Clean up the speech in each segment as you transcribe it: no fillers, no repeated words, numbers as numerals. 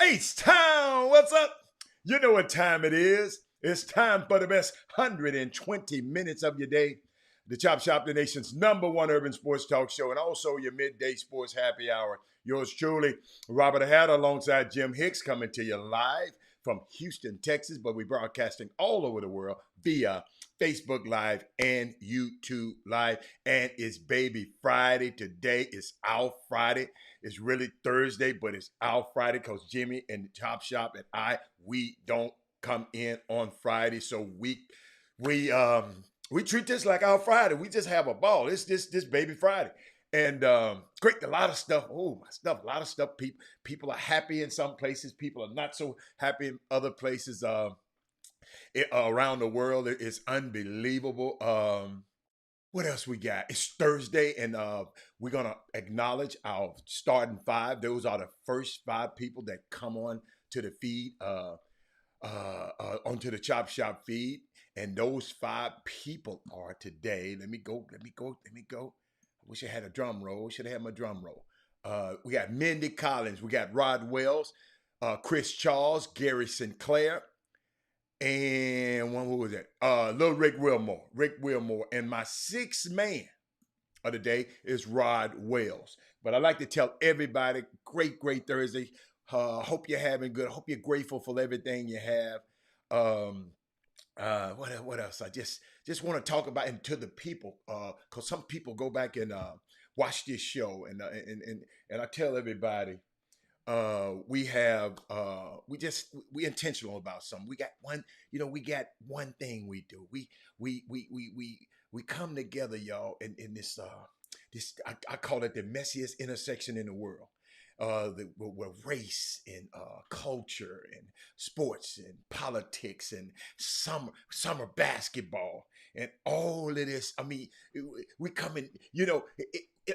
H-Town, what's up? You know what time it is. It's time for the best 120 minutes of your day. The Chop Shop, the nation's number one urban sports talk show, and also your midday sports happy hour. Yours truly, Robert Hatter, alongside Jim Hicks, coming to you live from Houston, Texas, but we're broadcasting all over the world via Facebook Live and YouTube Live. And it's Baby Friday. Today is our Friday. It's really Thursday, but it's our Friday because Jimmy and the Chop Shop and we don't come in on Friday. So we treat this like our Friday. We just have a ball. It's this Baby Friday. And great, a lot of stuff. Oh, my stuff, a lot of stuff. People are happy in some places. People are not so happy in other places. Around the world, it's unbelievable. What else we got? It's Thursday, and we're gonna acknowledge our starting five. Those are the first five people that come on to the feed, onto the Chop Shop feed, and those five people are today. Let me go. I wish I had a drum roll. Should have had my drum roll. We got Mindy Collins. We got Rod Wells, Chris Charles, Gary Sinclair, and who was that? Little Rick Wilmore. Rick Wilmore. And my sixth man of the day is Rod Wells. But I'd like to tell everybody, great Thursday. Hope you're having good. Hope you're grateful for everything you have. What else? I just want to talk about and to the people, because some people go back and watch this show, and I tell everybody, we intentional about something. We got one thing we do. We come together, y'all, in this I call it the messiest intersection in the world. Where race and culture and sports and politics and summer basketball and all of this. I mean, we come in, it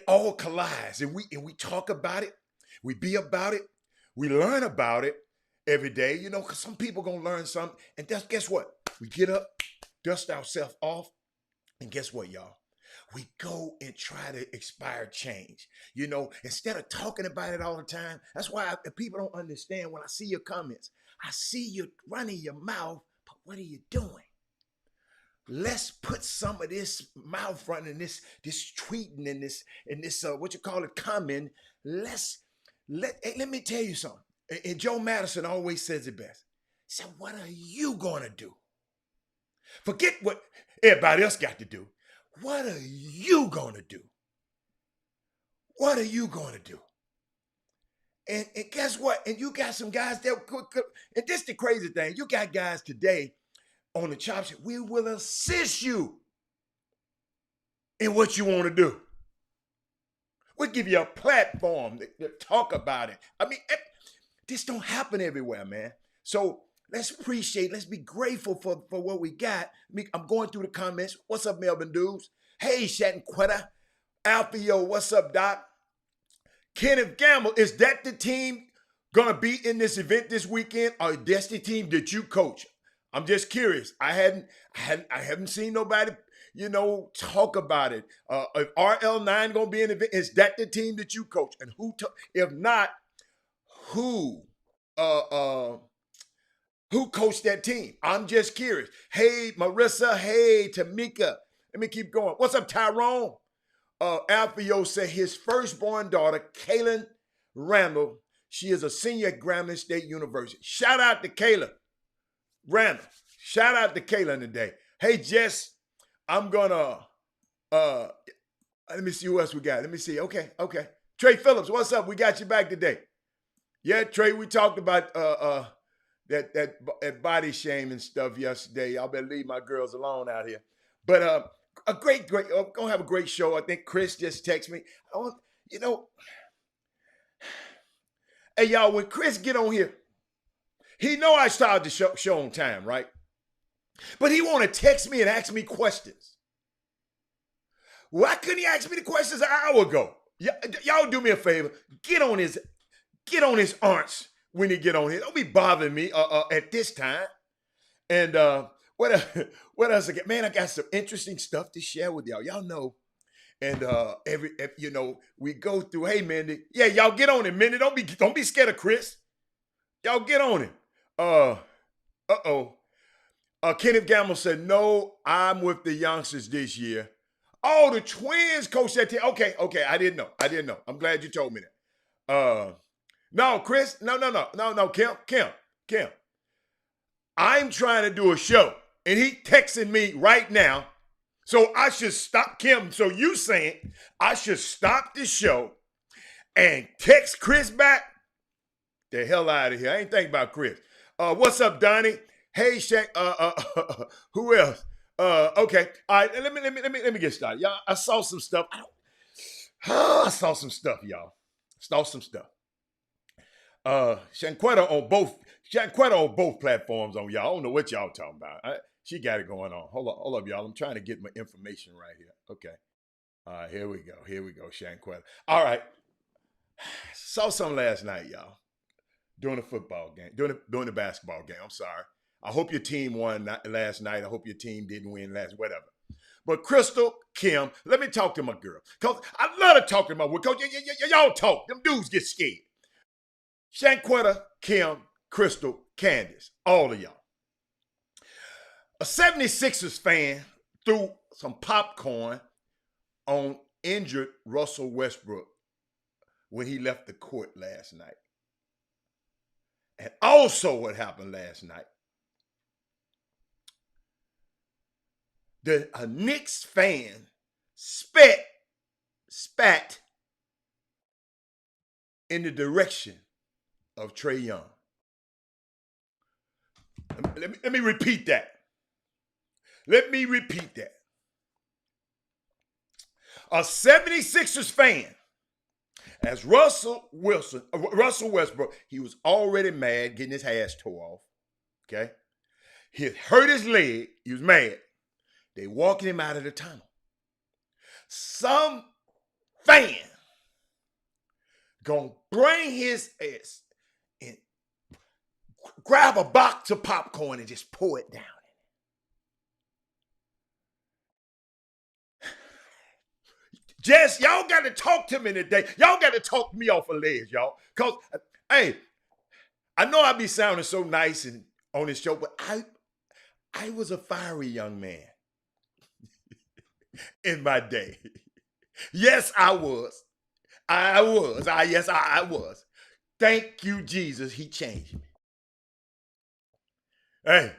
all collides, and we talk about it. We be about it. We learn about it every day, because some people gonna learn something. And guess what? We get up, dust ourselves off, and guess what, y'all? We go and try to inspire change. Instead of talking about it all the time. That's why people don't understand when I see your comments. I see you running your mouth, but what are you doing? Let's put some of this mouth running, this tweeting, and this what you call it, comment. Let me tell you something. And Joe Madison always says it best. So what are you gonna do? Forget what everybody else got to do. What are you gonna do? What are you gonna do? And guess what? And you got some guys that and this the crazy thing. You got guys today on the Chop Shop. We will assist you in what you want to do. We'll give you a platform to talk about it. I mean, this don't happen everywhere, man. So let's be grateful for what we got. I'm going through the comments. What's up, Melvin Dudes? Hey, Shatton Alfio, what's up, Doc? Kenneth Gamble, is that the team gonna be in this event this weekend, or that's the team that you coach? I'm just curious. I haven't seen nobody, talk about it. If RL9 gonna be in the event, is that the team that you coach? And if not, who coached that team? I'm just curious. Hey, Marissa. Hey, Tamika. Let me keep going. What's up, Tyrone? Alfio said his firstborn daughter, Kaylin Randall, she is a senior at Grambling State University. Shout out to Kaylin Randall. Shout out to Kaylin today. Hey, Jess, I'm gonna let me see who else we got. Let me see. Okay. Trey Phillips, what's up? We got you back today. Yeah, Trey, we talked about that body shaming stuff yesterday. Y'all better leave my girls alone out here. But a great, we're gonna have a great show. I think Chris just texted me. Hey, y'all, when Chris get on here, he know I started the show on time, right? But he want to text me and ask me questions. Why couldn't he ask me the questions an hour ago? Y'all do me a favor. Get on his aunts when he get on here. Don't be bothering me at this time. And what else I got? Man, I got some interesting stuff to share with y'all. Y'all know. And we go through, hey, Mindy. Yeah, y'all get on it, Mindy. Don't be scared of Chris. Y'all get on him. Uh-oh. Kenneth Gamble said, no, I'm with the youngsters this year. Oh, the Twins coach that team. Okay. I didn't know. I'm glad you told me that. No, Chris. No, Kim. I'm trying to do a show, and he texting me right now. So I should stop, Kim. So you saying I should stop the show and text Chris back? The hell out of here. I ain't thinking about Chris. What's up, Donnie? Hey, Shaq. Who else? Okay. All right. Let me get started. Y'all, I saw some stuff. I saw some stuff, y'all. Saw some stuff. Shanquetta on both platforms on y'all. I don't know what y'all talking about. She got it going on. Hold up, y'all. I'm trying to get my information right here. Okay. All right, here we go, Shanquetta. All right. Saw something last night, y'all. During the football game, during the basketball game. I'm sorry. I hope your team won last night. I hope your team didn't win whatever. But Crystal, Kim, let me talk to my girl. Because I love to talk to my girl. Y'all talk. Them dudes get scared. Shanquetta, Kim, Crystal, Candace, all of y'all. A 76ers fan threw some popcorn on injured Russell Westbrook when he left the court last night. And also what happened last night, a Knicks fan spat in the direction of Trae Young. Let me repeat that. A 76ers fan, as Russell Westbrook, he was already mad, getting his ass tore off. Okay? He hurt his leg. He was mad. They walking him out of the tunnel. Some fan gonna bring his ass and grab a box of popcorn and just pour it down. Jess, y'all got to talk to me today. Y'all got to talk me off a ledge, y'all. Because, hey, I know I be sounding so nice and on this show, but I was a fiery young man in my day. Yes, I was. I was. Thank you, Jesus. He changed me. Hey,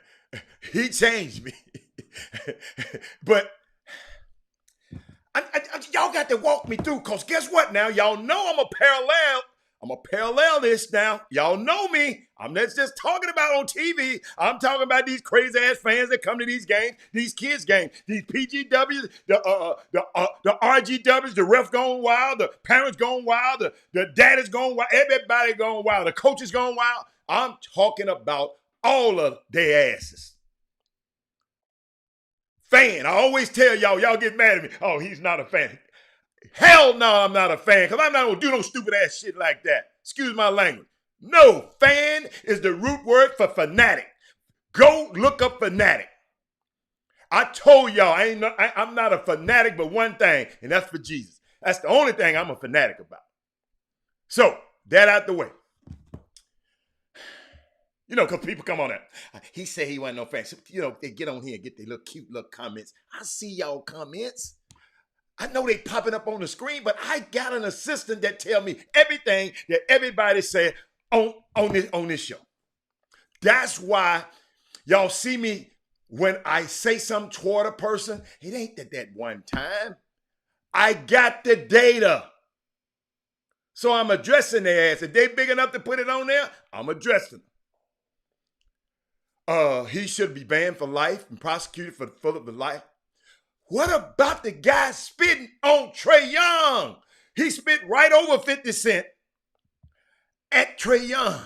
he changed me. But y'all got to walk me through, because guess what now? Y'all know I'm a parallelist now. Y'all know me. I'm not just talking about on TV. I'm talking about these crazy ass fans that come to these games, these kids' games, these PGWs, the RGWs, the ref going wild, the parents going wild, the daddies going wild, everybody going wild, the coaches going wild. I'm talking about all of their asses. Fan. I always tell y'all get mad at me. Oh, he's not a fan. Hell no, I'm not a fan, because I'm not going to do no stupid ass shit like that. Excuse my language. No, fan is the root word for fanatic. Go look up fanatic. I told y'all I'm not a fanatic but one thing, and that's for Jesus. That's the only thing I'm a fanatic about. So, that out the way. You know, because people come on there. He said he wasn't no fan. So, you know, they get on here and get their little cute little comments. I see y'all comments. I know they popping up on the screen, but I got an assistant that tell me everything that everybody said on this show. That's why y'all see me when I say something toward a person. It ain't that one time. I got the data. So I'm addressing their ass. If they big enough to put it on there, I'm addressing them. He should be banned for life and prosecuted for the life. What about the guy spitting on Trae Young? He spit right over 50 Cent at Trae Young.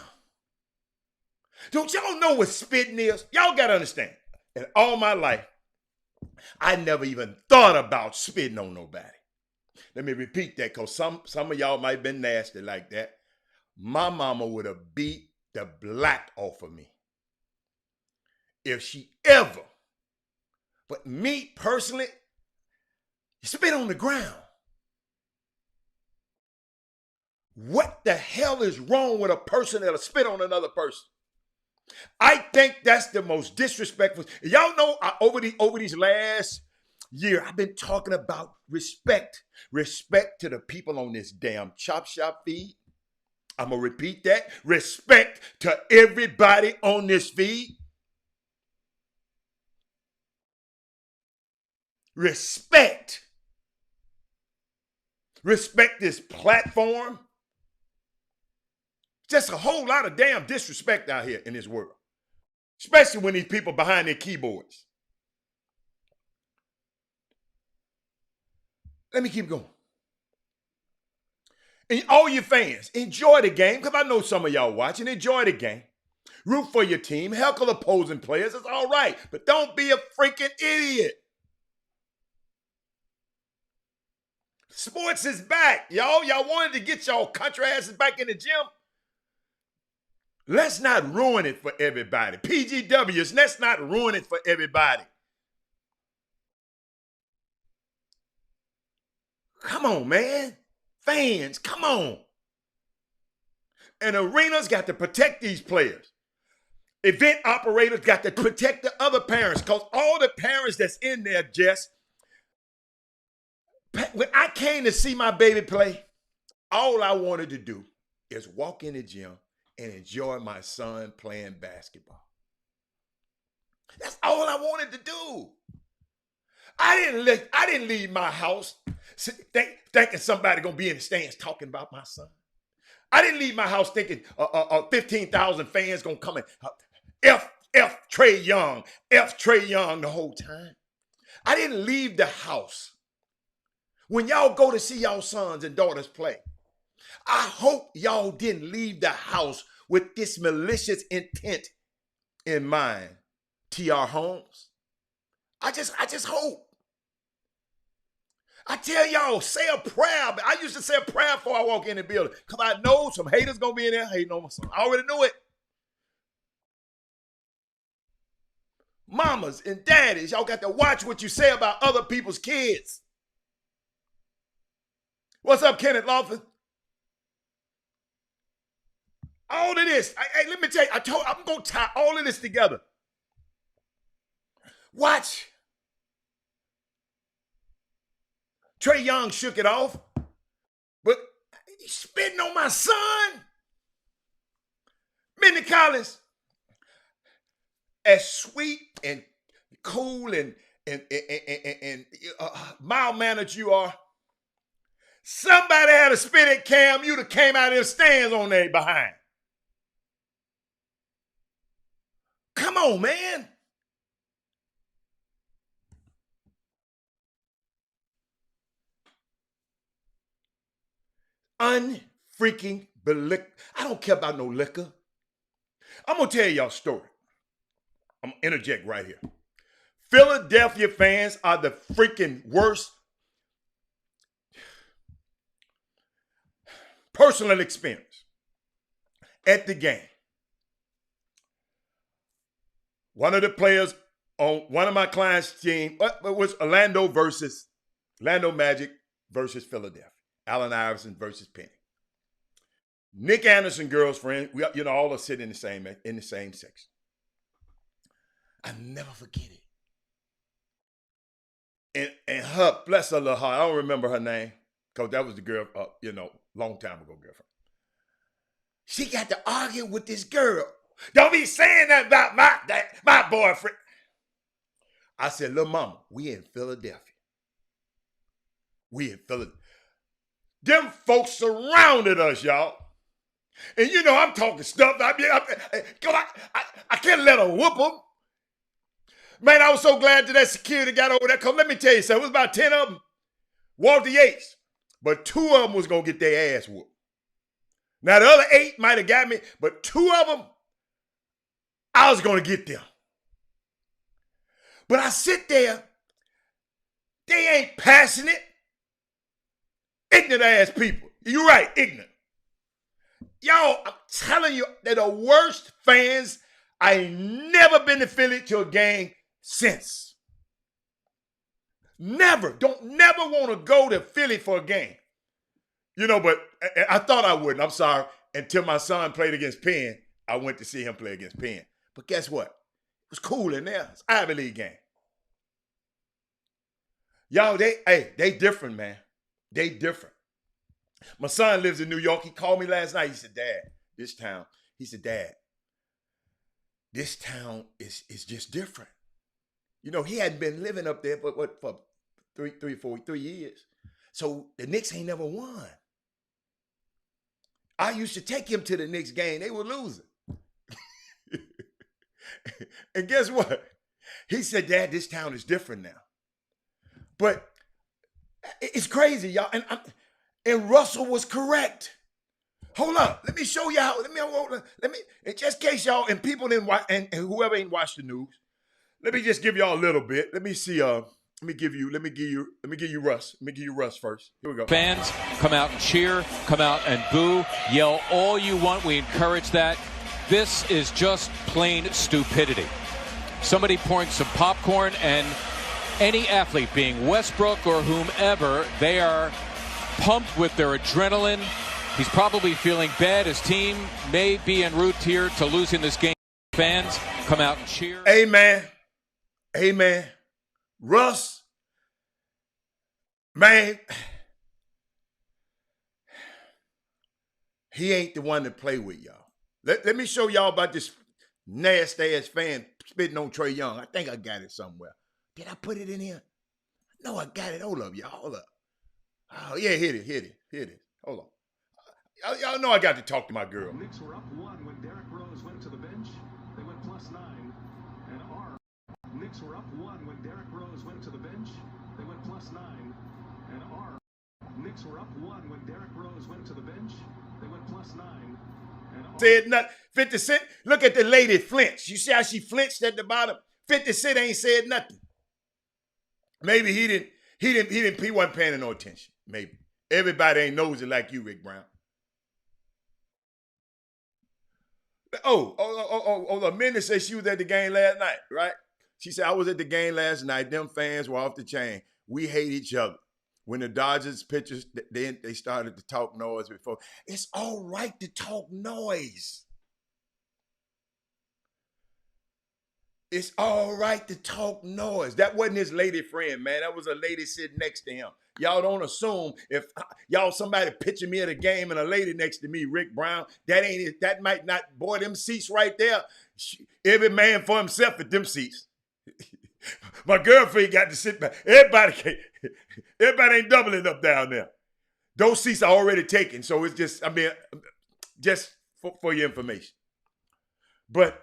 Don't y'all know what spitting is? Y'all got to understand. In all my life, I never even thought about spitting on nobody. Let me repeat that, because some of y'all might have been nasty like that. My mama would have beat the black off of me if she ever. But me personally, you spit on the ground. What the hell is wrong with a person that'll spit on another person? I think that's the most disrespectful. Y'all know over these last year, I've been talking about respect. Respect to the people on this damn Chop Shop feed. I'm going to repeat that. Respect to everybody on this feed. Respect. Respect this platform. Just a whole lot of damn disrespect out here in this world. Especially when these people behind their keyboards. Let me keep going. And all you fans, enjoy the game, because I know some of y'all watching. Enjoy the game. Root for your team. Heckle opposing players. It's all right. But don't be a freaking idiot. Sports is back, y'all. Y'all wanted to get y'all country asses back in the gym. Let's not ruin it for everybody. PGWs, let's not ruin it for everybody. Come on, man. Fans, come on. And arenas got to protect these players. Event operators got to protect the other parents, because all the parents that's in there, Jess, when I came to see my baby play, all I wanted to do is walk in the gym and enjoy my son playing basketball. That's all I wanted to do. I didn't leave my house thinking somebody gonna be in the stands talking about my son. I didn't leave my house thinking 15,000 fans gonna come in. F Trae Young the whole time. I didn't leave the house. When y'all go to see y'all sons and daughters play, I hope y'all didn't leave the house with this malicious intent in mind. T.R. Holmes. I just hope. I tell y'all, say a prayer. I used to say a prayer before I walk in the building, because I know some haters gonna be in there hating on my son. I already knew it. Mamas and daddies, y'all got to watch what you say about other people's kids. What's up, Kenneth Lawson? All of this, hey, let me tell you, I'm gonna tie all of this together. Watch. Trae Young shook it off, but he's spitting on my son. Minnie Collins, as sweet and cool and mild-mannered you are, somebody had a spit at Cam, you'd have came out of the stands on their behind. Come on, man. Unfreaking believable. I don't care about no liquor. I'm going to tell y'all a story. I'm going to interject right here. Philadelphia fans are the freaking worst. Personal experience at the game. One of the players on one of my clients' team, it was Orlando Magic versus Philadelphia. Allen Iverson versus Penny. Nick Anderson, girlfriend, we all are sitting in the same section. I never forget it. And her, bless her little heart, I don't remember her name, because that was the girl, long time ago girlfriend. She got to argue with this girl. Don't be saying that about my boyfriend. I said, little mama, we in Philadelphia. Them folks surrounded us, y'all. And I'm talking stuff. I can't let her whoop them. Man, I was so glad that security got over there, because let me tell you something. It was about 10 of them. Walter Yates. But 2 of them was going to get their ass whooped. Now, the other 8 might have got me, but 2 of them, I was going to get them. But I sit there. They ain't passionate. Ignorant ass people. You're right, ignorant. Y'all, I'm telling you, they're the worst fans. I ain't never been to Philly to a game since. Never. Don't never want to go to Philly for a game. You know, but I thought I wouldn't. I'm sorry. Until my son played against Penn, I went to see him play against Penn. But guess what? It was cool in there. It's an Ivy League game. Y'all, they different, man. They different. My son lives in New York. He called me last night. He said, Dad, this town. He said, Dad, this town is just different. You know, he hadn't been living up there for 3 years. So the Knicks ain't never won. I used to take him to the Knicks game. They were losing. And guess what? He said, Dad, this town is different now. But it's crazy, y'all. And Russell was correct. Hold on. Let me show y'all. Let me, in just in case y'all and people didn't watch, and whoever ain't watched the news, let me just give y'all a little bit. Let me see. Let me give you Russ. Let me give you Russ first. Here we go. Fans, come out and cheer, come out and boo, yell all you want. We encourage that. This is just plain stupidity. Somebody pouring some popcorn, and any athlete, being Westbrook or whomever, they are pumped with their adrenaline. He's probably feeling bad. His team may be en route here to losing this game. Fans, come out and cheer. Amen. Amen. Russ, man, he ain't the one to play with, y'all. Let me show y'all about this nasty-ass fan spitting on Trae Young. I think I got it somewhere. Did I put it in here? No, I got it. Hold up, y'all. Hold up. Oh, yeah, hit it. Hold on. Y'all know I got to talk to my girl. Knicks were up 1 when Derrick Rose went to the bench. They went +9. And our Knicks were up 1 when Derrick Rose went to the bench. They went +9. And our Knicks were up 1 when Derrick Rose went to the bench. They went +9. Said nothing. 50 Cent, look at the lady flinch. You see how she flinched at the bottom? 50 Cent ain't said nothing. Maybe he wasn't paying no attention. Maybe. Everybody ain't nosy like you, Rick Brown. The minute said she was at the game last night, right? She said, I was at the game last night. Them fans were off the chain. We hate each other. When the Dodgers pitchers, they started to talk noise before. It's all right to talk noise. It's all right to talk noise. That wasn't his lady friend, man. That was a lady sitting next to him. Y'all don't assume if y'all somebody pitching me at a game and a lady next to me, Rick Brown, that might not, boy, them seats right there. Every man for himself at them seats. My girlfriend got to sit back. Everybody ain't doubling up down there. Those seats are already taken. So it's just, just for your information. But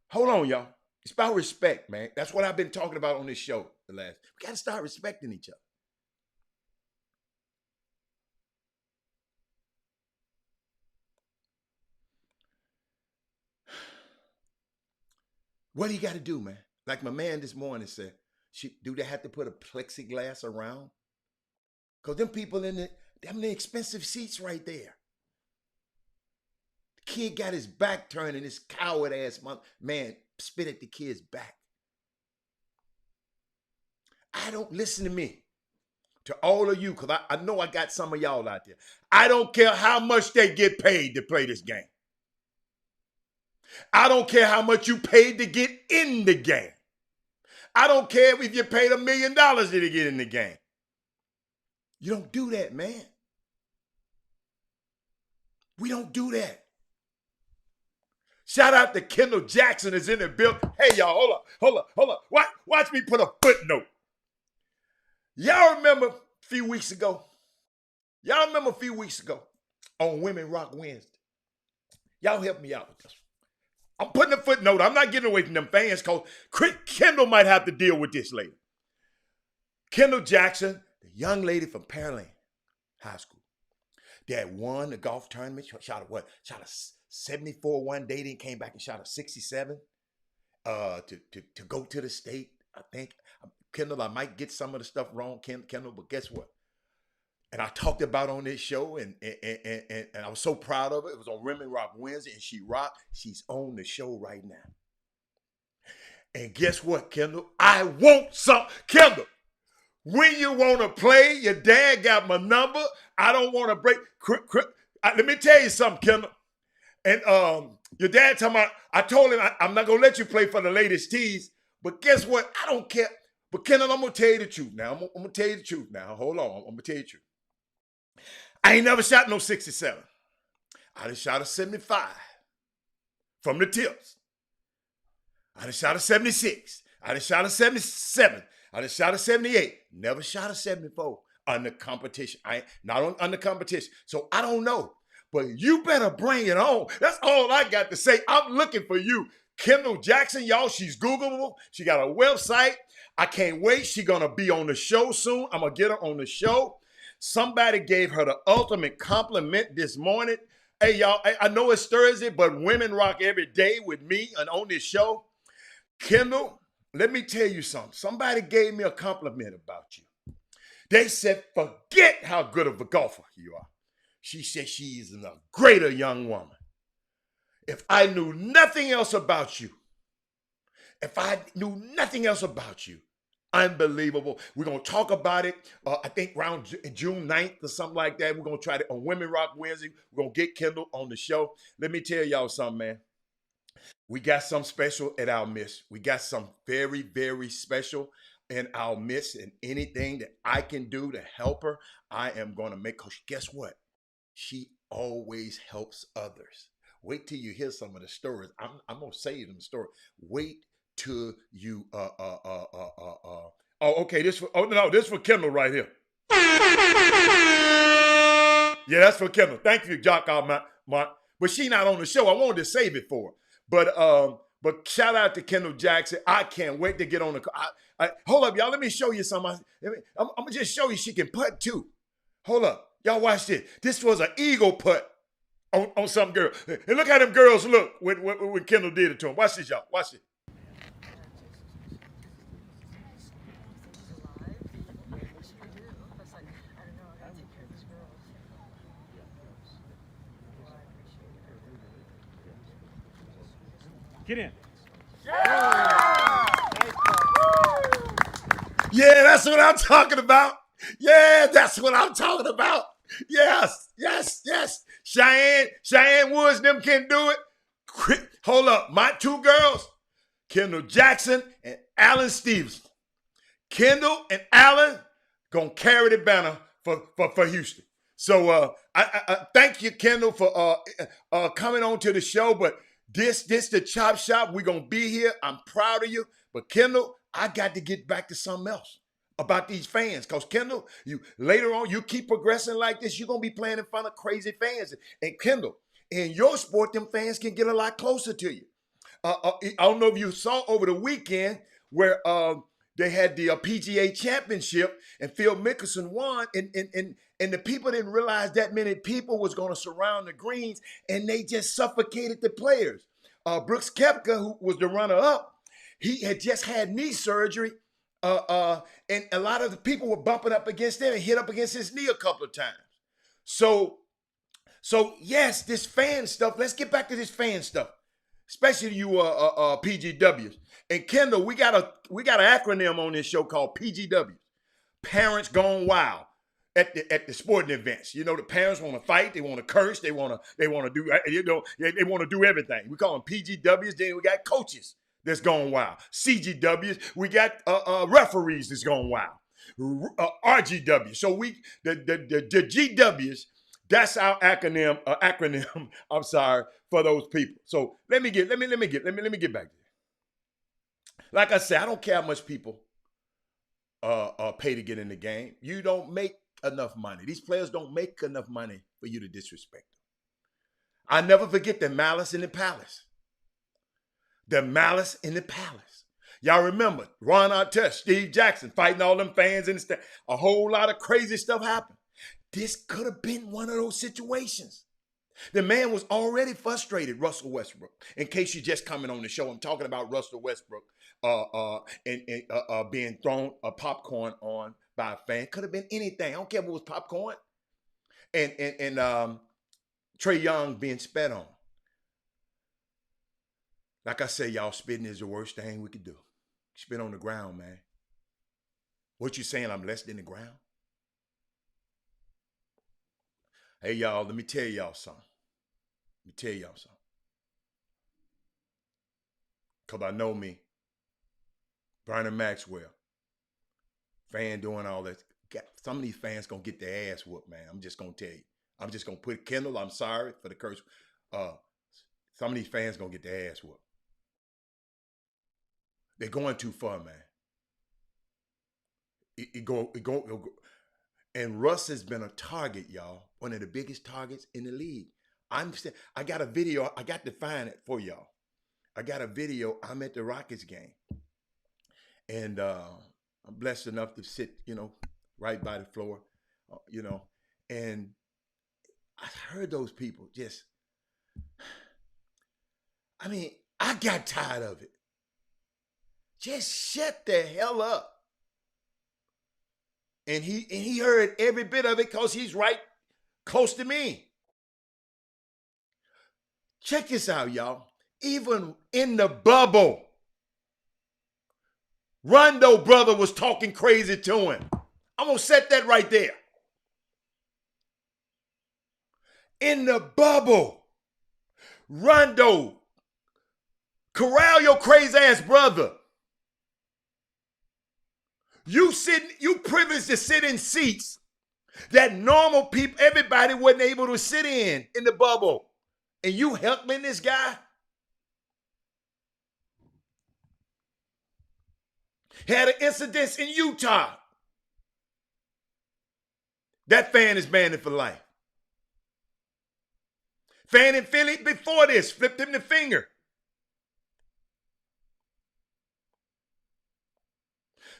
hold on, y'all. It's about respect, man. That's what I've been talking about on this show. We got to start respecting each other. What do you got to do, man? Like my man this morning said, do they have to put a plexiglass around? Because them people them the expensive seats right there. The kid got his back turned and this coward ass man spit at the kid's back. I don't listen to me. To all of you, because I know I got some of y'all out there. I don't care how much they get paid to play this game. I don't care how much you paid to get in the game. I don't care if you paid $1 million to get in the game. You don't do that, man. We don't do that. Shout out to Kendall Jackson is in the building. Hey, y'all, hold up. Watch me put a footnote. Y'all remember a few weeks ago on Women Rock Wednesday? Y'all help me out with this. I'm putting a footnote. I'm not getting away from them fans because Kendall might have to deal with this later. Kendall Jackson, the young lady from Pearland High School, that won the golf tournament, shot a 74 one day, then came back and shot a 67 to go to the state. I think, Kendall, I might get some of the stuff wrong, Kendall, but guess what? And I talked about on this show, and I was so proud of it. It was on Women Rock Wednesday, and she rocked. She's on the show right now. And guess what, Kendall? I want some. Kendall, When you want to play, your dad got my number. I don't want to break. Let me tell you something, Kendall. And your dad talking about, I told him I'm not going to let you play for the latest tees. But guess what? I don't care. But Kendall, I'm going to tell you the truth now. I'm going to tell you the truth now. Hold on. I'm going to tell you the truth. I ain't never shot no 67. I done shot a 75 from the tips. I done shot a 76. I done shot a 77. I done shot a 78. Never shot a 74 under competition. I ain't not under competition. So I don't know. But you better bring it on. That's all I got to say. I'm looking for you. Kendall Jackson, y'all, she's Googleable. She got a website. I can't wait. She's going to be on the show soon. I'm going to get her on the show. Somebody gave her the ultimate compliment this morning. Hey, y'all, I know it's Thursday, but women rock every day with me and on this show. Kendall, let me tell you something. Somebody gave me a compliment about you. They said, forget how good of a golfer you are. She said she's a greater young woman. If I knew nothing else about you, unbelievable. We're going to talk about it, I think around June 9th or something like that. We're going to try to, on Women Rock Wednesday, we're going to get Kendall on the show. Let me tell y'all something, man. We got something special at our midst. We got some very, very special in our midst, and anything that I can do to help her, I am going to make, because guess what? She always helps others. Wait till you hear some of the stories. I'm going to say them story. Wait till you, oh, okay, this for Kendall right here. Yeah, that's for Kendall. Thank you, Jock Mark. But she not on the show. I wanted to save it for her. But shout out to Kendall Jackson. I can't wait to get on the. Hold up, y'all. Let me show you something. I'm gonna just show you she can putt too. Hold up, y'all. Watch this. This was an eagle putt on some girl. And look how them girls look when Kendall did it to them. Watch this, y'all. Watch it. Get in. Yeah, that's what I'm talking about. Yeah, that's what I'm talking about. Yes. Cheyenne Woods, them can do it. Hold up. My two girls, Kendall Jackson and Alan Stevenson. Kendall and Alan gonna carry the banner for Houston. So I thank you, Kendall, for coming on to the show. But this the Chop Shop. We're gonna be here. I'm proud of you. But Kendall, I got to get back to something else about these fans. Because Kendall, you later on, you keep progressing like this, you're gonna be playing in front of crazy fans. And Kendall, in your sport, them fans can get a lot closer to you. I don't know if you saw over the weekend where they had the PGA Championship and Phil Mickelson won, and the people didn't realize that many people was going to surround the greens, and they just suffocated the players. Brooks Koepka, who was the runner-up, he had just had knee surgery, and a lot of the people were bumping up against him and hit up against his knee a couple of times. So yes, this fan stuff. Let's get back to this fan stuff, especially you PGWs. And Kendall, we got an acronym on this show called PGW. Parents Gone Wild at the sporting events. You know, the parents want to fight, they want to curse, they want to do, they want to do everything. We call them PGWs. Then we got coaches that's gone wild. CGWs, we got referees that's gone wild. RGW. So the GWs. That's our acronym. I'm sorry for those people. So let me get back there. Like I said, I don't care how much people pay to get in the game. You don't make enough money. These players don't make enough money for you to disrespect them. I never forget the malice in the palace. The malice in the palace. Y'all remember Ron Artest, Steve Jackson fighting all them fans in the stand. A whole lot of crazy stuff happened. This could have been one of those situations. The man was already frustrated, Russell Westbrook. In case you're just coming on the show, I'm talking about Russell Westbrook being thrown a popcorn on by a fan. Could have been anything. I don't care if it was popcorn. And Trae Young being spat on. Like I say, y'all, spitting is the worst thing we could do. Spit on the ground, man. What you saying? I'm less than the ground? Hey, y'all, let me tell y'all something. Let me tell y'all something. Because I know me. Vernon Maxwell. Fan doing all that. Some of these fans going to get their ass whooped, man. I'm just going to tell you. I'm just going to put Kendall. I'm sorry for the curse. Some of these fans going to get their ass whooped. They're going too far, man. It go. And Russ has been a target, y'all. One of the biggest targets in the league. I got a video. I got to find it for y'all. I got a video. I'm at the Rockets game. And I'm blessed enough to sit, right by the floor, and I heard those people just, I got tired of it. Just shut the hell up. And he heard every bit of it because he's right close to me. Check this out, y'all. Even in the bubble, Rondo brother was talking crazy to him. I'm going to set that right there. In the bubble, Rondo, corral your crazy ass brother. You privileged to sit in seats that normal people, everybody wasn't able to sit in the bubble. And you helping this guy? Had an incident in Utah. That fan is banned for life. Fan in Philly before this flipped him the finger.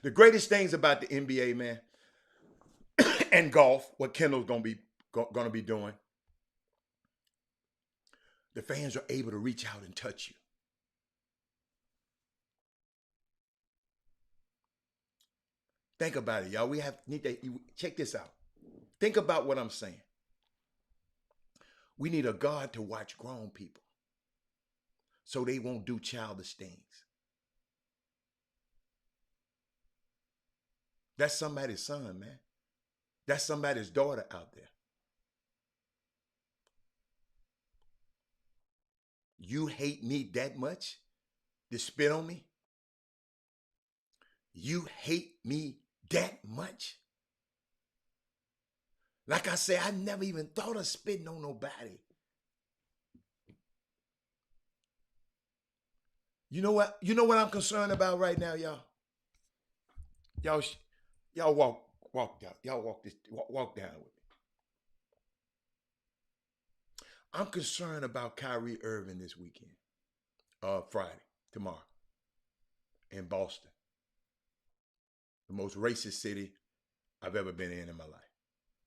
The greatest things about the NBA, man, and golf, what Kendall's gonna be doing, the fans are able to reach out and touch you. Think about it, y'all. Check this out. Think about what I'm saying. We need a God to watch grown people so they won't do childish things. That's somebody's son, man. That's somebody's daughter out there. You hate me that much to spit on me? You hate me that much? Like I say, I never even thought of spitting on nobody. You know what? You know what I'm concerned about right now, y'all? Y'all walk down. Y'all walk down with me. I'm concerned about Kyrie Irving this weekend. Friday, tomorrow, in Boston. The most racist city I've ever been in my life.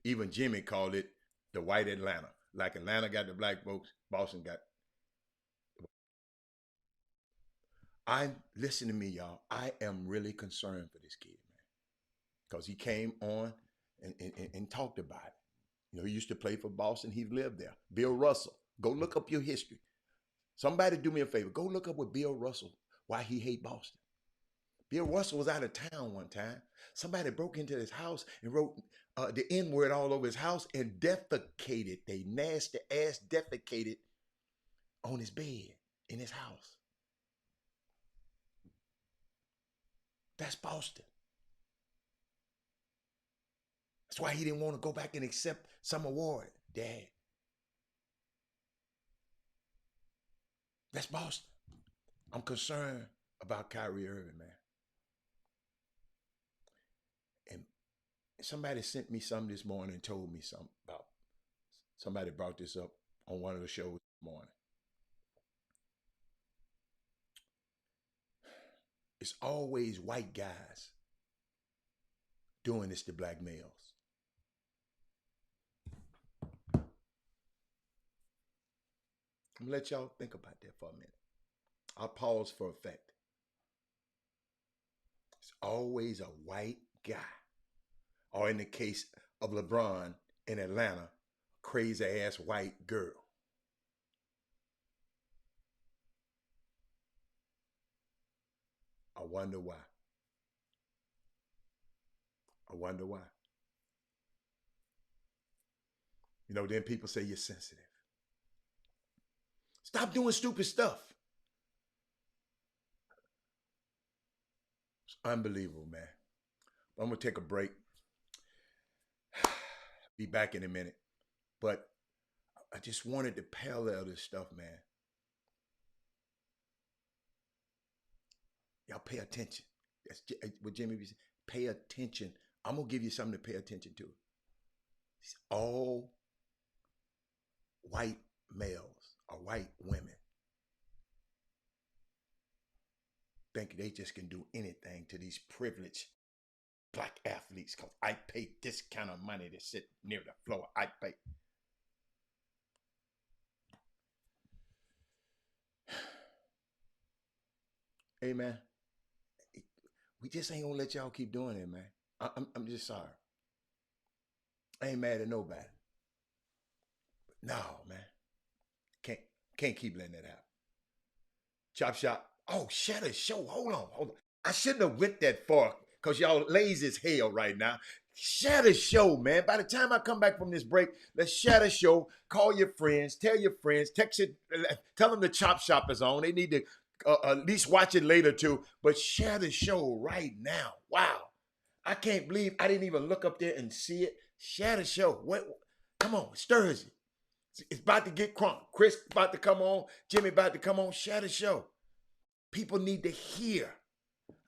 Even Jimmy called it the white Atlanta. Like Atlanta got the black folks, Boston got. Listen to me, y'all. I am really concerned for this kid, man. Because he came on and talked about it. He used to play for Boston. He lived there. Bill Russell. Go look up your history. Somebody do me a favor. Go look up with Bill Russell why he hate Boston. Bill Russell was out of town one time. Somebody broke into his house and wrote the N-word all over his house and defecated. They nasty ass defecated on his bed in his house. That's Boston. That's why he didn't want to go back and accept some award, Dad. That's Boston. I'm concerned about Kyrie Irving, man. And somebody sent me something this morning and told me something about, somebody brought this up on one of the shows this morning. It's always white guys doing this to black males. I'm gonna let y'all think about that for a minute. I'll pause for effect. It's always a white guy. Or in the case of LeBron in Atlanta, crazy ass white girl. I wonder why. I wonder why. You know, then people say you're sensitive. Stop doing stupid stuff. It's unbelievable, man. I'm going to take a break. Be back in a minute. But I just wanted to parallel this stuff, man. Y'all pay attention. That's what Jimmy be saying. Pay attention. I'm going to give you something to pay attention to. It's all white males or white women think they just can do anything to these privileged black athletes because I pay this kind of money to sit near the floor. I pay. Hey, man, we just ain't gonna let y'all keep doing it, man. I'm just sorry. I ain't mad at nobody. But no, man. Can't keep letting that happen. Chop shop. Oh, shut the show. Hold on. I shouldn't have went that far because y'all lazy as hell right now. Share the show, man. By the time I come back from this break, let's share the show. Call your friends. Tell your friends. Text it. Tell them the Chop Shop is on. They need to at least watch it later too. But share the show right now. Wow. I can't believe I didn't even look up there and see it. Share the show. What? Come on. It's Thursday. It's about to get crunk. Chris about to come on. Jimmy about to come on. Share the show. People need to hear.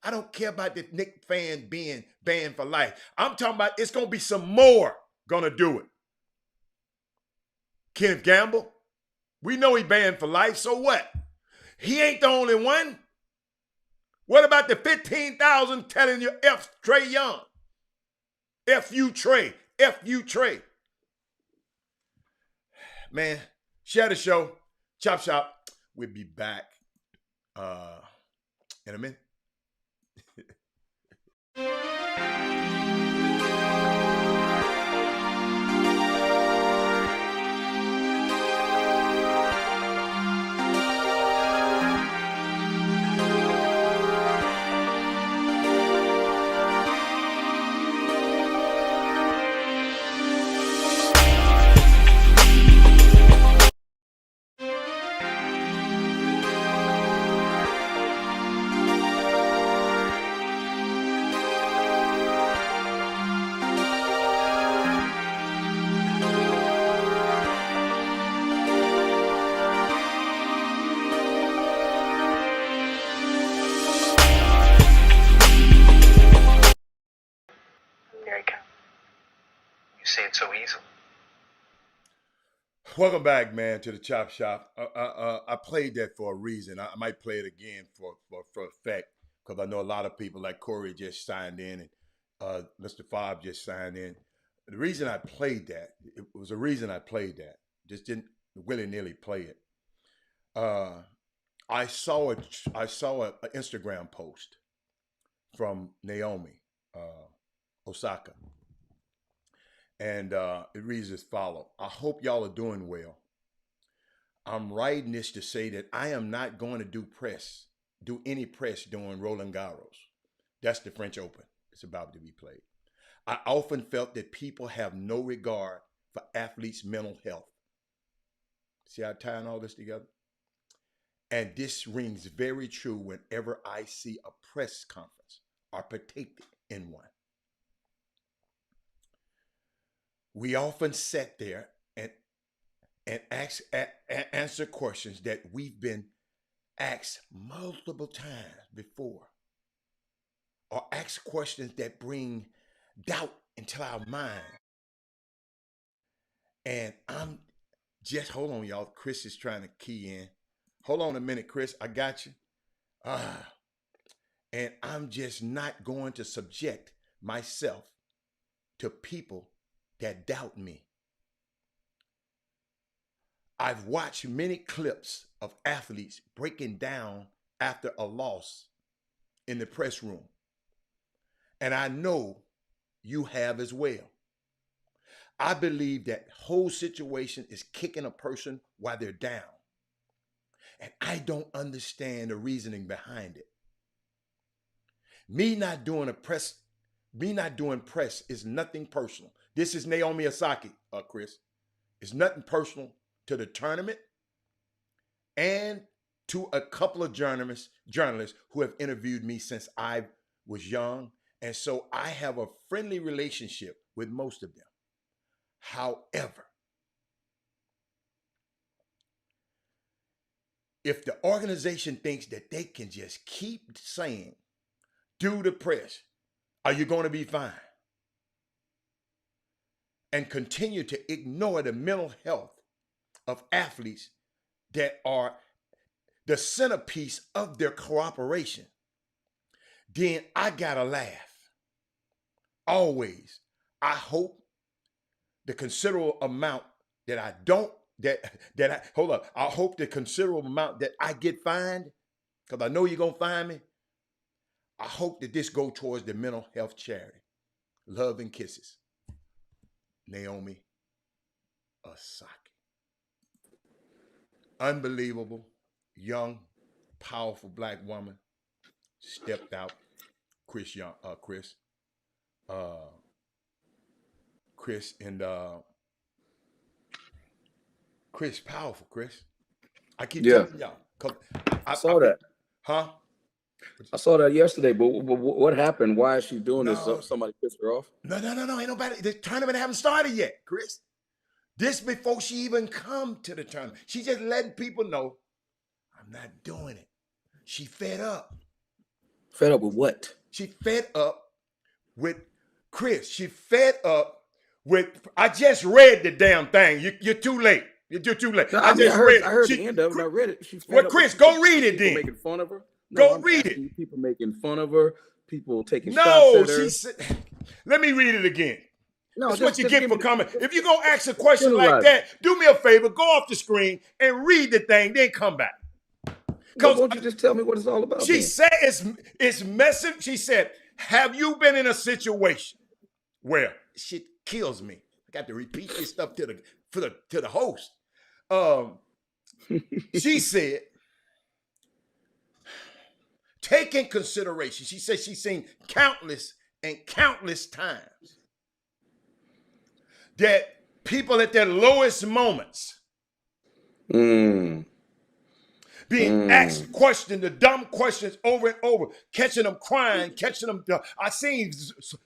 I don't care about the Knicks fan being banned for life. I'm talking about it's going to be some more going to do it. Kenneth Gamble, we know he banned for life, so what? He ain't the only one. What about the 15,000 telling you F Trae Young? F-U Trae. F-U Trae. Man, share the show. Chop Shop. We'll be back in a minute. Welcome back, man, to the Chop Shop. I played that for a reason. I might play it again for effect because I know a lot of people like Corey just signed in and Mr. Fobb just signed in. The reason I played that, it was a reason I played that. Just didn't willy-nilly play it. I saw an Instagram post from Naomi Osaka. And it reads as follows. I hope y'all are doing well. I'm writing this to say that I am not going to do any press during Roland Garros. That's the French Open. It's about to be played. I often felt that people have no regard for athletes' mental health. See how I'm tying all this together? And this rings very true whenever I see a press conference or partake in one. We often sit there and answer questions that we've been asked multiple times before, or ask questions that bring doubt into our mind. And I'm just, hold on, y'all. Chris is trying to key in. Hold on a minute, Chris. I got you. And I'm just not going to subject myself to people that doubt me. I've watched many clips of athletes breaking down after a loss in the press room. And I know you have as well. I believe that whole situation is kicking a person while they're down. And I don't understand the reasoning behind it. Me not doing a press me not doing press is nothing personal. This is Naomi Osaka, Chris. It's nothing personal to the tournament and to a couple of journalists who have interviewed me since I was young. And so I have a friendly relationship with most of them. However, if the organization thinks that they can just keep saying, do the press, are you going to be fine? And continue to ignore the mental health of athletes that are the centerpiece of their cooperation, then I gotta laugh. Always. I hope the considerable amount that I don't, I hope the considerable amount that I get fined, because I know you're gonna fine me. I hope that this go towards the mental health charity. Love and kisses. Naomi Osaka. Unbelievable, young, powerful black woman, stepped out. Chris powerful, Chris. I keep telling y'all. I saw that. Huh? I saw that yesterday, but what happened? Why is she doing this? Somebody pissed her off? No. Ain't nobody. The tournament haven't started yet, Chris. This before she even come to the tournament. She just letting people know, I'm not doing it. She fed up. Fed up with what? She fed up with Chris. She fed up with, I just read the damn thing. You're too late. You're too late. No, I heard the end of it. I read it. Well, Chris, go read it then. Making fun of her. Go read it. People making fun of her. People taking shots at her. She said, let me read it again. No, that's what you get for coming. If you're going to ask a question like that, do me a favor, go off the screen and read the thing, then come back. Why don't you just tell me what it's all about? She said it's messing. She said, have you been in a situation where shit kills me? I got to repeat this stuff to the host. She said, take in consideration. She said she's seen countless times that people at their lowest moments being asked questions, the dumb questions over and over, catching them crying, catching them. I seen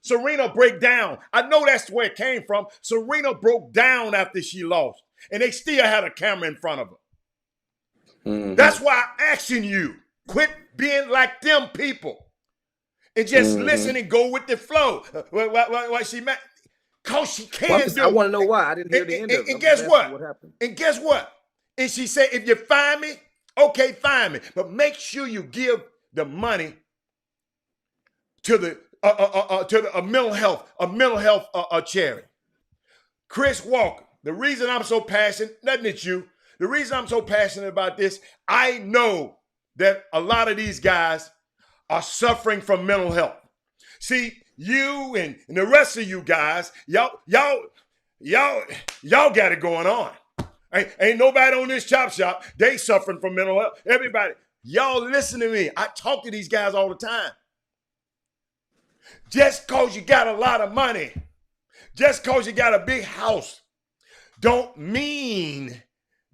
Serena break down. I know that's where it came from. Serena broke down after she lost, and they still had a camera in front of her. That's why I'm asking you, quit being like them people and just listen and go with the flow. What she meant. Because she can do it. I want to know why. I didn't hear the end of it. And guess what? What happened? And guess what? And she said, if you find me, okay, find me. But make sure you give the money to the mental health charity. Chris Walker, the reason I'm so passionate, nothing at you, the reason I'm so passionate about this, I know that a lot of these guys are suffering from mental health. See, you and the rest of you guys, y'all got it going on. Ain't nobody on this chop shop. They suffering from mental health. Everybody, y'all listen to me. I talk to these guys all the time. Just cause you got a lot of money, just cause you got a big house, don't mean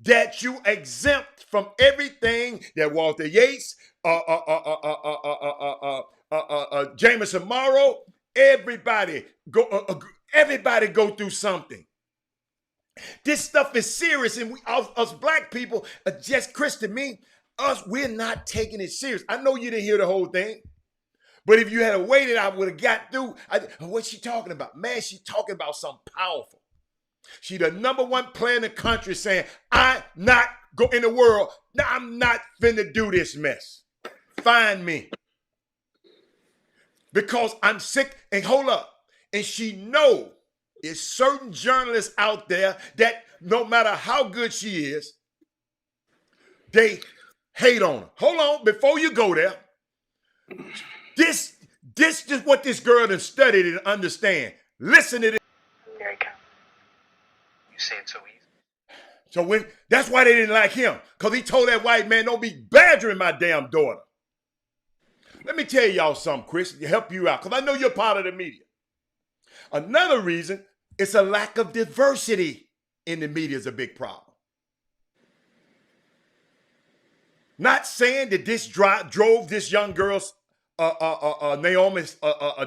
that you exempt from everything that Walter Yates, Jameson Morrow, everybody go through something. This stuff is serious, and us black people, just Chris to me, we're not taking it serious. I know you didn't hear the whole thing, but if you had waited, I would have got through. What's she talking about? Man, she's talking about something powerful. She the number one player in the country saying, I'm not finna do this mess. Find me. Because I'm sick. And hold up. And she know there's certain journalists out there that no matter how good she is, they hate on her. Hold on, before you go there. This is what this girl has studied and understand. Listen to this. Here I go. You say it so easy. So that's why they didn't like him, because he told that white man, don't be badgering my damn daughter. Let me tell y'all something, Chris, to help you out, because I know you're part of the media. Another reason is a lack of diversity in the media is a big problem. Not saying that this drove this young girl's Naomi's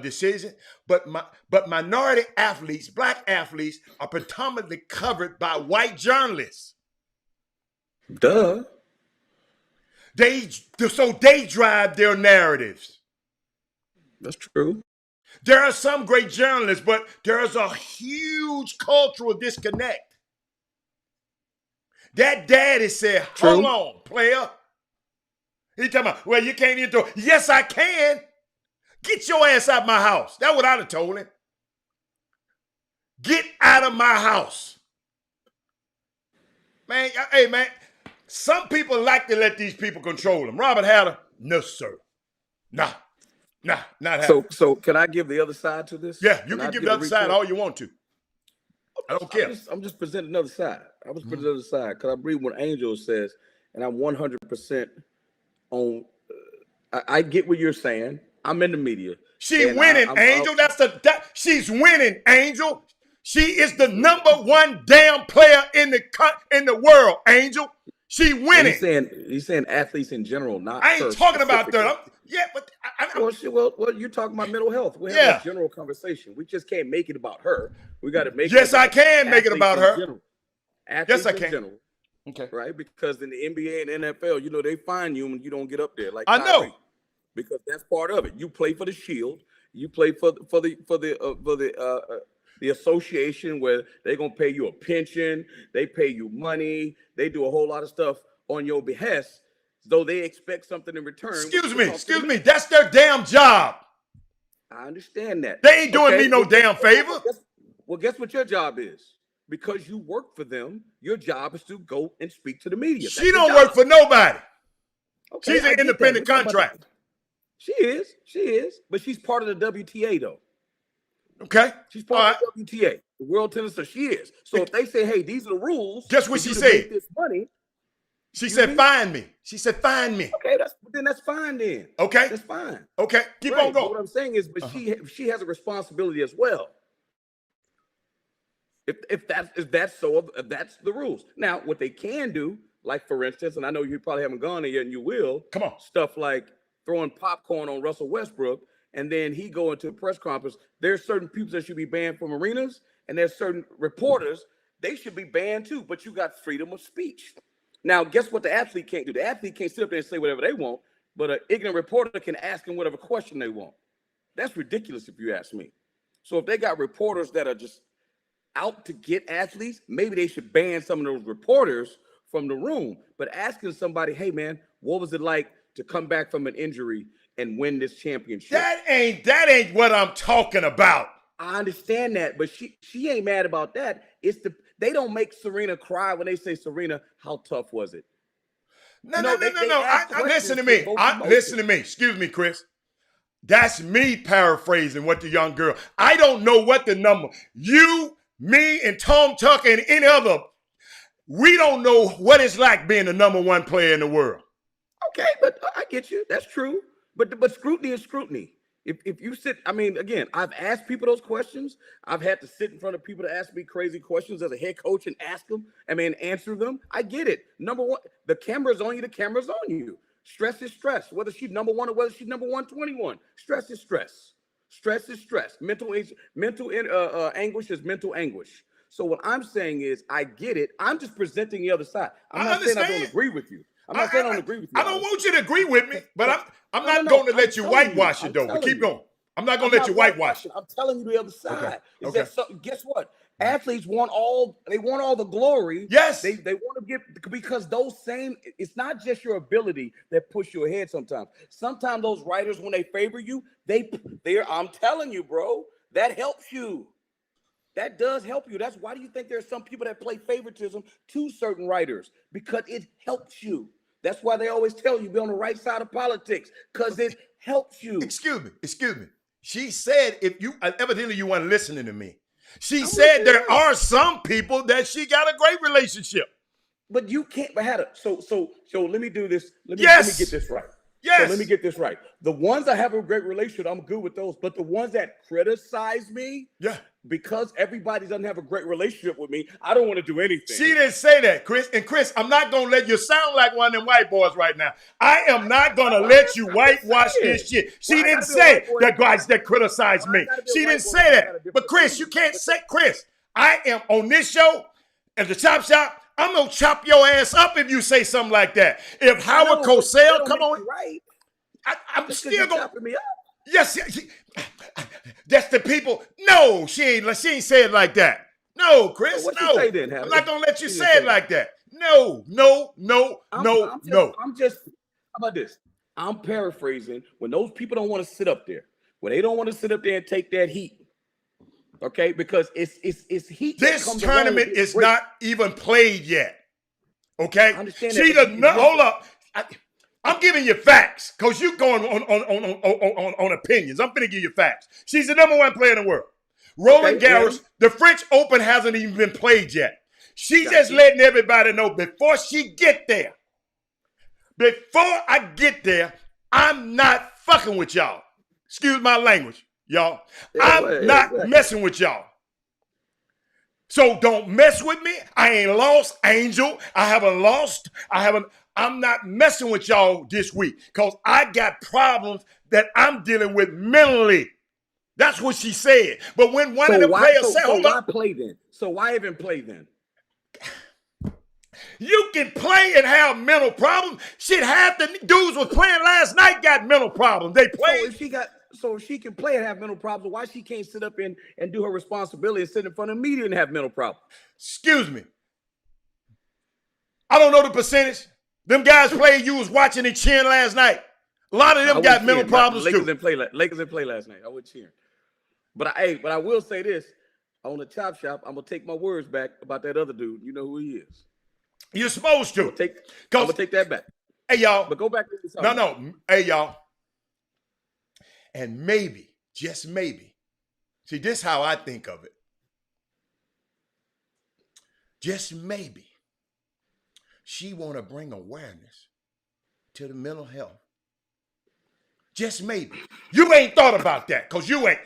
decision, but minority athletes, black athletes, are predominantly covered by white journalists. Duh. So they drive their narratives. That's true. There are some great journalists, but there is a huge cultural disconnect. That daddy said, hold on, player. He talking about, well, you can't even throw. Yes, I can. Get your ass out of my house. That's what I'd have told him. Get out of my house. Man, hey, man, some people like to let these people control them. Robert Hatter, no, sir. Nah, not happening. So can I give the other side to this? Yeah, you can give the other side all you want to. I don't care. I'm just presenting another side. I was presenting another side because I believe what Angel says, and I'm 100% on. I get what you're saying. I'm in the media. She winning, Angel. She's winning, Angel. She is the #1 damn player in the world, Angel. She winning. He's saying athletes in general, not. I ain't talking about that. Well, you're talking about mental health. We have a general conversation. We just can't make it about her. We got to make. Yes, I can make it about her. Yes, I can. General, okay. Right, because in the NBA and NFL, they fine you when you don't get up there. Like I know, because that's part of it. You play for the Shield. You play for the association where they're gonna pay you a pension. They pay you money. They do a whole lot of stuff on your behest, though they expect something in return. Excuse me. That's their damn job. I understand that. They ain't doing me no damn favor. Guess what your job is? Because you work for them, your job is to go and speak to the media. She don't work for nobody. Okay, she's an independent contractor. She is, but she's part of the WTA though. Okay, she's part of the WTA, the World Tennis. So she is. So if they say, "Hey, these are the rules," guess what she said? This money. She said, "Find me." She said, "Find me." Okay, that's fine then. Okay, that's fine. Okay, keep on going. But what I'm saying is, she has a responsibility as well. If that's the rules. Now, what they can do, like for instance, and I know you probably haven't gone there yet, and you will. Come on, stuff like throwing popcorn on Russell Westbrook, and then he go into a press conference. There's certain people that should be banned from arenas, and there's certain reporters they should be banned too. But you got freedom of speech. Now, guess what? The athlete can't do. The athlete can't sit up there and say whatever they want, but an ignorant reporter can ask them whatever question they want. That's ridiculous, if you ask me. So if they got reporters that are just out to get athletes, maybe they should ban some of those reporters from the room. But asking somebody, hey man, what was it like to come back from an injury and win this championship? That ain't what I'm talking about. I understand that, but she ain't mad about that. They don't make Serena cry when they say, Serena, how tough was it? No. Listen to me. Listen to me. Excuse me, Chris. That's me paraphrasing what the young girl. I don't know what the number. You, me, and Tom Tucker and any other, we don't know what it's like being the #1 player in the world. Okay, but I get you. That's true. But scrutiny is scrutiny. If you sit, I mean, again, I've asked people those questions. I've had to sit in front of people to ask me crazy questions as a head coach and ask them, answer them. I get it. Number one, the camera's on you. The camera's on you. Stress is stress. Whether she's #1 or whether she's #121, stress is stress. Stress is stress. Mental anguish is mental anguish. So what I'm saying is, I get it. I'm just presenting the other side. I'm not saying I don't agree with you. I'm not saying I don't agree with you. I don't want you to agree with me, but I'm not going to let you whitewash it, though. But keep going. I'm not going to let you whitewash it. I'm telling you the other side. Okay. Guess what? Athletes want all the glory. Yes. They want to get, because it's not just your ability that push you ahead sometimes. Sometimes those writers, when they favor you, I'm telling you, bro, that helps you. That does help you. That's why do you think there are some people that play favoritism to certain writers? Because it helps you. That's why they always tell you be on the right side of politics, because it helps you. Excuse me. She said, evidently you weren't listening to me. She said there are some people that she got a great relationship. But you can't, so let me do this. Let me get this right. Yes. So let me get this right. The ones I have a great relationship, I'm good with those. But the ones that criticize me, Yeah. because everybody doesn't have a great relationship with me, I don't want to do anything. She didn't say that, Chris. And Chris, I'm not going to let you sound like one of them white boys right now. I am not going to let you whitewash this shit. She didn't say that guys that criticize me. She didn't say that. But Chris, you can't say, Chris, I am on this show at the Chop Shop. I'm going to chop your ass up if you say something like that. If Howard Cosell, come on. Right. I'm still going to me up. Yes, that's the people. No, she ain't say it like that. No, Chris, So what no. you say then, I'm not going to let you She say didn't it say like that. No. How about this? I'm paraphrasing. When those people don't want to sit up there, when they don't want to sit up there and take that heat, okay? Because it's heat. This tournament is not even played yet. Okay? I understand She that, does not. Hold up. I'm giving you facts because you're going on opinions. I'm going to give you facts. She's the number one player in the world. Roland Garros, the French Open hasn't even been played yet. She's just letting everybody know before she get there. Before I get there, I'm not fucking with y'all. Excuse my language, y'all. I'm not messing with y'all. So don't mess with me. I ain't lost, Angel. I'm not messing with y'all this week because I got problems that I'm dealing with mentally. That's what she said. But when one of the players said, hold up. Play then? So why even play then? You can play and have mental problems. Shit, half the dudes was playing last night got mental problems. They played. So if she can play and have mental problems, why she can't sit up and do her responsibility and sit in front of media and have mental problems? Excuse me. I don't know the percentage. Them guys played, you was watching and cheering last night. A lot of them got mental problems Lakers too. Lakers didn't play last night. I was cheering. But I will say this. On the Chop Shop, I'm going to take my words back about that other dude. You know who he is. You're supposed to. I'm going to take that back. Hey, y'all. But go back to this. No. Hey, y'all. And maybe, just maybe, see, this is how I think of it. Just maybe, she want to bring awareness to the mental health. Just maybe. You ain't thought about that because you ain't.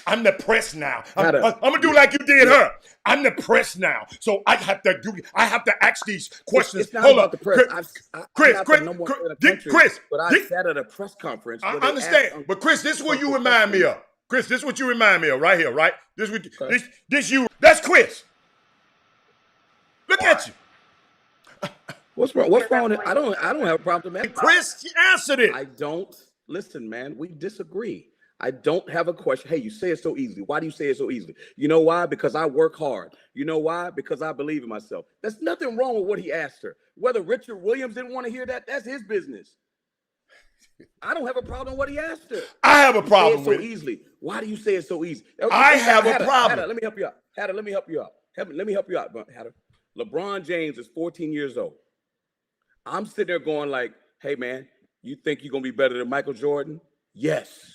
I'm depressed now. I'm gonna do like you did her. I'm depressed now, so I have to ask these questions. It's not about the press. Chris, but I sat at a press conference. I understand, but Chris, this is what you remind me of. Chris, this is what you remind me of right here, right? This you. That's Chris. Look at you. What's wrong? What's wrong? I don't have a problem with that. Chris, answered it. I don't. Listen, man, we disagree. I don't have a question. Hey, you say it so easily. Why do you say it so easily? You know why? Because I work hard. You know why? Because I believe in myself. There's nothing wrong with what he asked her. Whether Richard Williams didn't want to hear that, that's his business. I don't have a problem with what he asked her. I have a problem with it so easily. Why do you say it so easy? I have a problem. Let me help you out. Hatter, let me help you out. Let me help you out, Hatter. LeBron James is 14 years old. I'm sitting there going like, hey, man, you think you're going to be better than Michael Jordan? Yes.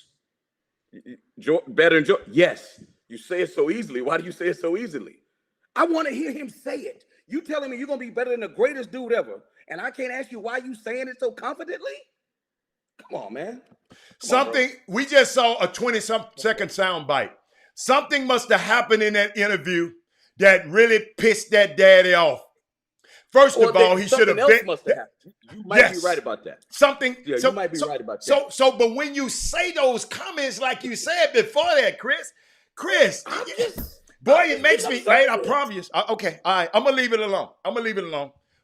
Better than Jordan? Yes. You say it so easily. Why do you say it so easily? I want to hear him say it. You telling me you're going to be better than the greatest dude ever, and I can't ask you why you saying it so confidently? Come on, man. We just saw a 20-second sound bite. Something must have happened in that interview that really pissed that daddy off. First of all, he should have been. Must have happened. You might be right about that. You might be right about that. But when you say those comments, like you said before that, Chris, it makes me. Hey, I promise. Okay, all right. I'm gonna leave it alone.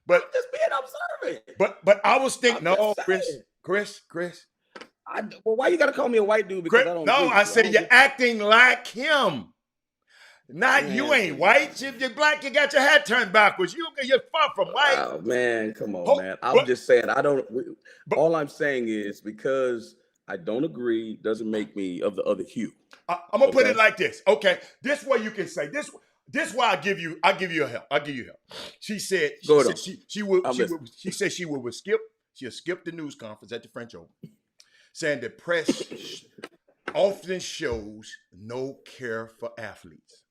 But I'm just being observant. But I was thinking, Chris. Well, why you gotta call me a white dude? Because I said you're acting like him. You ain't white. If you're black, you got your hat turned backwards. You're far from white. Oh, man, come on, man. I'm just saying, all I'm saying is because I don't agree doesn't make me of the other hue. I'm going to put it like this. Okay, this way you can say, this why I give you help. I'll give you help. She said, she said she would skip. She'll skip the news conference at the French Open, saying the press often shows no care for athletes.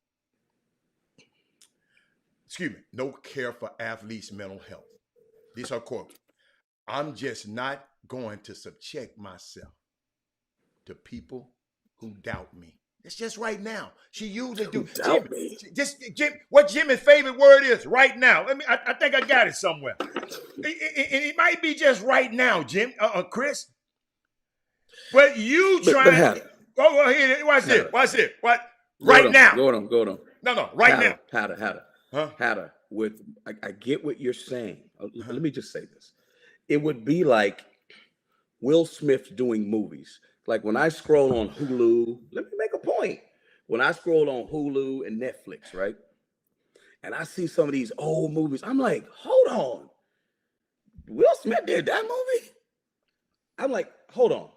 No care for athletes' mental health. These are quotes. I'm just not going to subject myself to people who doubt me. It's just right now. She usually do. Doubt me. What Jimmy's favorite word is right now. I think I got it somewhere. It might be just right now, Jim, Chris. But you trying. Oh, here, watch this. Watch this. What? Right now. Go on. No, right now. Hatter. Huh? Hatter. I get what you're saying. Let me just say this. It would be like Will Smith doing movies. Like when I scroll on Hulu, let me make a point. When I scroll on Hulu and Netflix, right? And I see some of these old movies, I'm like, hold on. Will Smith did that movie? I'm like, hold on.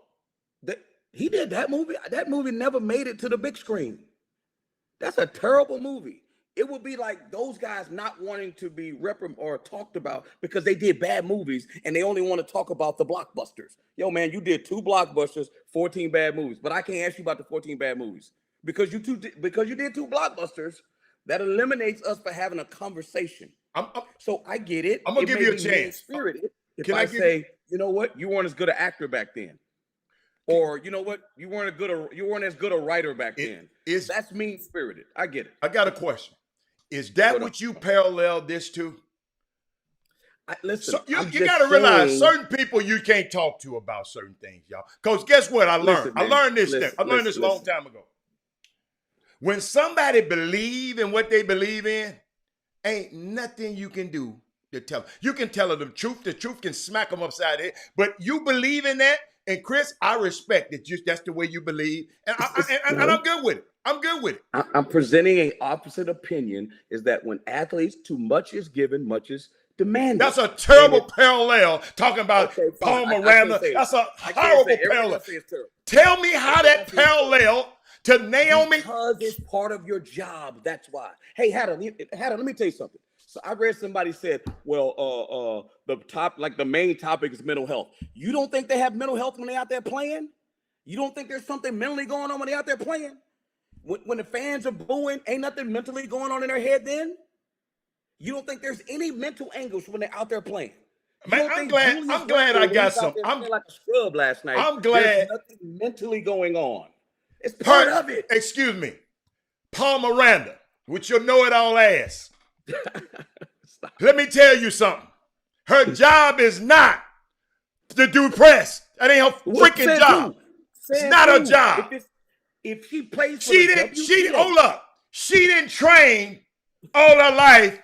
He did that movie? That movie never made it to the big screen. That's a terrible movie. It would be like those guys not wanting to be or talked about because they did bad movies and they only want to talk about the blockbusters. Yo, man, you did 2 blockbusters, 14 bad movies, but I can't ask you about the 14 bad movies because you did 2 blockbusters. That eliminates us for having a conversation. So I get it. I'm gonna give you a chance. Spirited if I say, you know what, you weren't as good an actor back then. Or you know what, you weren't as good a writer back then. That's mean spirited. I get it. I got a question. Is that what you parallel this to? Listen, so you got to realize certain people you can't talk to about certain things, y'all. Because guess what? I learned. I learned this a long time ago. When somebody believe in what they believe in, ain't nothing you can do to tell them. You can tell them the truth. The truth can smack them upside the head. But you believe in that. And Chris, I respect that. That's the way you believe. And I'm good with it. I'm good with it. I'm presenting an opposite opinion, is that when athletes, too much is given, much is demanded. That's a terrible parallel talking about Paul Miranda. That's a horrible parallel. Tell me how that parallel to Naomi. Because it's part of your job. That's why. Hey, Hatter, let me tell you something. So I read somebody said, well, the main topic is mental health. You don't think they have mental health when they're out there playing? You don't think there's something mentally going on when they're out there playing? When the fans are booing, ain't nothing mentally going on in their head then? You don't think there's any mental anguish when they're out there playing? Man, I'm glad I got some. I'm like a scrub last night. I'm glad. There's nothing mentally going on. It's part of it. Excuse me. Paul Miranda, with your know-it-all ass. Let me tell you something. Her job is not to do press. That ain't her freaking job. It's not her job. If she plays for hold up. She didn't train all her life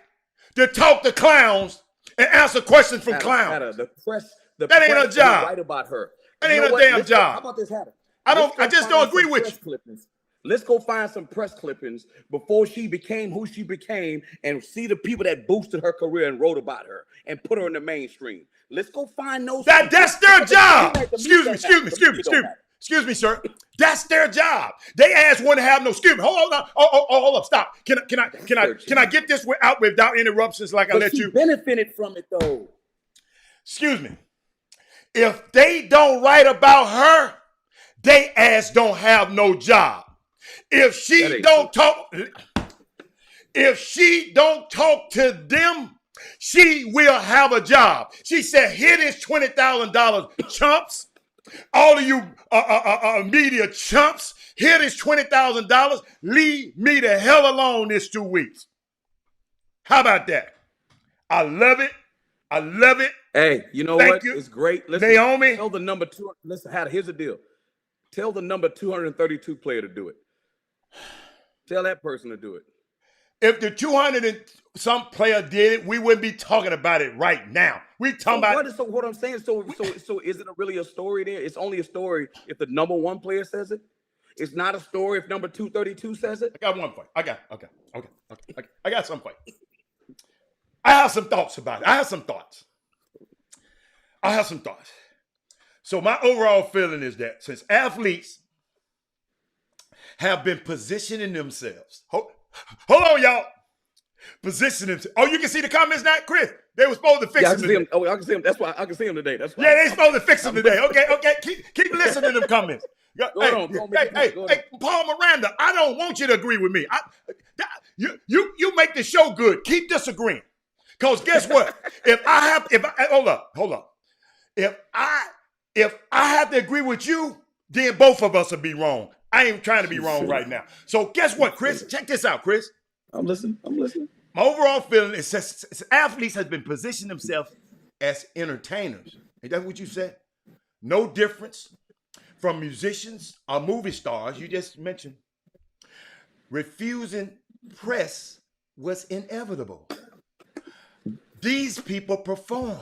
to talk to clowns and answer questions from clowns. That ain't her job. Right about her. That ain't her damn job. How about this, Hatter? I just don't agree with you. Let's go find some press clippings before she became who she became and see the people that boosted her career and wrote about her and put her in the mainstream. Let's go find those. That's their job. Excuse me, sir. That's their job. They asked one to have no. Excuse me. Hold on. Hold up. Stop. Can I get this out without interruptions? Like I let you. Benefited from it though. Excuse me. If they don't write about her, they ass don't have no job. If she don't talk to them, she will have a job. She said, "Here is $20,000, chumps. All of you media chumps. Here is $20,000. Leave me the hell alone this 2 weeks." How about that? I love it. I love it. Hey, you know what? It's great. Listen, Naomi. Tell the number 2. Listen, here's the deal. Tell the number 232 player to do it. Tell that person to do it. If the 200 and some player did it, we wouldn't be talking about it right now. We talking about. So what I'm saying. So is it really a story there? It's only a story if the number 1 player says it. It's not a story if number 232 says it. I got one point. Okay. I got some point. I have some thoughts about it. I have some thoughts. So my overall feeling is that since athletes have been positioning themselves. Hold on, y'all. Positioning themselves. Oh, you can see the comments now, Chris. They were supposed to fix them today. I can see them. That's why I can see them today. That's why. Yeah, they supposed to fix them today. Okay. Keep listening to them comments. Hey, Paul Miranda, I don't want you to agree with me. You make the show good. Keep disagreeing. Because guess what? Hold up. If I if I have to agree with you, then both of us will be wrong. I ain't trying to be wrong right now. So guess what, Chris? Check this out, Chris. I'm listening. My overall feeling is that athletes has been positioning themselves as entertainers. Ain't that what you said? No difference from musicians or movie stars. You just mentioned refusing press was inevitable. These people perform.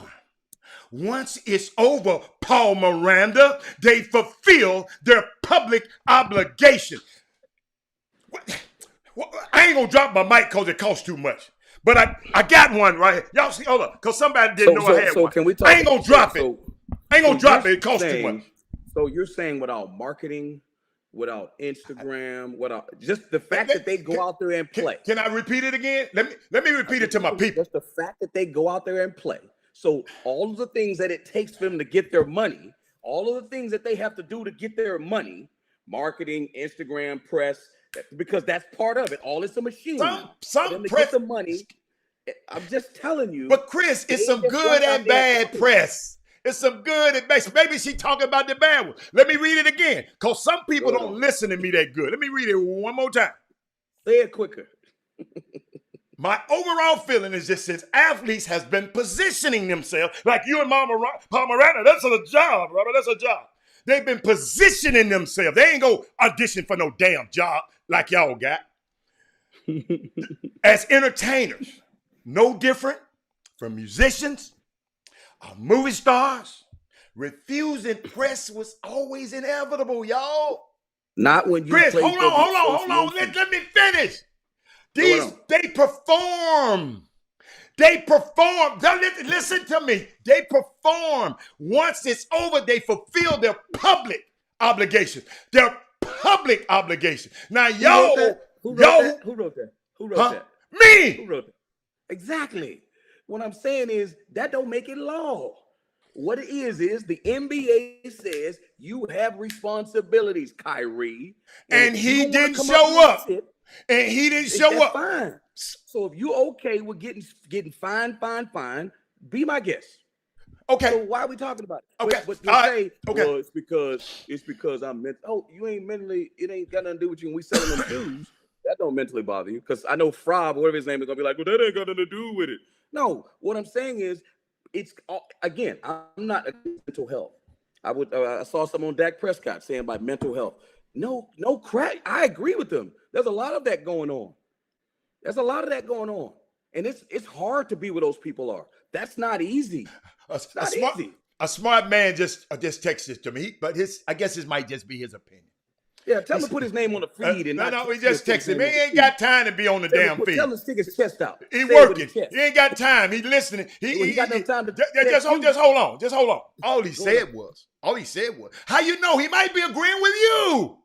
Once it's over, Paul Miranda, they fulfill their public obligation. I ain't gonna drop my mic because it costs too much. But I got one right here. Y'all see, hold up, because somebody didn't know I had one. Can we talk? I ain't gonna drop it. I ain't gonna drop it. It costs too much. So you're saying without marketing, without Instagram, without just the fact that they go out there and play. Can I repeat it again? Let me repeat it to my people. Just the fact that they go out there and play. So all of the things that it takes for them to get their money, all of the things that they have to do to get their money, marketing, Instagram, press, because that's part of it. All it's a machine. Some to press get the money. I'm just telling you. But Chris, it's some good and bad press. It's some good and bad. Maybe she talking about the bad one. Let me read it again, because some people don't listen to me that good. Let me read it one more time. Say it quicker. My overall feeling is just since athletes has been positioning themselves, like you and Paul Miranda, that's a job, Robert. That's a job. They've been positioning themselves. They ain't go audition for no damn job like y'all got. As entertainers, no different from musicians or movie stars. Refusing press was always inevitable, y'all. Not when you Chris, hold on. Let me finish. They perform. They perform. Listen to me. They perform. Once it's over, they fulfill their public obligation. Their public obligation. Now, Who wrote that? Me. Who wrote that? Exactly. What I'm saying is that don't make it law. What it is the NBA says you have responsibilities, Kyrie. And he didn't show up. And he didn't show up. Fine. So if you okay with getting fine, be my guest. Okay. So why are we talking about it? Okay. But you say, well, it's because I'm mental. Oh, you ain't mentally. It ain't got nothing to do with you. When we selling them shoes, that don't mentally bother you. Because I know Frob, whatever his name is, gonna be like, well, that ain't got nothing to do with it. No, what I'm saying is, it's again, I'm not against mental health. I saw someone on Dak Prescott saying about mental health. No crack. I agree with them. There's a lot of that going on. And it's hard to be where those people are. That's not easy. A smart man just texted to me, but I guess this might just be his opinion. Yeah, tell him to put his name on the feed. No, he just texted me. He ain't got time to be on the damn feed. Tell him to stick his chest out. He working. He ain't got time. He listening. He got no time to just hold on. Just hold on. All he said was, how you know? He might be agreeing with you.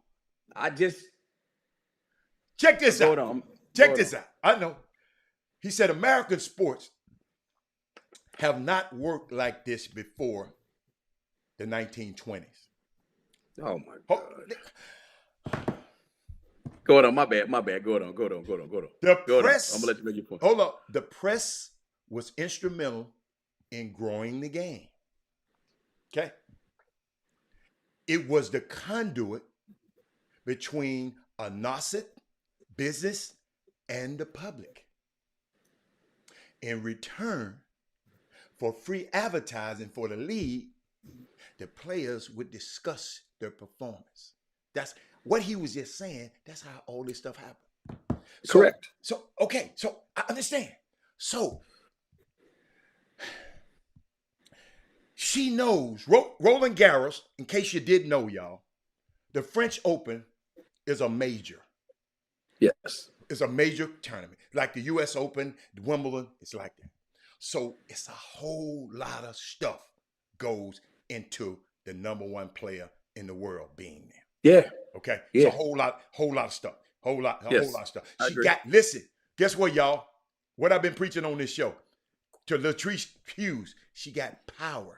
Check this out. Check this out. I know. He said American sports have not worked like this before the 1920s. Oh my God. Go on, my bad. Go on. The press, I'm gonna let you make your point. Hold up. The press was instrumental in growing the game. Okay. It was the conduit between a Nauset business and the public. In return for free advertising for the league, the players would discuss their performance. That's what he was just saying. That's how all this stuff happened. Correct. So I understand. So she knows, Roland Garros, in case you didn't know, y'all, the French Open is a major. Yes. It's a major tournament. Like the US Open, Wimbledon, it's like that. So it's a whole lot of stuff goes into the number one player in the world being there. Yeah. Okay. Yeah. It's a whole lot of stuff. Whole lot of stuff. Listen, guess what, y'all? What I've been preaching on this show to Latrice Hughes, she got power.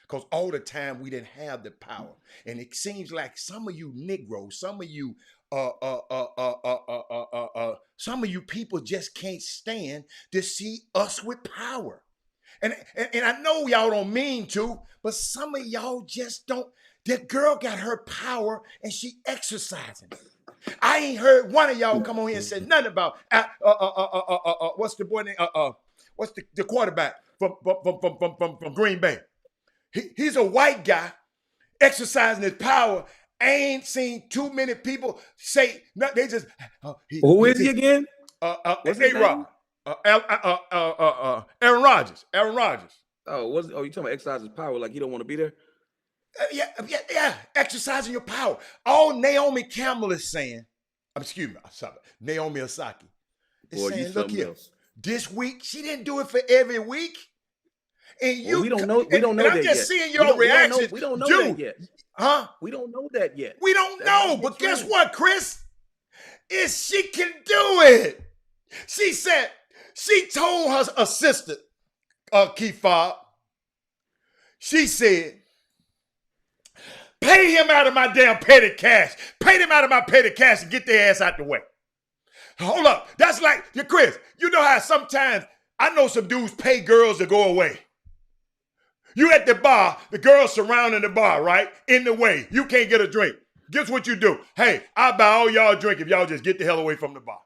Because all the time we didn't have the power. And it seems like some of you Negroes, some of you some of you people just can't stand to see us with power. And I know y'all don't mean to, but some of y'all just don't. That girl got her power and she exercising. I ain't heard one of y'all come on here and say nothing about what's the boy name? What's the quarterback from Green Bay? He's a white guy exercising his power. I ain't seen too many people say no. They just Who is he again? What's his name? Aaron Rodgers. Aaron Rodgers. Oh, you talking about exercising power? Like he don't want to be there? Yeah. Exercising your power. All Naomi Campbell is saying, Naomi Osaka is saying, look here, this week, she didn't do it for every week. And we don't know. We don't know that yet. I'm just seeing your reaction. We don't know that yet. Huh? We don't know that yet. We don't know. But guess what, Chris? She can do it. She said, she told her assistant, Keith Fobb, she said, pay him out of my damn petty cash. Pay them out of my petty cash and get their ass out the way. Hold up. That's like, Chris, you know how sometimes I know some dudes pay girls to go away. You at the bar, the girls surrounding the bar, right? In the way. You can't get a drink. Guess what you do? Hey, I'll buy all y'all a drink if y'all just get the hell away from the bar.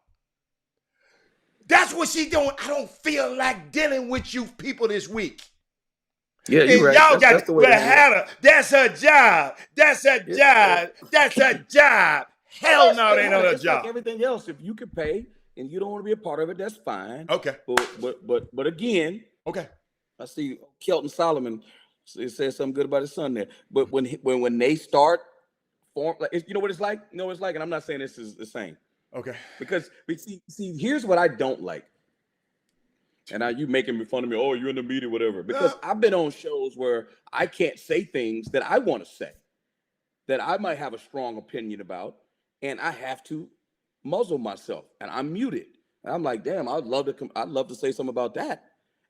That's what she doing. I don't feel like dealing with you people this week. Yeah, you're right. Y'all got to have her. That's her job. That's her job. That's her job. Hell no, it ain't her job. Like everything else, if you can pay and you don't want to be a part of it, that's fine. Okay. But again, okay. I see Kelton Solomon said something good about his son there. But when they start you know what it's like? You know what it's like? And I'm not saying this is the same. Okay. Because see, here's what I don't like. And now you making fun of me. Oh, you're in the media, whatever. Because I've been on shows where I can't say things that I want to say, that I might have a strong opinion about, and I have to muzzle myself, and I'm muted. And I'm like, damn, I'd love to say something about that.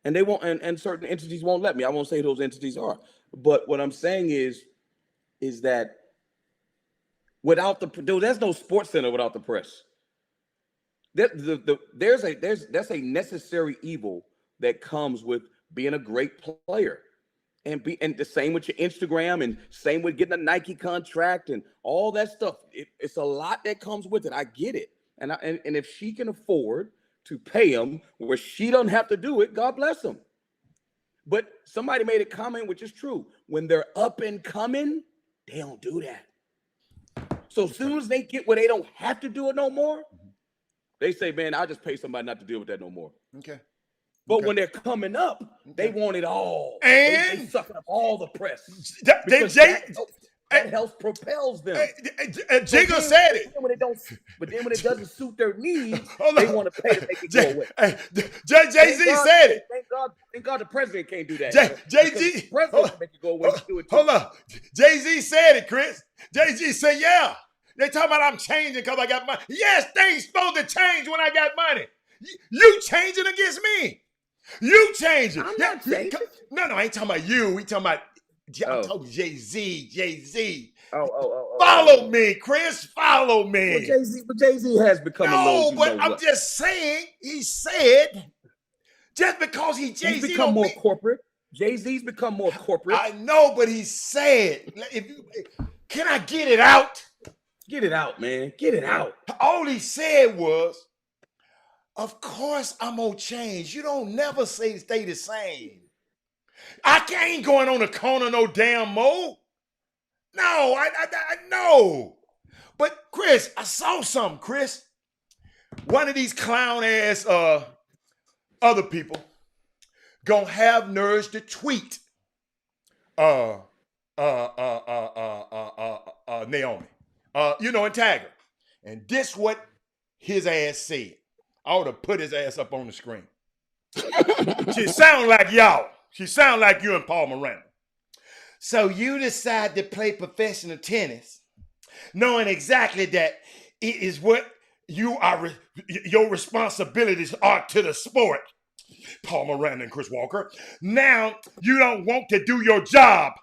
And they won't, and certain entities won't let me. I won't say who those entities are. But what I'm saying is that without there's no sports center without the press. That's a necessary evil that comes with being a great player, and the same with your Instagram, and same with getting a Nike contract and all that stuff. It's a lot that comes with it. I get it, and if she can afford to pay them where she doesn't have to do it, God bless them. But somebody made a comment, which is true. When they're up and coming, they don't do that. So as soon as they get where they don't have to do it no more, they say, man, I'll just pay somebody not to deal with that no more. Okay. But when they're coming up, they want it all. And they sucking up all the press. That helps propels them. Jigga said it. But then when it doesn't suit their needs, they want to pay to make it go away. Jay-Z said it. Thank God the president can't do that. Jay-Z. The president make it go away. Hold up. Jay-Z said it, Chris. Jay-Z said, yeah. They talking about I'm changing because I got money. Yes, things supposed to change when I got money. You changing against me. You changing. I'm not changing. No, I ain't talking about you. We talking about I'm talking Jay-Z. Jay-Z. Follow me, Chris. Follow me. But Jay-Z has become no, but I'm just saying, he said, just because he's become more corporate. Jay-Z's become more corporate. I know, but he said, can I get it out? Get it out, man. Get it out. All he said was, of course I'm going to change. You don't never stay the same. I ain't going on the corner no damn more. No, I know. But Chris, I saw something, Chris. One of these clown ass other people gonna have nerves to tweet Naomi. And tag her. And this what his ass said. I ought to put his ass up on the screen. She sound like y'all. She sound like you and Paul Miranda. So you decide to play professional tennis, knowing exactly that it is what your responsibilities are to the sport, Paul Miranda and Chris Walker. Now you don't want to do your job,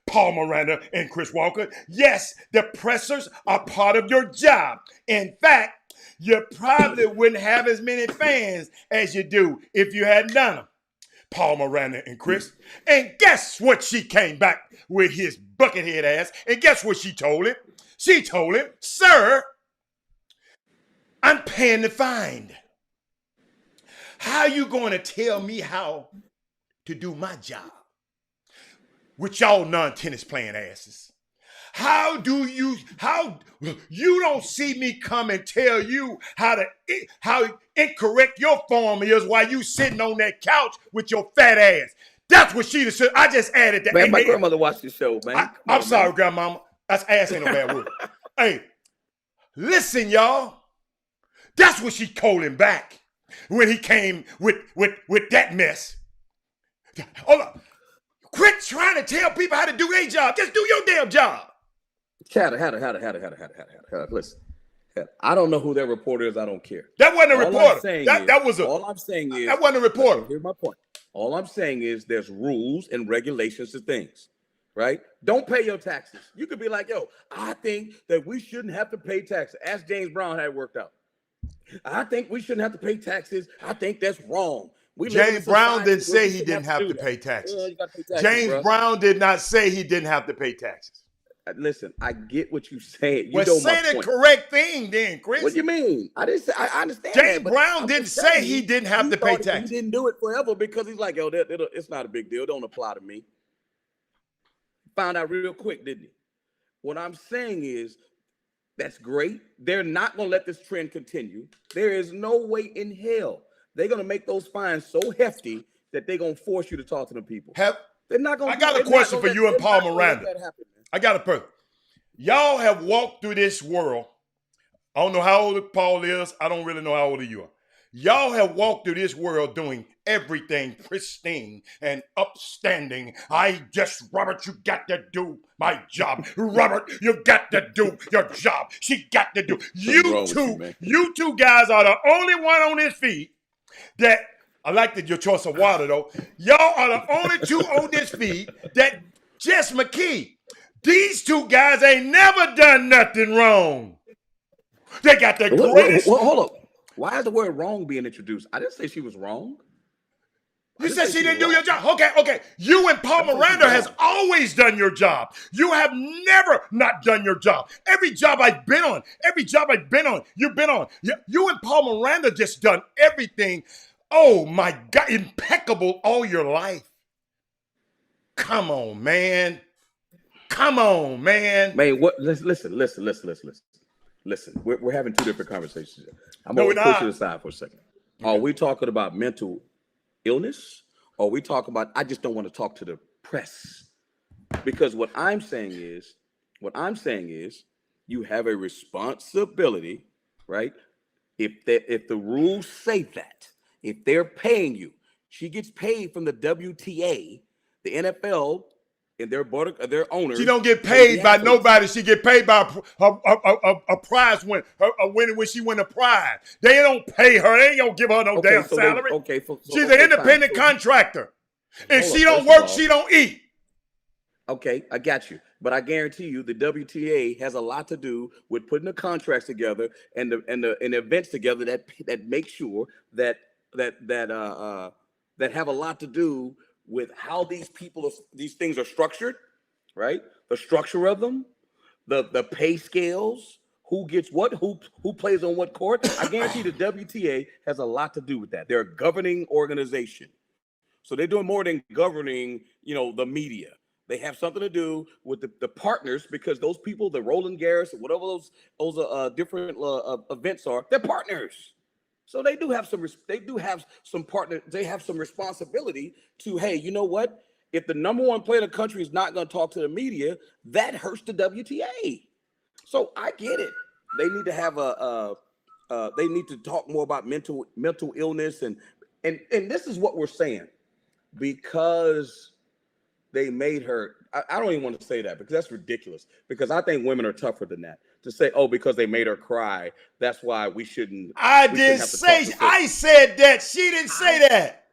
Paul Miranda and Chris Walker. Yes, the pressers are part of your job. In fact, you probably wouldn't have as many fans as you do if you hadn't done them. Paul Miranda and Chris. And guess what she came back with his buckethead ass? And guess what she told him? She told him, sir, I'm paying the fine. How you going to tell me how to do my job with y'all non-tennis playing asses? How you don't see me come and tell you how incorrect your form is while you sitting on that couch with your fat ass. That's what she said. I just added that. Man, my grandmother watched the show, man. I'm sorry, grandmama. That's ass ain't no bad word. Hey, listen, y'all. That's what she told him back when he came with that mess. Hold up. Quit trying to tell people how to do their job. Just do your damn job. Hatter. Listen, I don't know who that reporter is. I don't care. That wasn't a reporter. All I'm saying is that wasn't a reporter. Here's my point. All I'm saying is there's rules and regulations to things, right? Don't pay your taxes. You could be like, yo, I think that we shouldn't have to pay taxes. Ask James Brown how it worked out. I think we shouldn't have to pay taxes. I think that's wrong. James Brown didn't say he didn't have to pay taxes. James Brown did not say he didn't have to pay taxes. Listen, I get what you're saying. Well, say the correct thing then, Chris. What do you mean? I didn't say. I understand. James Brown didn't say he didn't have to pay taxes. He didn't do it forever because he's like, yo, it's not a big deal. It don't apply to me. Found out real quick, didn't he? What I'm saying is, that's great. They're not going to let this trend continue. There is no way in hell they're going to make those fines so hefty that they're going to force you to talk to the people. They're not going. I got a question for you and Paul Miranda. I got a person. Y'all have walked through this world. I don't know how old Paul is. I don't really know how old you are. Y'all have walked through this world doing everything pristine and upstanding. Robert, you got to do my job. Robert, you got to do your job. She got to do. You two guys are the only one on this feed that, I like your choice of water though. Y'all are the only two on this feed that, Jess McKee, these two guys ain't never done nothing wrong. They got the greatest. Well, hold up. Why is the word wrong being introduced? I didn't say she was wrong. You said she didn't do your job. Okay. You and Paul Miranda has always done your job. You have never not done your job. Every job I've been on, you've been on. You and Paul Miranda just done everything. Oh my God, impeccable all your life. Come on, man. Man, what? Listen. Listen, we're having two different conversations. I'm going to push it aside for a second. Are we talking about mental illness? Or are we talking about, I just don't want to talk to the press? Because what I'm saying is, you have a responsibility, right? If the rules say that, if they're paying you, she gets paid from the WTA, the NFL, and their owners. She don't get paid by nobody. She get paid by a prize win, a winner when she win a prize. They don't pay her. They ain't gonna give her no damn salary. She's an independent contractor. If she don't work, she don't eat. Okay, I got you. But I guarantee you, the WTA has a lot to do with putting the contracts together and the events together that make sure that have a lot to do with how these things are structured, right? The structure of them, the pay scales, who gets what, who plays on what court. I guarantee the WTA has a lot to do with that. They're a governing organization. So they're doing more than governing, the media. They have something to do with the partners, because those people, the Roland Garros, whatever those different events are, they're partners. So they do have some partner. They have some responsibility to, hey, you know what? If the number one player in the country is not going to talk to the media, that hurts the WTA. So I get it. They need to have they need to talk more about mental illness and this is what we're saying, because they made her. I don't even want to say that, because that's ridiculous. Because I think women are tougher than that. To say, oh, because they made her cry, that's why we shouldn't. I didn't say. I said that. She didn't say that.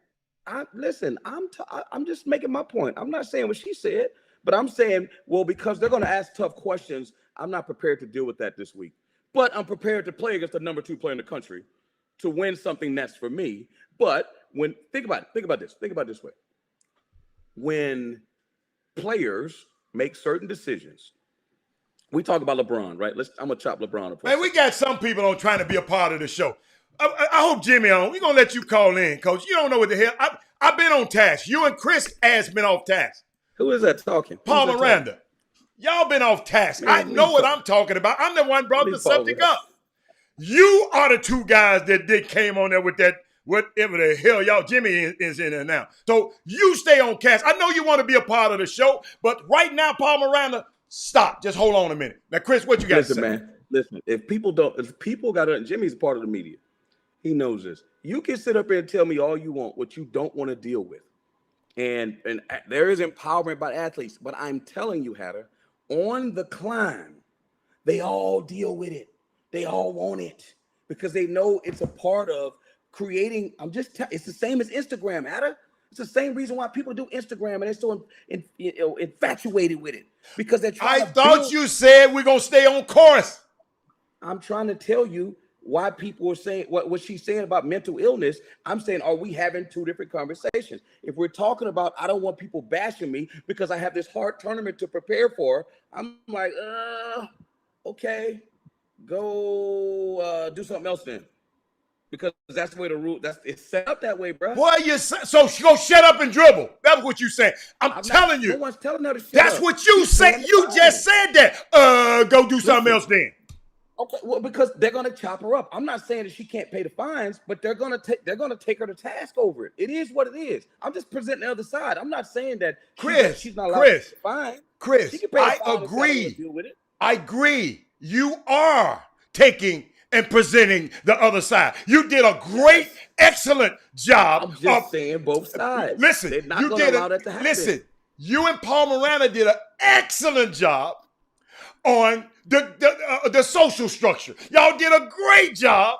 Listen. I'm just making my point. I'm not saying what she said, but I'm saying, well, because they're going to ask tough questions, I'm not prepared to deal with that this week. But I'm prepared to play against the number 2 player in the country to win something that's for me. But when think about this way. When players make certain decisions, we talk about LeBron, right? I'm gonna chop LeBron up. Man, we got some people on trying to be a part of the show. I hope Jimmy on. We're gonna let you call in, Coach. You don't know what the hell. I've been on task. You and Chris has been off task. Who is that talking? Paul Miranda. Y'all been off task. Man, I know what I'm talking about. I'm the one brought the subject up. You are the two guys that came on there with that, whatever the hell y'all, Jimmy is in there now. So you stay on cast. I know you want to be a part of the show, but right now, Paul Miranda, stop. Just hold on a minute. Now, Chris, what you got to say? Man, listen, if people got to, Jimmy's part of the media. He knows this. You can sit up here and tell me all you want, what you don't want to deal with. And there is empowerment by athletes, but I'm telling you, Hatter, on the climb, they all deal with it. They all want it because they know it's a part of creating. It's the same as Instagram, Hatter. It's the same reason why people do Instagram and they're so infatuated with it because they're trying. I thought you said we're gonna stay on course. I'm trying to tell you why people are saying what she's saying about mental illness. I'm saying, are we having two different conversations? If we're talking about, I don't want people bashing me because I have this hard tournament to prepare for. I'm like, okay, go do something else then. Because that's the way the rule. It's set up that way, bro. Boy, so go shut up and dribble. That's what you saying. I'm telling you. No one's telling her to shut that's up. what you said. You just said that. Go do something else then. Okay, well, because they're gonna chop her up. I'm not saying that she can't pay the fines, but they're gonna take her to task over it. It is what it is. I'm just presenting the other side. I'm not saying that she's not allowed to pay the fine. Chris, I agree. I agree. You are taking and presenting the other side. You did a great, excellent job. I'm just saying both sides. Listen, they're not going to allow that to happen. Listen, you and Paul Miranda did an excellent job on the social structure. Y'all did a great job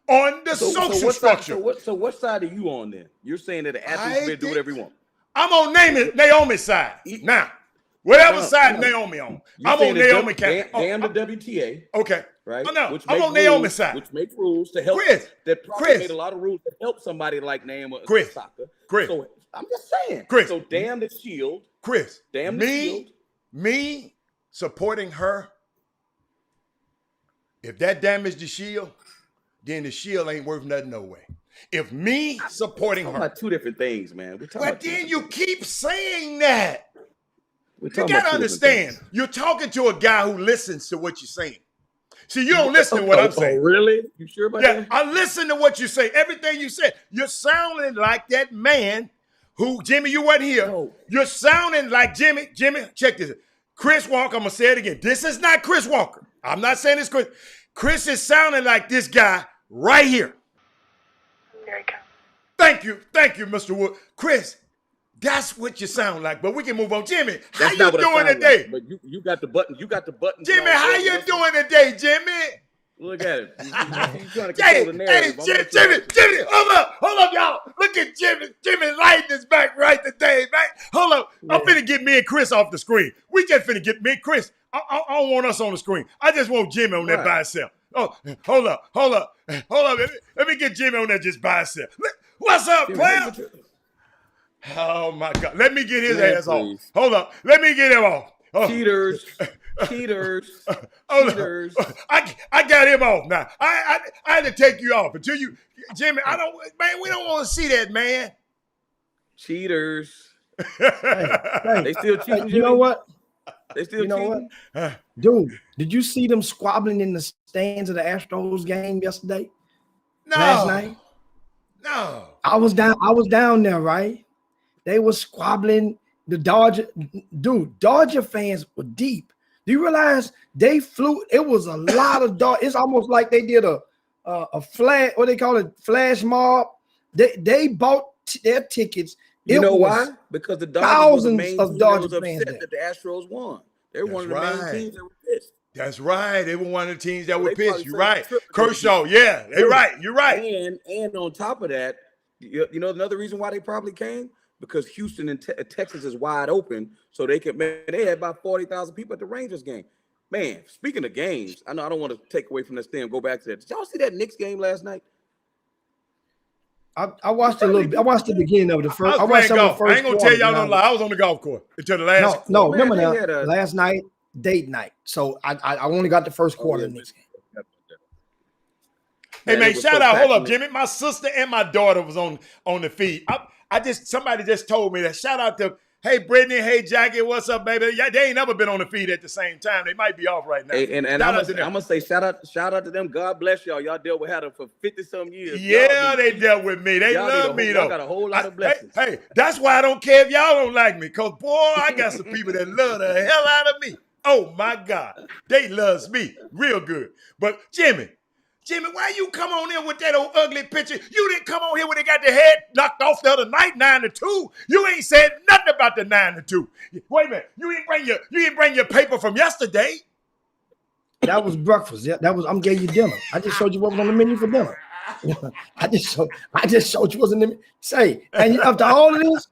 on the social structure. So what side are you on then? You're saying that the athletes can do whatever you want. I'm on Naomi's side now. Whatever side Naomi on. I'm on Naomi. Damn the WTA. Okay. Right? No, I'm on Naomi's side. Which make rules to help. Chris made a lot of rules to help somebody like Naomi Osaka. Chris. So I'm just saying. Chris. So damn the shield. Chris. Damn the shield. Me supporting her. If that damaged the shield, then the shield ain't worth nothing no way. If me supporting her. About two different things, man. But then you keep saying that. You got to understand. You're talking to a guy who listens to what you're saying. See, you don't listen to what I'm saying. Really? You sure about that? I listen to what you say. Everything you said. You're sounding like that man who, Jimmy, you wasn't here. No. You're sounding like Jimmy. Jimmy, check this. Chris Walker, I'm going to say it again. This is not Chris Walker. I'm not saying it's Chris. Chris is sounding like this guy right here. There you go. Thank you, Mr. Wood. Chris, that's what you sound like. But we can move on. Jimmy, how you doing today? But you got the button. You got the button. Jimmy, how you doing today, Jimmy? Look at it. He's trying to control the narrative. Hey, Jimmy, hold up, y'all. Look at Jimmy. Jimmy lighting his back right today, man. Hold up. Yeah. I'm finna get me and Chris off the screen. We just finna get me and Chris. I don't want us on the screen. I just want Jimmy on that by himself. Oh, hold up. Let me get Jimmy on that just by himself. What's up, player? Oh, my God. Let me get his ass off. Hold up. Let me get him off. Oh. Cheaters. I got him off now. I had to take you off until you, Jimmy. We don't want to see that, man. Cheaters. Hey, they still cheating. You know what? They still cheating. Dude, did you see them squabbling in the stands of the Astros game yesterday? No. Last night? No. I was down there, right? They were squabbling. The Dodger fans were deep. Do you realize they flew? It was a lot of Dodgers. It's almost like they did a flash, what they call it, flash mob. They bought their tickets. You know why? Because the Dodgers were the main team that was upset that the Astros won. They're one of the main teams that were pissed. That's right. They were one of the teams that were pissed. You're right. Kershaw, yeah, they're right. You're right. And on top of that, you know another reason why they probably came? Because Houston and Texas is wide open, so they had about 40,000 people at the Rangers game. Man, speaking of games, I know I don't want to take away from this thing and go back to that. Did y'all see that Knicks game last night? I watched a little bit. I watched the beginning of the I first. was I watched playing some of the golf. I first ain't gonna quarter, tell y'all no man. lie. I was on the golf course until the last. No, Man, remember they now, had a- last night, date night. So I only got the first quarter of the next game. Hey man, it was shout so out. Hold up, passionate. Jimmy. My sister and my daughter was on the feed. Somebody just told me that. Shout out to hey Brittany, hey Jackie, what's up, baby? Yeah, they ain't never been on the feed at the same time. They might be off right now. And Shout I'm out to them. gonna say shout out to them. God bless y'all. Y'all dealt with Hatter for 50-some years. Yeah, they dealt with me. They love me though. Y'all got a whole lot of blessings. Hey, that's why I don't care if y'all don't like me. Cause boy, I got some people that love the hell out of me. Oh my God, they loves me real good. But Jimmy, why you come on in with that old ugly picture? You didn't come on here when they got the head knocked off the other night, 9-2. You ain't said nothing about the 9-2. Wait a minute, you didn't bring your paper from yesterday. That was breakfast. Yeah, that was. I'm gave you dinner. I just showed you what was on the menu for dinner. I just showed you what's in the menu. Say, and after all of this,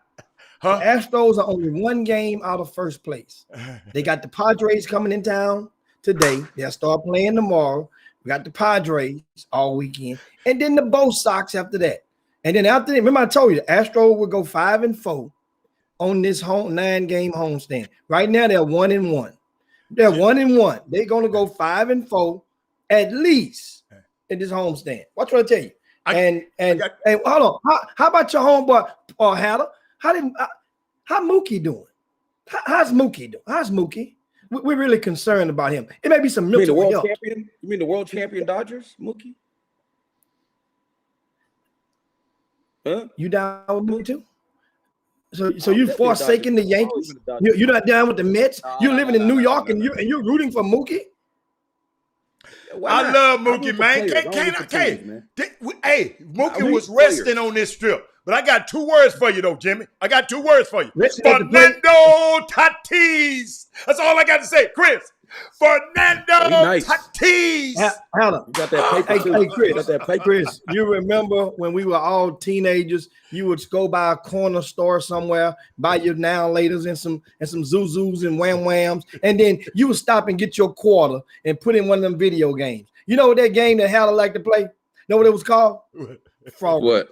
Huh? the Astros are only one game out of first place. They got the Padres coming in town today. They'll start playing tomorrow. We got the Padres all weekend, and then the Bo Sox after that. And then after that, remember I told you the Astros will go 5-4 on this 9-game homestand. Right now they're 1-1. They're 1-1. They're gonna go 5-4 at least in this homestand. What I tell you? And hold on. How about your homeboy Hatter? How Mookie doing? How's Mookie doing? How's Mookie? We're really concerned about him. It may be some You mean the mental world health. champion? You mean the world champion Dodgers, Mookie? Huh? You down with Mookie too? So I'm you definitely a forsaking the Dodgers fan. I've Yankees? always been a Dodgers You're not down with the Mets? You're living in New York no. and you're rooting for Mookie? Why I not? love I root Mookie, for man. players. I don't root for teams, man. Hey, I Mookie root was for resting players. on this strip. But I got 2 words for you, though, Jimmy. I got 2 words for you. Resting at the plate? Fernando Tatis. That's all I got to say, Chris. Fernando nice. Tatis. Hannah. You got that paper too. Hey, You Chris. got that paper. Chris, you remember when we were all teenagers, you would go by a corner store somewhere, buy your now laters and some Zuzus and Wham Whams, and then you would stop and get your quarter and put in one of them video games. You know what that game that Hatter liked to play? Know what it was called? Frogger. What?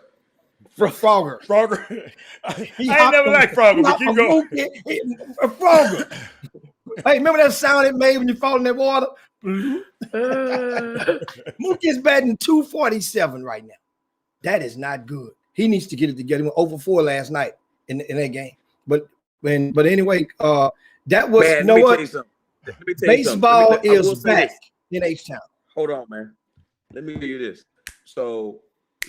Frogger. Frogger. I ain't never liked Frogger, but keep going. Frogger. Hey, remember that sound it made when you fall in that water? Mookie's batting 247 right now. That is not good. He needs to get it together. He went over 4 last night in that game. But anyway, that was, Man, you know let me what? tell you something. Let me tell you something. Baseball I will is say back this. in H-Town. Hold on, man. Let me tell you this. So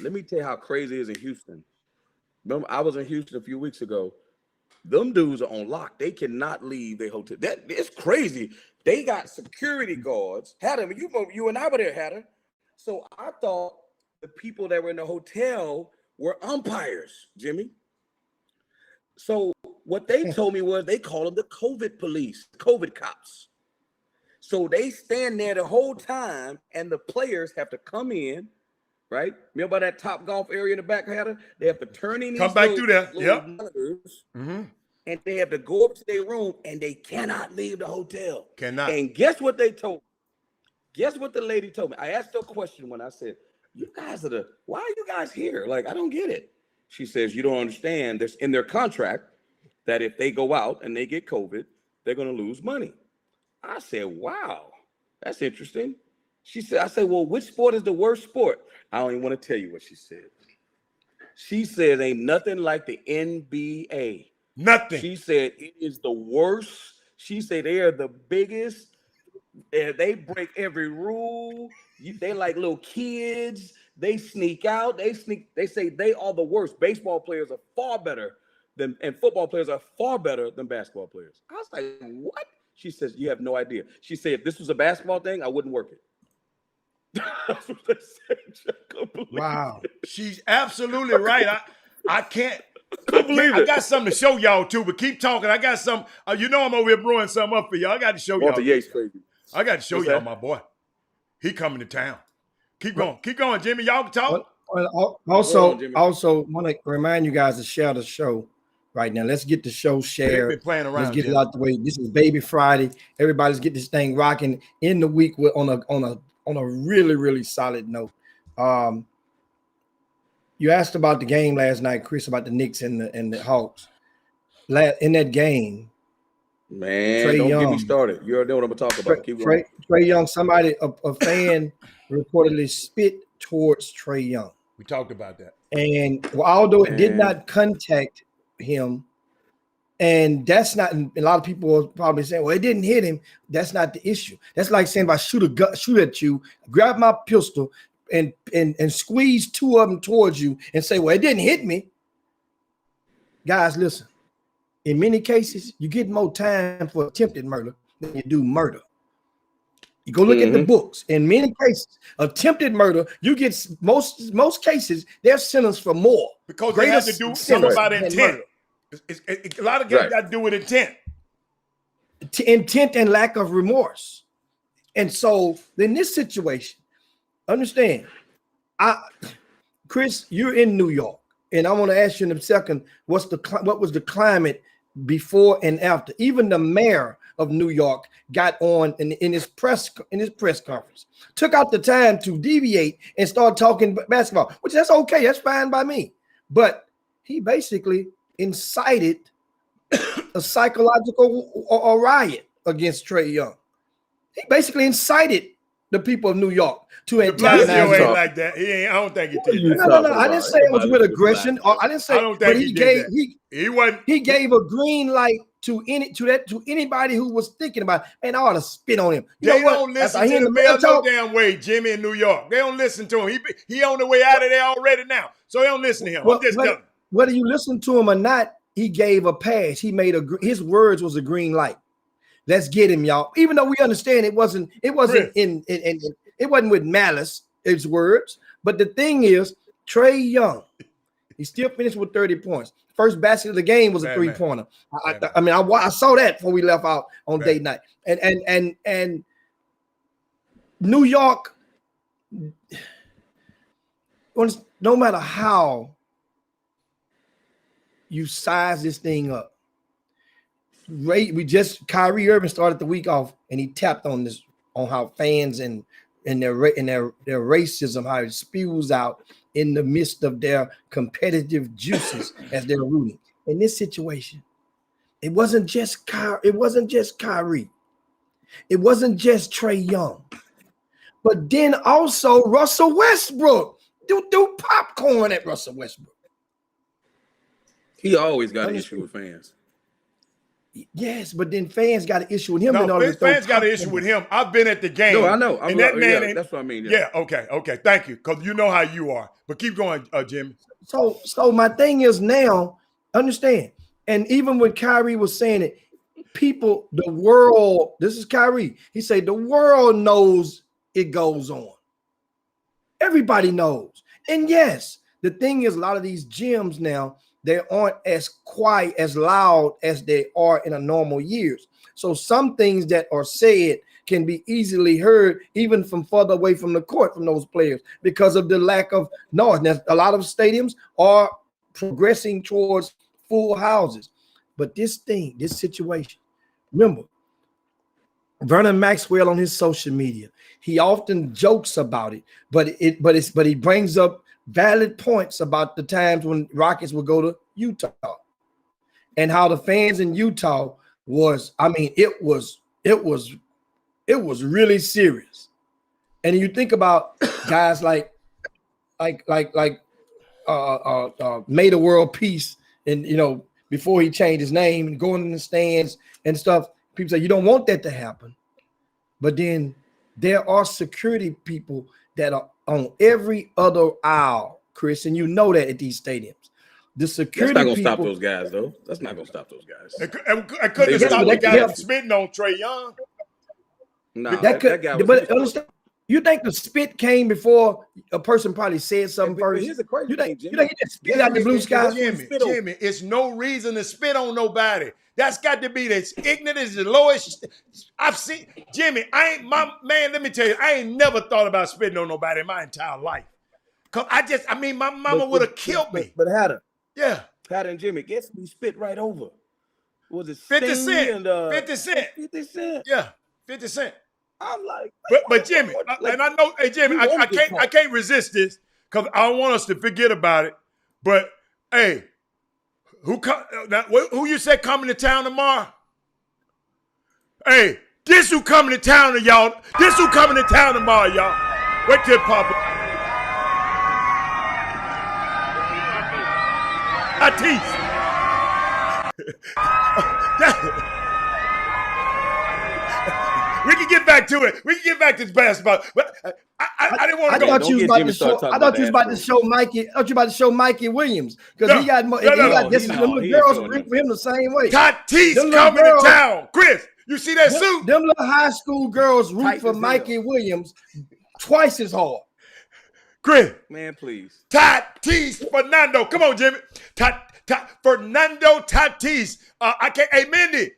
let me tell you how crazy it is in Houston. Remember, I was in Houston a few weeks ago. Them dudes are on lock. They cannot leave their hotel. That it's crazy. They got security guards. Hatter, you and I were there, Hatter. So I thought the people that were in the hotel were umpires, Jimmy. So what they told me was they call them the COVID police, COVID cops. So they stand there the whole time, and the players have to come in, right? Remember that Top Golf area in the back, Hatter? They have to turn in these Come back through there. Yep. monitors, Mm-hmm. and they have to go up to their room, and they cannot leave the hotel. Cannot. And guess what they told me? Guess what the lady told me? I asked her a question when I said, why are you guys here? Like, I don't get it. She says, you don't understand. There's in their contract that if they go out and they get COVID, they're going to lose money. I said, wow, that's interesting. I said, well, which sport is the worst sport? I don't even want to tell you what she said. She said, ain't nothing like the NBA. Nothing. She said, it is the worst. She said, they are the biggest. They break every rule. They like little kids. They sneak out. They say they are the worst. Baseball players are far better and football players are far better than basketball players. I was like, what? She says, you have no idea. She said, if this was a basketball thing, I wouldn't work it. That's what they said. Wow. She's absolutely right. I can't believe I it. got something to show y'all too, but keep talking. I got some. You know I'm over here brewing something up for y'all. I got to show y'all. Walter Yates crazy. I got to show What's y'all that? my boy. He coming to town. Keep going, Jimmy. Y'all can talk. Also, Jimmy. want to remind you guys to share the show right now. Let's get the show They've shared. been playing around. Let's get Jimmy. it out the way. This is Baby Friday. Everybody's get this thing rocking in the week on a really, really solid note. You asked about the game last night, Chris, about the Knicks and the Hawks. In that game, Man, Trae don't get Young. me started. You already know what I'm gonna talk about. Keep going. Trae Young, a fan reportedly spit towards Trae Young. We talked about that. And although it did not contact him, and that's not, a lot of people are probably saying, well, it didn't hit him. That's not the issue. That's like saying if I shoot at you, grab my pistol and squeeze two of them towards you and say, well, it didn't hit me. Guys, listen. In many cases, you get more time for attempted murder than you do murder. You go look at the books. In many cases, attempted murder, you get most cases, they're sentenced for more. Because they have to do something about intent. A lot of games got to do with intent. Intent and lack of remorse. And so in this situation, understand, Chris, you're in New York, and I want to ask you in a second, what was the climate before and after? Even the mayor of New York got on in his press conference, took out the time to deviate and start talking basketball, which that's okay, that's fine by me. But he basically incited a psychological riot against Trae Young. He basically incited the people of New York to antagonize ain't like that. He ain't. I don't think he did that. No. I didn't say it was with aggression. I didn't say. I don't think he did that. He wasn't. He gave a green light to anybody who was thinking about, man, I ought to spit on him. They don't listen to the mayor no damn way, Jimmy, in New York. They don't listen to him. He on the way out of there already now, so they don't listen to him. Well, I'm just telling you. Whether you listen to him or not, he gave a pass. He made his words was a green light. Let's get him, y'all. Even though we understand it wasn't it wasn't with malice, his words. But the thing is, Trae Young, he still finished with 30 points. First basket of the game was a three-pointer. I saw that before we left out on date night. And New York, no matter how you size this thing up, Kyrie Irving started the week off and he tapped on this, on how fans and their racism, how it spews out in the midst of their competitive juices as they're rooting. In this situation, it wasn't just Kyrie. It wasn't just Trae Young, but then also Russell Westbrook. Do popcorn at Russell Westbrook. He always got an issue with fans. Yes, but then fans got an issue with him. No, fans got an issue with him. I've been at the game. No, I know. And that man that's what I mean. Yeah, okay. Thank you. Because you know how you are. But keep going, Jimmy. So my thing is now, understand, and even when Kyrie was saying it, people, the world, this is Kyrie. He said the world knows it goes on. Everybody knows. And yes, the thing is, a lot of these gyms now, they aren't as quiet, as loud as they are in a normal years. So some things that are said can be easily heard even from further away from the court from those players because of the lack of noise. Now, a lot of stadiums are progressing towards full houses. But this situation, remember, Vernon Maxwell on his social media, he often jokes about it, but he brings up valid points about the times when Rockets would go to Utah and how the fans in Utah was, it was really serious. And you think about guys like Made a World Peace, and before he changed his name and going in the stands and stuff, people say you don't want that to happen. But then there are security people that are on every other aisle, Chris, and you know that at these stadiums. The security That's not gonna people, stop those guys, though. That's not gonna stop those guys. It couldn't have stopped the guy from spitting on Trae Young. Nah, that guy could, but understand, you think the spit came before a person probably said something first? Here's the crazy You think thing, he just spit out the blue sky? Jimmy, it's no reason to spit on nobody. That's got to be the ignorant is the lowest. I've seen Jimmy. Let me tell you, I ain't never thought about spitting on nobody in my entire life. Cause my mama would have killed me. But Hatter. Yeah. Hatter and Jimmy, guess we spit right over. Was it 50 Sting Cent? and 50 Cent. 50 Cent. Yeah, 50 Cent. I'm like, But Jimmy, and I know, hey Jimmy, I can't resist this because I don't want us to forget about it. But hey, who you said coming to town tomorrow? Hey, this who coming to town to y'all. This who coming to town tomorrow, y'all. Wait till Papa. Tatis. We can get back to it. We can get back to this basketball. But I didn't want to go. I thought you was about to show. I thought you was about to show Mikey. I thought you about to show Mikey Williams because he got more. This little girls root for him the same way. Tatis coming to town. Chris, you see that suit? Them little high school girls root for Mikey Williams twice as hard. Chris, man, please. Tatis Fernando. Come on, Jimmy. Fernando Tatis. I can't. Hey, Mindy.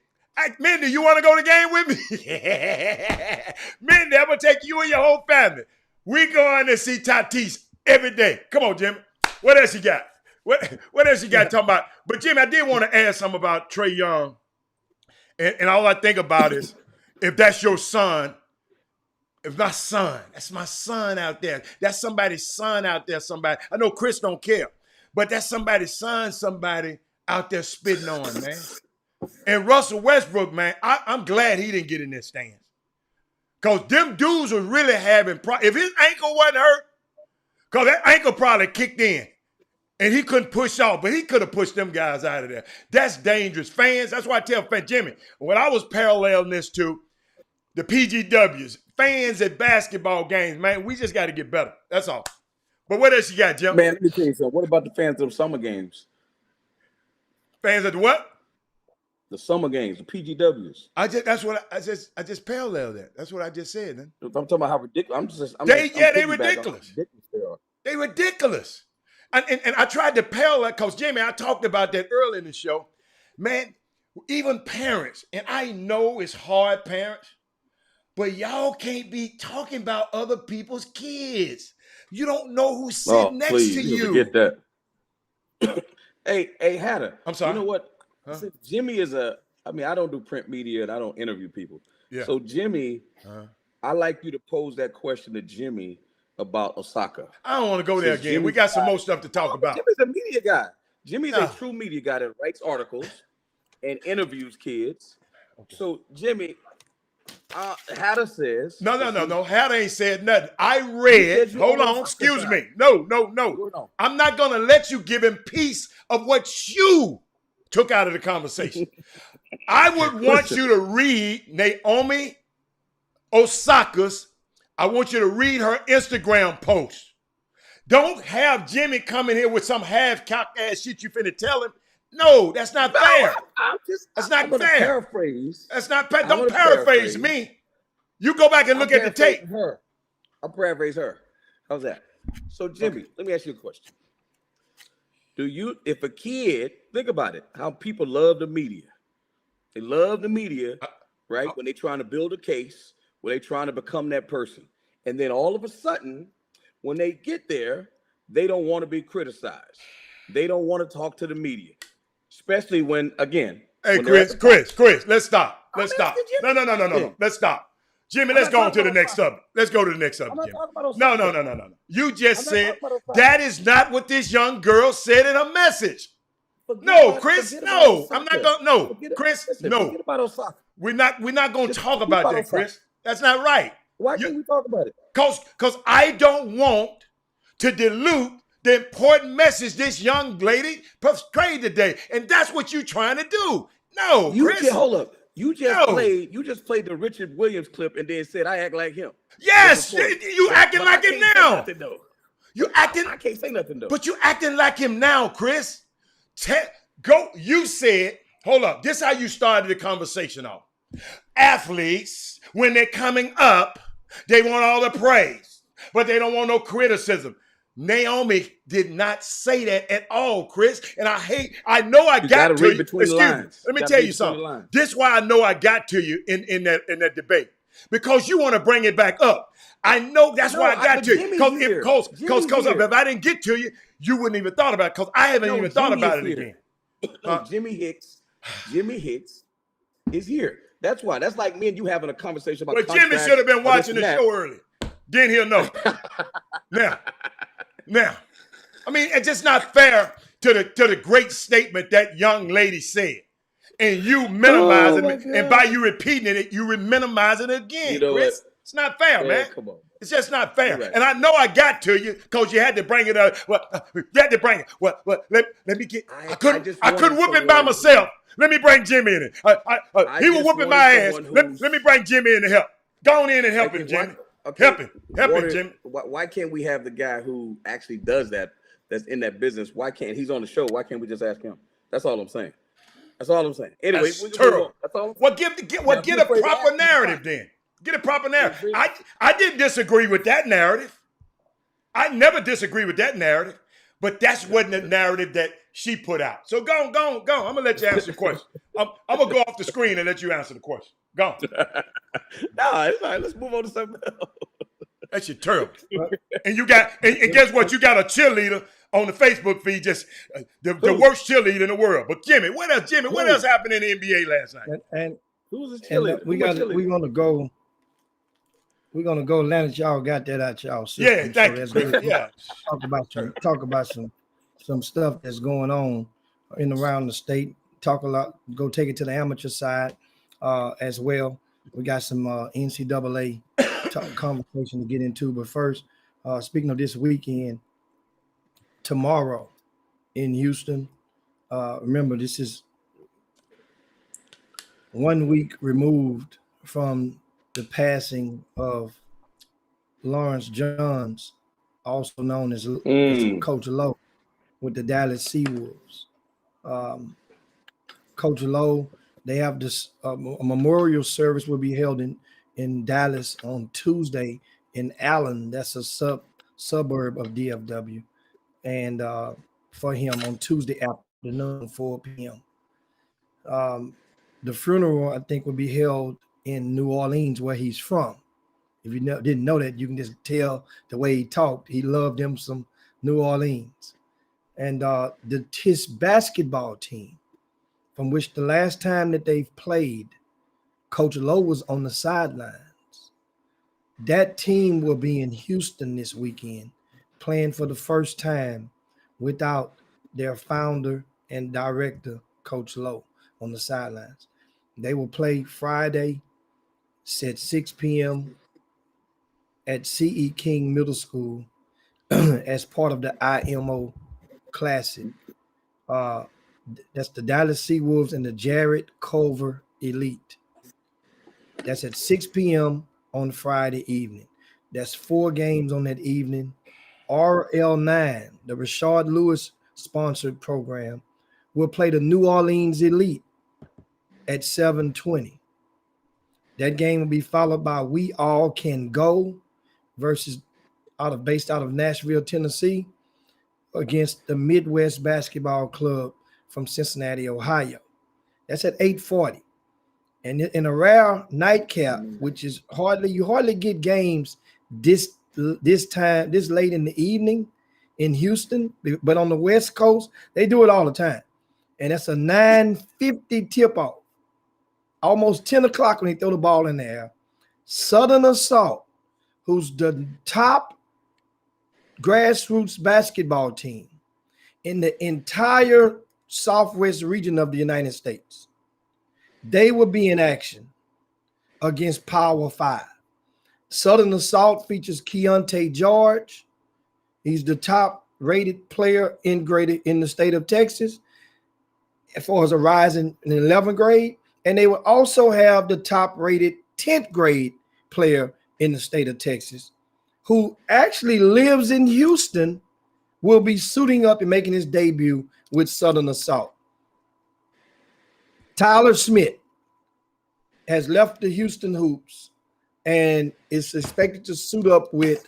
Mindy, you want to go to the game with me? Mindy, I'm going to take you and your whole family. We going to see Tatis every day. Come on, Jimmy. What else you got? What else you got talking about? But, Jimmy, I did want to ask something about Trae Young. And all I think about is if that's your son, if my son, that's my son out there. That's somebody's son out there, somebody. I know Chris don't care, but that's somebody's son, somebody out there spitting on, man. And Russell Westbrook, man, I'm glad he didn't get in that stance. Because them dudes was really having if his ankle wasn't hurt, because that ankle probably kicked in and he couldn't push off, but he could have pushed them guys out of there. That's dangerous. Fans, that's why I tell fans, Jimmy, when I was paralleling this to the PGWs, fans at basketball games, man, we just got to get better. That's all. But what else you got, Jim? Man, let me tell you something. What about the fans of summer games? Fans of the what? The summer games, the PGWs. I just paralleled that. That's what I just said. Man. I'm talking about how ridiculous. They ridiculous. They ridiculous. And I tried to parallel because Jimmy, I talked about that earlier in the show. Man, even parents, and I know it's hard, parents, but y'all can't be talking about other people's kids. You don't know who's sitting next to you. Forget that. Hey, Hatter. I'm sorry. You know what? Huh? Jimmy is I don't do print media and I don't interview people. Yeah. So Jimmy, I like you to pose that question to Jimmy about Osaka. I don't want to go there again. We got some more stuff to talk about. Jimmy's a media guy. Jimmy's a true media guy that writes articles and interviews kids. Okay. So Jimmy, Hatter says no. Hatter ain't said nothing. I read. Hold on. Excuse me. No. I'm not gonna let you give him piece of what you took out of the conversation. I would want you to read Naomi Osaka's. I want you to read her Instagram post. Don't have Jimmy come in here with some half-cocked ass shit you finna tell him. No, that's not fair. That's not fair. Paraphrase. That's not fair. Don't paraphrase me. You go back and look at the tape. I'll paraphrase her. How's that? So, Jimmy, let me ask you a question. If a kid, think about it, how people love the media. They love the media, right? When they're trying to build a case, when they're trying to become that person. And then all of a sudden, when they get there, they don't want to be criticized. They don't want to talk to the media. Especially when, again. Hey, Chris, let's stop. Let's stop. No. Let's stop. Jimmy, let's go on to the next subject. Let's go to the next subject. No. You just said that is not what this young girl said in her message. No, Chris, no. I'm not going to. No, Chris, no. Forget about Osaka. We're not going to talk about that, Chris. That's not right. Why can't we talk about it? Because I don't want to dilute the important message this young lady portrayed today. And that's what you're trying to do. No, Chris. Hold up. You just played the Richard Williams clip and then said I act like him. Yes, you acting like him now. You acting. I can't say nothing though. But you acting like him now, Chris. You said, hold up. This is how you started the conversation off. Athletes, when they're coming up, they want all the praise, but they don't want no criticism. Naomi did not say that at all, Chris. And I know I got to you. Excuse me. Let me tell you something. This is why I know I got to you in that debate. Because you want to bring it back up. I know that's why I got to you. Because if I didn't get to you, you wouldn't even thought about it. Because I haven't even thought about it again. Jimmy Hicks is here. That's why. That's like me and you having a conversation about. Well, Jimmy should have been watching the show early. Then he'll know. Now, I mean, it's just not fair to the great statement that young lady said. And you minimizing it, and by you repeating it, you minimizing it again, You know Chris. what? It's not fair, man. Come on. It's just not fair. You're right. And I know I got to you because you had to bring it up. Well, you had to bring it. Well, let me get. I couldn't whoop it by myself. Let me bring Jimmy in it. He was whooping my ass. Let me bring Jimmy in to help. Go on in and help him, Jimmy. Help him, Jimmy. Why can't we have the guy who actually does that? That's in that business. Why can't he's on the show? Why can't we just ask him? That's all I'm saying. That's all I'm saying. Anyway, That's terrible. That's all. Well, get a proper narrative then. Get a proper narrative. I didn't disagree with that narrative. I never disagree with that narrative, but that's wasn't the narrative that she put out. So go on. I'm gonna let you answer the question. I'm gonna go off the screen and let you answer the question. Go on. No, it's all right. Let's move on to something else. That shit terrible. And you got and guess what? You got a cheerleader on the Facebook feed, just the worst cheerleader in the world. But Jimmy, what else happened in the NBA last night? And Who's this cheerleader? We're gonna go. Lennox, y'all got that out y'all system. Yeah, thank you. Yeah. Talk about some stuff that's going on in around the state. Talk a lot. Go take it to the amateur side as well. We got some NCAA conversation to get into. But first, speaking of this weekend, tomorrow in Houston. Remember, this is 1 week removed from the passing of Lawrence Johns, also known as Coach Lowe, with the Dallas Seawolves. Coach Lowe, they have this a memorial service will be held in Dallas on Tuesday in Allen. That's a suburb of DFW. And for him on Tuesday afternoon, 4 p.m. The funeral, I think, will be held in New Orleans, where he's from. If you didn't know that, you can just tell the way he talked. He loved him some New Orleans. And his basketball team, from which the last time that they've played, Coach Lowe was on the sidelines. That team will be in Houston this weekend, playing for the first time without their founder and director, Coach Lowe, on the sidelines. They will play Friday at 6 p.m. at C.E. King Middle School as part of the IMO Classic. That's the Dallas Seawolves and the Jared Culver Elite. That's at 6 p.m. on Friday evening. That's 4 games on that evening. RL9, the Rashard Lewis sponsored program, will play the New Orleans Elite at 7:20. That game will be followed by We All Can Go based out of Nashville, Tennessee, against the Midwest Basketball Club from Cincinnati, Ohio. That's at 8:40. And in a rare nightcap, which is you hardly get games this late in the evening in Houston, but on the West Coast, they do it all the time. And that's a 9:50 tip-off. Almost 10 o'clock when they throw the ball in the air. Southern Assault, who's the top grassroots basketball team in the entire Southwest region of the United States, they will be in action against Power 5. Southern Assault features Keontae George. He's the top rated player in the state of Texas as far as a rise in 11th grade. And they will also have the top rated 10th grade player in the state of Texas, who actually lives in Houston, will be suiting up and making his debut with Southern Assault. Tyler Smith has left the Houston Hoops and is expected to suit up with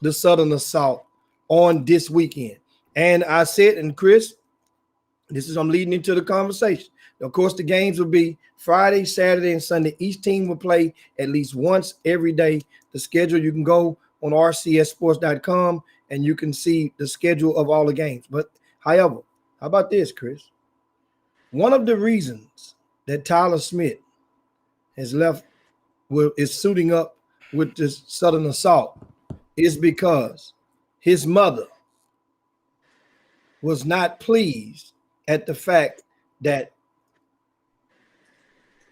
the Southern Assault on this weekend. And I said, and Chris, I'm leading into the conversation. Of course, the games will be Friday, Saturday, and Sunday. Each team will play at least once every day. The schedule, you can go on rcssports.com and you can see the schedule of all the games. But however, how about this, Chris? One of the reasons that Tyler Smith has left is suiting up with this Southern Assault is because his mother, was not pleased at the fact that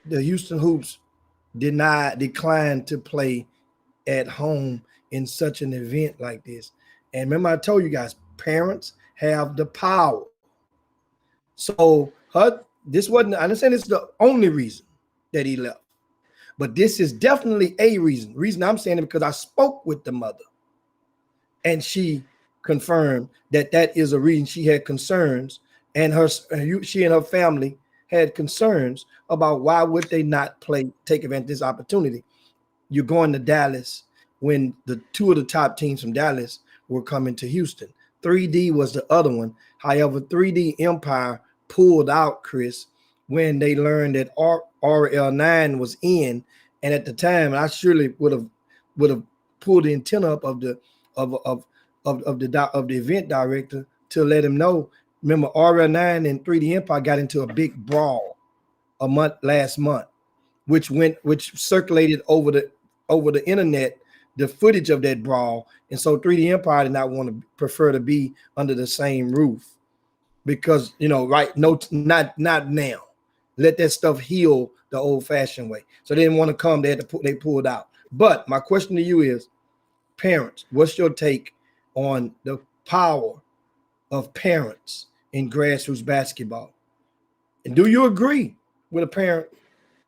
the Houston Hoops declined to play at home in such an event like this. And remember, I told you guys, parents have the power. So this wasn't, I understand it's the only reason that he left, but this is definitely a reason. Reason I'm saying it because I spoke with the mother, and she confirmed that that is a reason. She had concerns, and she and her family had concerns about why would they not take advantage of this opportunity. You're going to Dallas when the two of the top teams from Dallas were coming to Houston. 3D was the other one. However, 3D Empire pulled out, Chris, when they learned that RL9 was in, and at the time, I surely would have pulled the antenna up of the event director to let him know. Remember, RL9 and 3D Empire got into a big brawl last month, which circulated over the internet, the footage of that brawl. And so 3D Empire did not prefer to be under the same roof because, right, no, not now. Let that stuff heal the old-fashioned way. So they didn't want to come. They pulled out. But my question to you is, parents, what's your take on the power of parents in grassroots basketball? And do you agree with a parent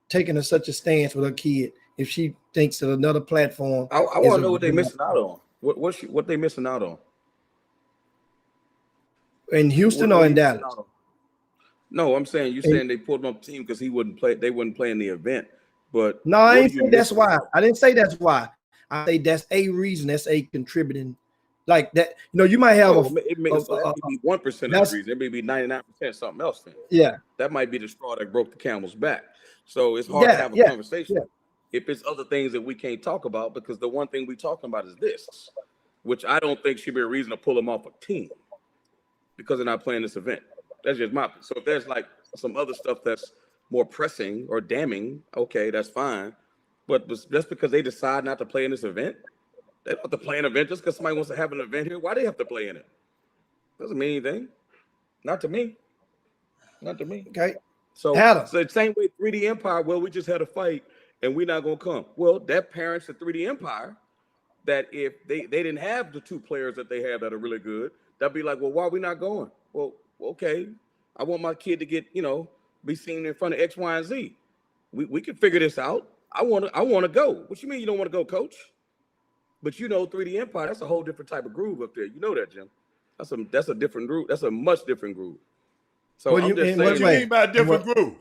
taking such a stance with her kid if she thinks that another platform? I want to know what they're missing out on. What they missing out on? In Houston or in Dallas? No, I'm saying saying they pulled him up the team because he wouldn't play. They wouldn't play in the event. But no, I didn't say that's why. I didn't say that's why. I say that's a reason. That's a contributing. Like that, you might have it may be 1% of the reason. It may be 99% something else. Then. Yeah, that might be the straw that broke the camel's back. So it's hard to have a conversation if it's other things that we can't talk about, because the one thing we're talking about is this, which I don't think should be a reason to pull them off a team because they're not playing this event. That's just my. So if there's like some other stuff that's more pressing or damning, okay, that's fine. But just because they decide not to play in this event, they don't have to play an event just because somebody wants to have an event here. Why do they have to play in it? Doesn't mean anything. Not to me. Not to me. Okay. So the same way 3D Empire, well, we just had a fight and we're not going to come. Well, that parents at 3D Empire, that if they didn't have the two players that they have that are really good, that'd be like, well, why are we not going? Well, okay, I want my kid to get, be seen in front of X, Y, and Z. We can figure this out. I want to go. What you mean you don't want to go, coach? But 3D Empire, that's a whole different type of groove up there. You know that, Jim. That's a different groove. That's a much different groove. So what do you mean by a different groove?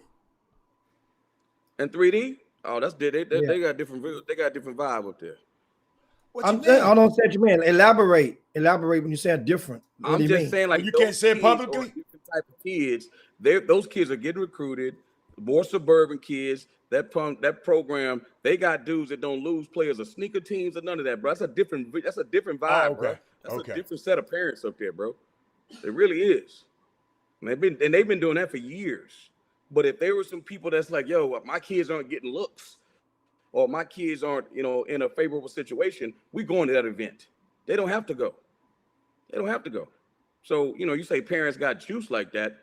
And 3D? Oh, that's they got different. They got a different vibe up there. I don't say what you mean. Elaborate when you say different. What do you mean? Saying like you can't say it publicly. Different type of kids. Those kids are getting recruited. More suburban kids. That program, they got dudes that don't lose players or sneaker teams or none of that, bro. That's a different vibe, bro. That's a different set of parents up there, bro. It really is. And they've been doing that for years. But if there were some people that's like, yo, my kids aren't getting looks, or my kids aren't, in a favorable situation, we going to that event. They don't have to go. They don't have to go. So, you say parents got juice like that.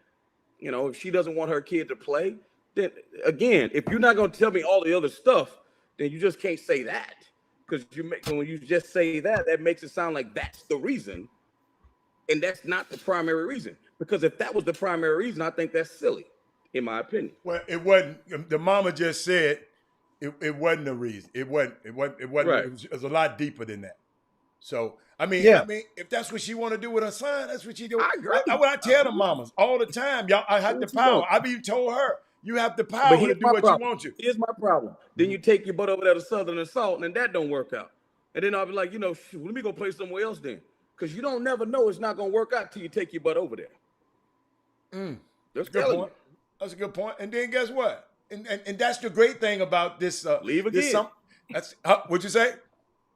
If she doesn't want her kid to play, then again, if you're not going to tell me all the other stuff, then you just can't say that. Because when you just say that, that makes it sound like that's the reason. And that's not the primary reason. Because if that was the primary reason, I think that's silly, in my opinion. Well, it wasn't. The mama just said it wasn't a reason. It wasn't. Right. It was a lot deeper than that. So I mean, if that's what she want to do with her son, that's what she do. I agree. I tell the mamas all the time, y'all. I have the power. I've even told her, you have the power to do what you want to. Here's my problem. Then you take your butt over there to Southern Assault, and that don't work out. And then I'll be like, let me go play somewhere else then, because you don't never know it's not gonna work out till you take your butt over there. That's a good point. That's a good point. And then guess what? And that's the great thing about this. Leave again. That's what'd you say?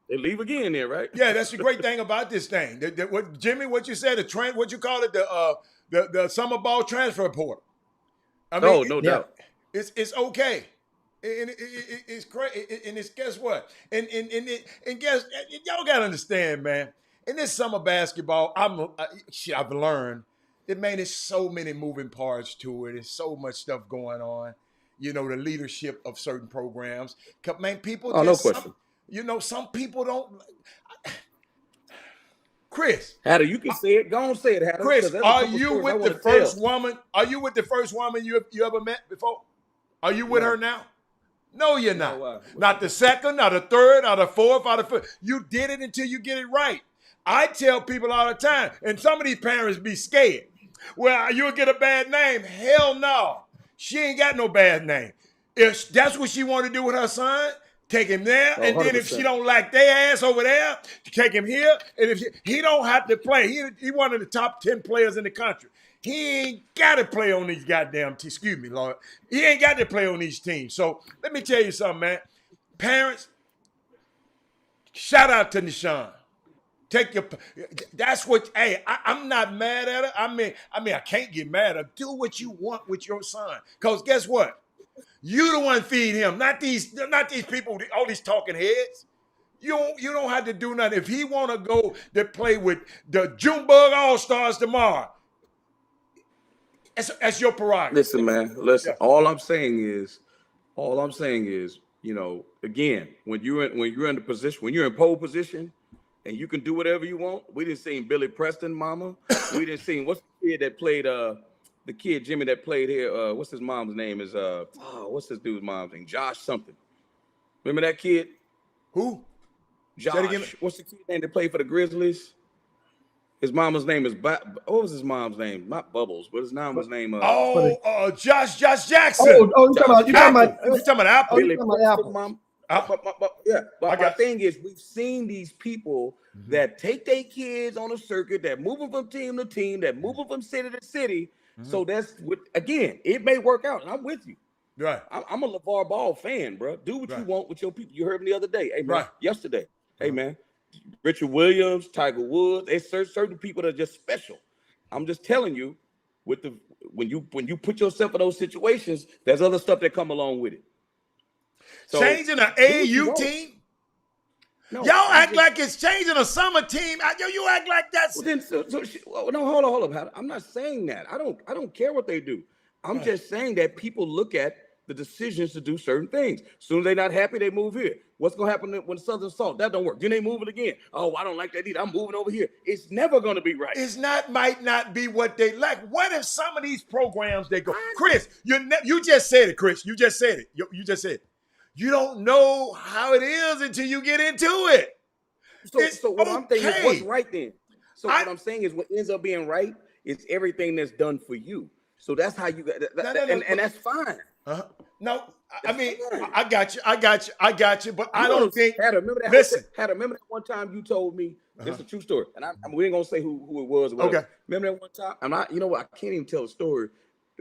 They leave again there, right? Yeah, that's the great thing about this thing. What Jimmy? What you said? What you call it? The summer ball transfer portal. I mean, no doubt. It's okay. And it's great. And it's guess what? And guess y'all gotta understand, man. In this summer basketball, I've learned There's so many moving parts to it. There's so much stuff going on. You know, the leadership of certain programs. Man, people Oh, just no question. some people don't. Chris, Hatter, you can say it. Go on, say it, Hatter. Chris, are you with the first woman? Are you with the first woman you ever met before? Are you with her now? No, you're not. No, not the second, not the third, not the fourth, not the fifth. You did it until you get it right. I tell people all the time, and some of these parents be scared. Well, you'll get a bad name. Hell no. She ain't got no bad name. If that's what she want to do with her son, take him there. And then if 100%. she don't like their ass over there, take him here. And if he don't have to play, he one of the top 10 players in the country. He ain't got to play on these goddamn teams. Excuse me, Lord. He ain't got to play on these teams. So let me tell you something, man. Parents, shout out to Nishan. That's what, hey, I'm not mad at her. I mean, I can't get mad at her. Do what you want with your son. Because guess what? You the one feed him, not these people, all these talking heads. You don't have to do nothing. If he want to go to play with the Junebug All-Stars tomorrow, that's your prerogative. Listen, man. Listen. Yeah. All I'm saying is, you know, again, when you're in the position, when you're in pole position, and you can do whatever you want. We didn't see Billy Preston, mama. We didn't see what's the kid that played the kid Jimmy that played here. What's his mom's name? Is what's this dude's mom's name? Josh something. Remember that kid? Who? Josh. What's the kid name that played for the Grizzlies? His mama's name is what was his mom's name? Not Bubbles, but his mama's name. Josh Jackson. You talking about Apple? Billy Preston, mom. But my thing is, we've seen these people that take their kids on a circuit, that move them from team to team, that move them from city to city. So that's again, it may work out, and I'm with you. Right. I'm a LeVar Ball fan, bro. Do what you want with your people. You heard me the other day. Hey, man, yesterday. Hey, man, Richard Williams, Tiger Woods. There's certain people that are just special. I'm just telling you, when you put yourself in those situations, there's other stuff that come along with it. So, changing an AAU team? No, y'all act like it's changing a summer team. You act like that's. No, hold on. I'm not saying that. I don't care what they do. I'm just saying that people look at the decisions to do certain things. As soon as they're not happy, they move here. What's gonna happen when Southern Salt? That don't work. Then they move it again. Oh, I don't like that either. I'm moving over here. It's never gonna be right. Might not be what they like. What if some of these programs they go, Chris? You just said it, Chris. You just said it. You just said it. You don't know how it is until you get into it. So what I'm saying is what's right then. So what I'm saying is what ends up being right is everything that's done for you. So that's how you got and that's fine. No, I mean, I got you, but I don't think. Remember that one time you told me, it's a true story, and we ain't gonna say who it was. Okay. Remember that one time? You know what? I can't even tell the story.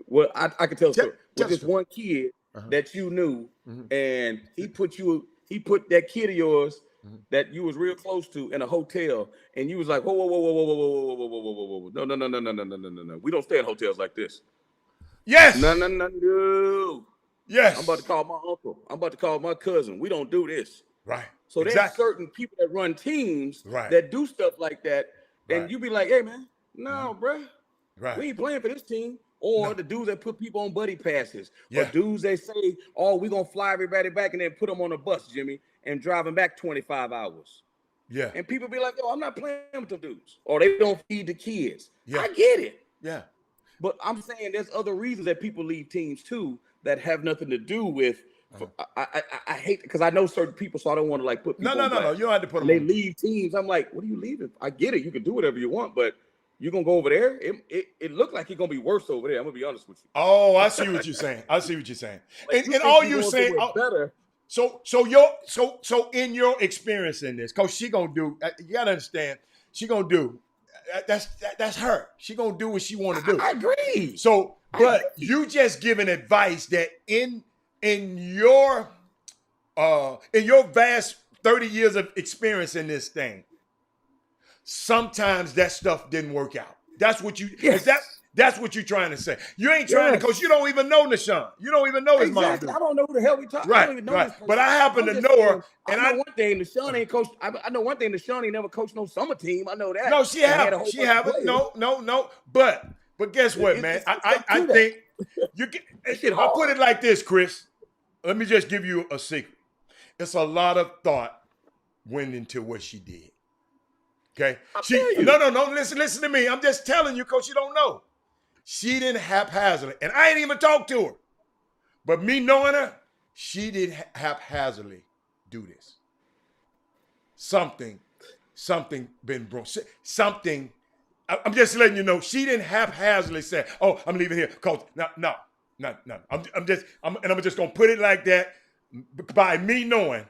Well, I can tell the story. With this one kid that you knew, and he put that kid of yours that you was real close to in a hotel, and you was like, whoa, no. We don't stay in hotels like this. Yes. No. Yes. I'm about to call my uncle. I'm about to call my cousin. We don't do this. Right. So there's certain people that run teams that do stuff like that, and you be like, hey man, no, bro. Right. We ain't playing for this team. Or the dudes that put people on buddy passes. Or dudes that say, oh, we're going to fly everybody back and then put them on a bus, Jimmy, and drive them back 25 hours. Yeah. And people be like, oh, I'm not playing with them dudes. Or they don't feed the kids. Yeah. I get it. Yeah. But I'm saying there's other reasons that people leave teams too that have nothing to do with. I hate because I know certain people, so I don't want to like put people on blast. No. You don't have to put them on. They leave teams. I'm like, what are you leaving? I get it. You can do whatever you want, but you're going to go over there? It looked like you're going to be worse over there. I'm going to be honest with you. Oh, I see what you're saying. Like, and all you saying better. So in your experience in this, because she going to do, you got to understand, she going to do, that's her. She going to do what she want to do. I agree. So, but you just giving advice that in your vast 30 years of experience in this thing, sometimes that stuff didn't work out. That's what you. Yes. That's what you're trying to say. You ain't trying to, because you don't even know Nishan. You don't even know his mom. I don't know who the hell we talking. Right, I don't even know right. But I happen to know her, and I know one thing. Nishan ain't coached. I know one thing. Nishan ain't never coached no summer team. I know that. No, she haven't. No. But But guess what, man? I think you get. I'll put it like this, Chris. Let me just give you a secret. It's a lot of thought went into what she did. Okay? No. Listen to me. I'm just telling you, Coach, you don't know. She didn't haphazardly, and I ain't even talked to her. But me knowing her, she didn't haphazardly do this. Something been broken. Something. I'm just letting you know. She didn't haphazardly say, "Oh, I'm leaving here, Coach." No. I'm just gonna put it like that. By me knowing,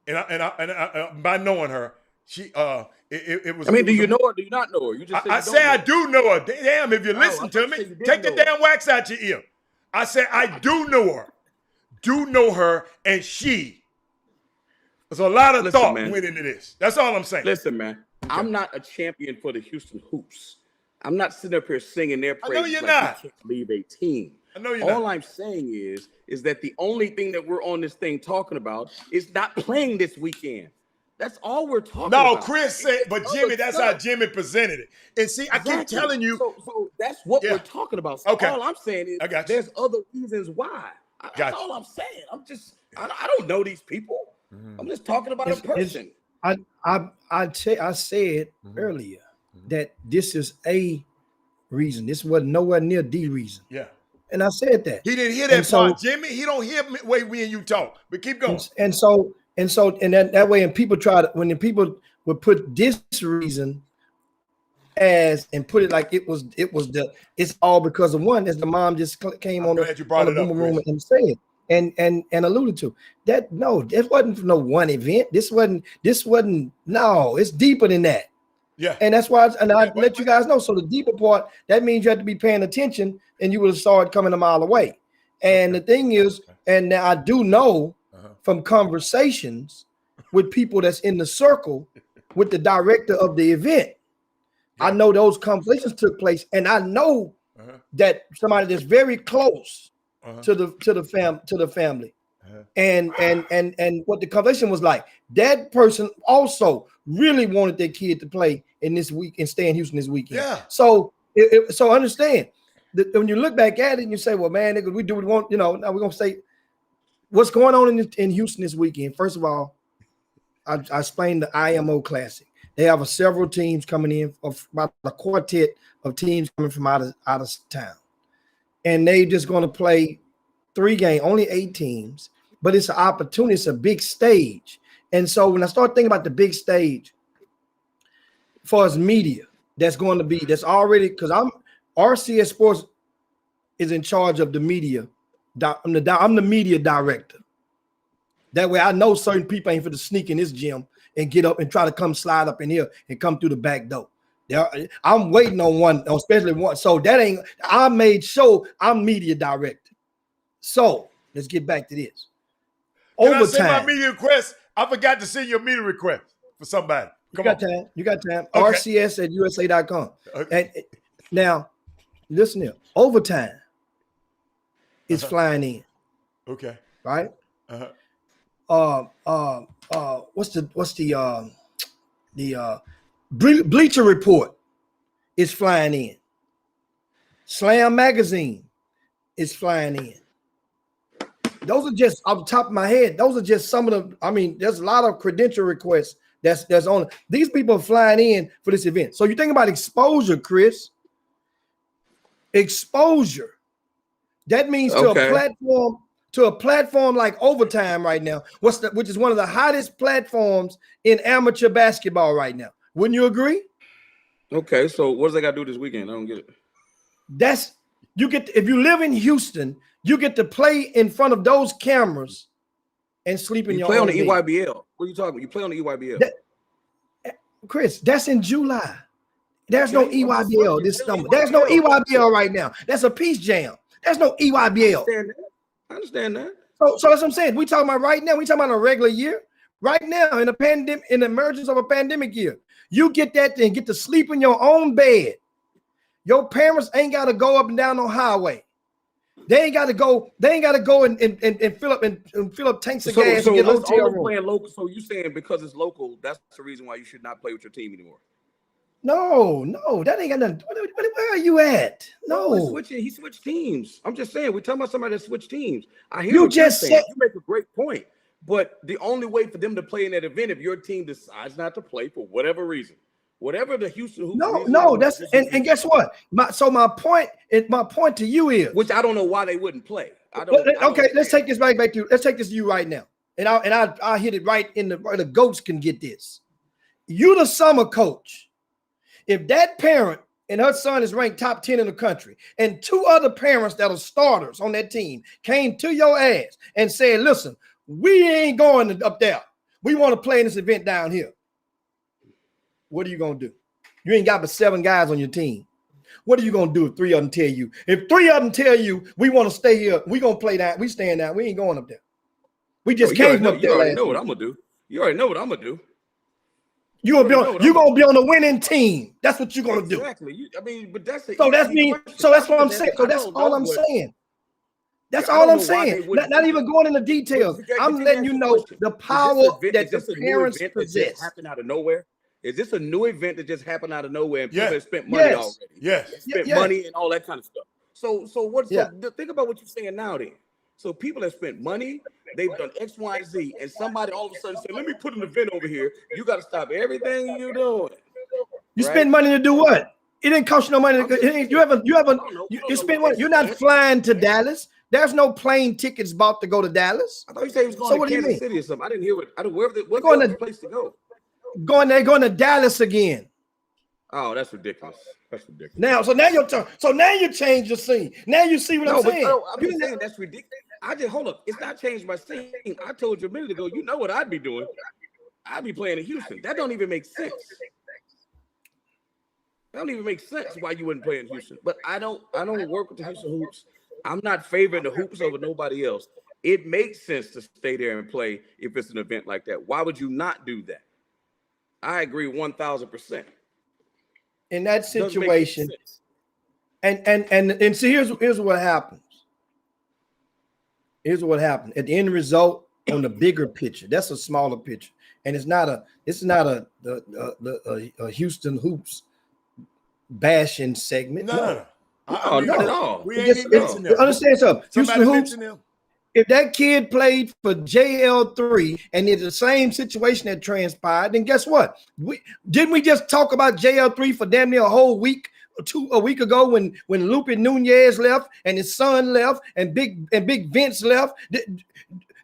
and by knowing her, she it was. I mean, do you know her? Do you not know her? You just. I say I do know her. Damn, if you listen to me, take the damn wax out your ear. I say I do know her, and she. There's a lot of thought went into this. That's all I'm saying. Listen, man, okay. I'm not a champion for the Houston Hoops. I'm not sitting up here singing their praises. I know you're like not. You can't leave a team. I know you're not. All I'm saying is that the only thing that we're on this thing talking about is not playing this weekend. That's all we're talking about. No, Chris said, but Jimmy, that's how Jimmy presented it. And see, I keep telling you. So that's what we're talking about. So okay. All I'm saying is there's other reasons why. That's all I'm saying. I don't know these people. I'm just talking about a person. I said earlier that this is a reason. This wasn't nowhere near the reason. Yeah. And I said that. He didn't hear that part, Jimmy. He don't hear the way we and you talk. But keep going. And that way, and people when the people would put this reason as and put it like it's all because of one, as the mom just came on the room and said and alluded to that. No, it wasn't for no one event. This wasn't. No, it's deeper than that. Yeah. And that's why, I let you guys know. So the deeper part, that means you have to be paying attention, and you will start coming a mile away. And the thing is, and now I do know from conversations with people that's in the circle with the director of the event, I know those conversations took place, and I know that somebody that's very close to the family. And what the conversation was like, that person also really wanted their kid to play in this week and stay in Houston this weekend. Yeah. So so understand that when you look back at it and you say, well, man, we do what we want, now we're gonna say what's going on in Houston this weekend. First of all, I explained the IMO Classic. They have several teams coming in, about a quartet of teams coming from out of town, and they just going to play 3 games, only 8 teams. But it's an opportunity. It's a big stage. And so when I start thinking about the big stage for us media, that's already, because RCS Sports is in charge of the media. I'm the media director. That way I know certain people ain't for to sneak in this gym and get up and try to come slide up in here and come through the back door. I'm waiting on one, especially one. So I made sure I'm media director. So let's get back to this. Can I send my media request? I forgot to send your media request for somebody. You got time. Okay. RCS@USA.com. Okay. And now, listen here. Overtime is flying in. Okay. Right? What's the Bleacher Report is flying in. Slam Magazine is flying in. Those are just off the top of my head. Those are just some of the. There's a lot of credential requests that's on. These people are flying in for this event. So you think about exposure, Chris. Exposure. That means to a platform like Overtime right now, which is one of the hottest platforms in amateur basketball right now. Wouldn't you agree? Okay, so what does that got to do this weekend? I don't get it. If you live in Houston, you get to play in front of those cameras and sleep in your own bed. You play on the EYBL. What are you talking about? You play on the EYBL. Chris, that's in July. There's no EYBL this summer. There's no EYBL right now. That's a Peace Jam. There's no EYBL. I understand that. So that's what I'm saying. We talking about right now. We talking about a regular year. Right now, in the emergence of a pandemic year, you get that thing, get to sleep in your own bed. Your parents ain't got to go up and down no highway. They ain't got to go. They ain't got to go and fill up tanks of gas and get hotel room. Playing local. So you saying because it's local, that's the reason why you should not play with your team anymore? No, that ain't got nothing. Where are you at? No, he switched teams. I'm just saying, we're talking about somebody that switched teams. I hear You what you're just saying. said- You make a great point. But the only way for them to play in that event, if your team decides not to play for whatever reason, whatever the Houston Hoops reason no, is, that's and guess what? My point to you is, which I don't know why they wouldn't play. okay, let's take this back to you. Let's take this to you right now, and I'll hit it right in the goats can get this. You the summer coach. If that parent and her son is ranked top 10 in the country, and 2 other parents that are starters on that team came to your ass and said, listen, we ain't going up there. We want to play in this event down here. What are you going to do? You ain't got but 7 guys on your team. What are you going to do if 3 of them tell you? If 3 of them tell you, we want to stay here, we going to play that, we staying down, we ain't going up there. We just came up there. You already know what I'm going to do. You already know what I'm going to do. You're gonna be on the winning team. That's what you're gonna do. Exactly. But that's so that's me. So that's what I'm saying. So that's all I'm saying. That's all I'm saying. Not even going into details. I'm letting you know the power that the parents possess. Happen out of nowhere. Is this a new event that just happened out of nowhere and people have spent money already? Yes. Spent money and all that kind of stuff. So think about what you're saying now then. So people have spent money, they've done X, Y, and Z, and somebody all of a sudden said, let me put an event over here. You got to stop everything you're doing. You spend money to do what? It didn't cost you no money. You spend money. You're not flying to Dallas. There's no plane tickets bought to go to Dallas. I thought you said he was going to Kansas City or something. I didn't hear what. Where's the place to go? Going to Dallas again. Oh, that's ridiculous. That's ridiculous. Now, so now your turn. So now you change the scene. Now you see what I'm saying. I'm just saying that's ridiculous. Hold up. It's not changed my scene. I told you a minute ago, you know what I'd be doing. I'd be playing in Houston. That don't even make sense. That don't even make sense why you wouldn't play in Houston. But I don't work with the Houston Hoops. I'm not favoring the Hoops over nobody else. It makes sense to stay there and play if it's an event like that. Why would you not do that? I agree 1,000%. In that situation, and see, here's what happens. Here's what happened. At the end result, on the bigger picture, that's a smaller picture, and it's not a Houston Hoops bashing segment. No, not at all. We ain't even mentioning them. Understand something. Somebody Houston Hoops. them. If that kid played for JL3 and it's the same situation that transpired, then guess what? Didn't we just talk about JL3 for damn near a whole week? A week ago when Lupe Nunez left and his son left and Big Vince left.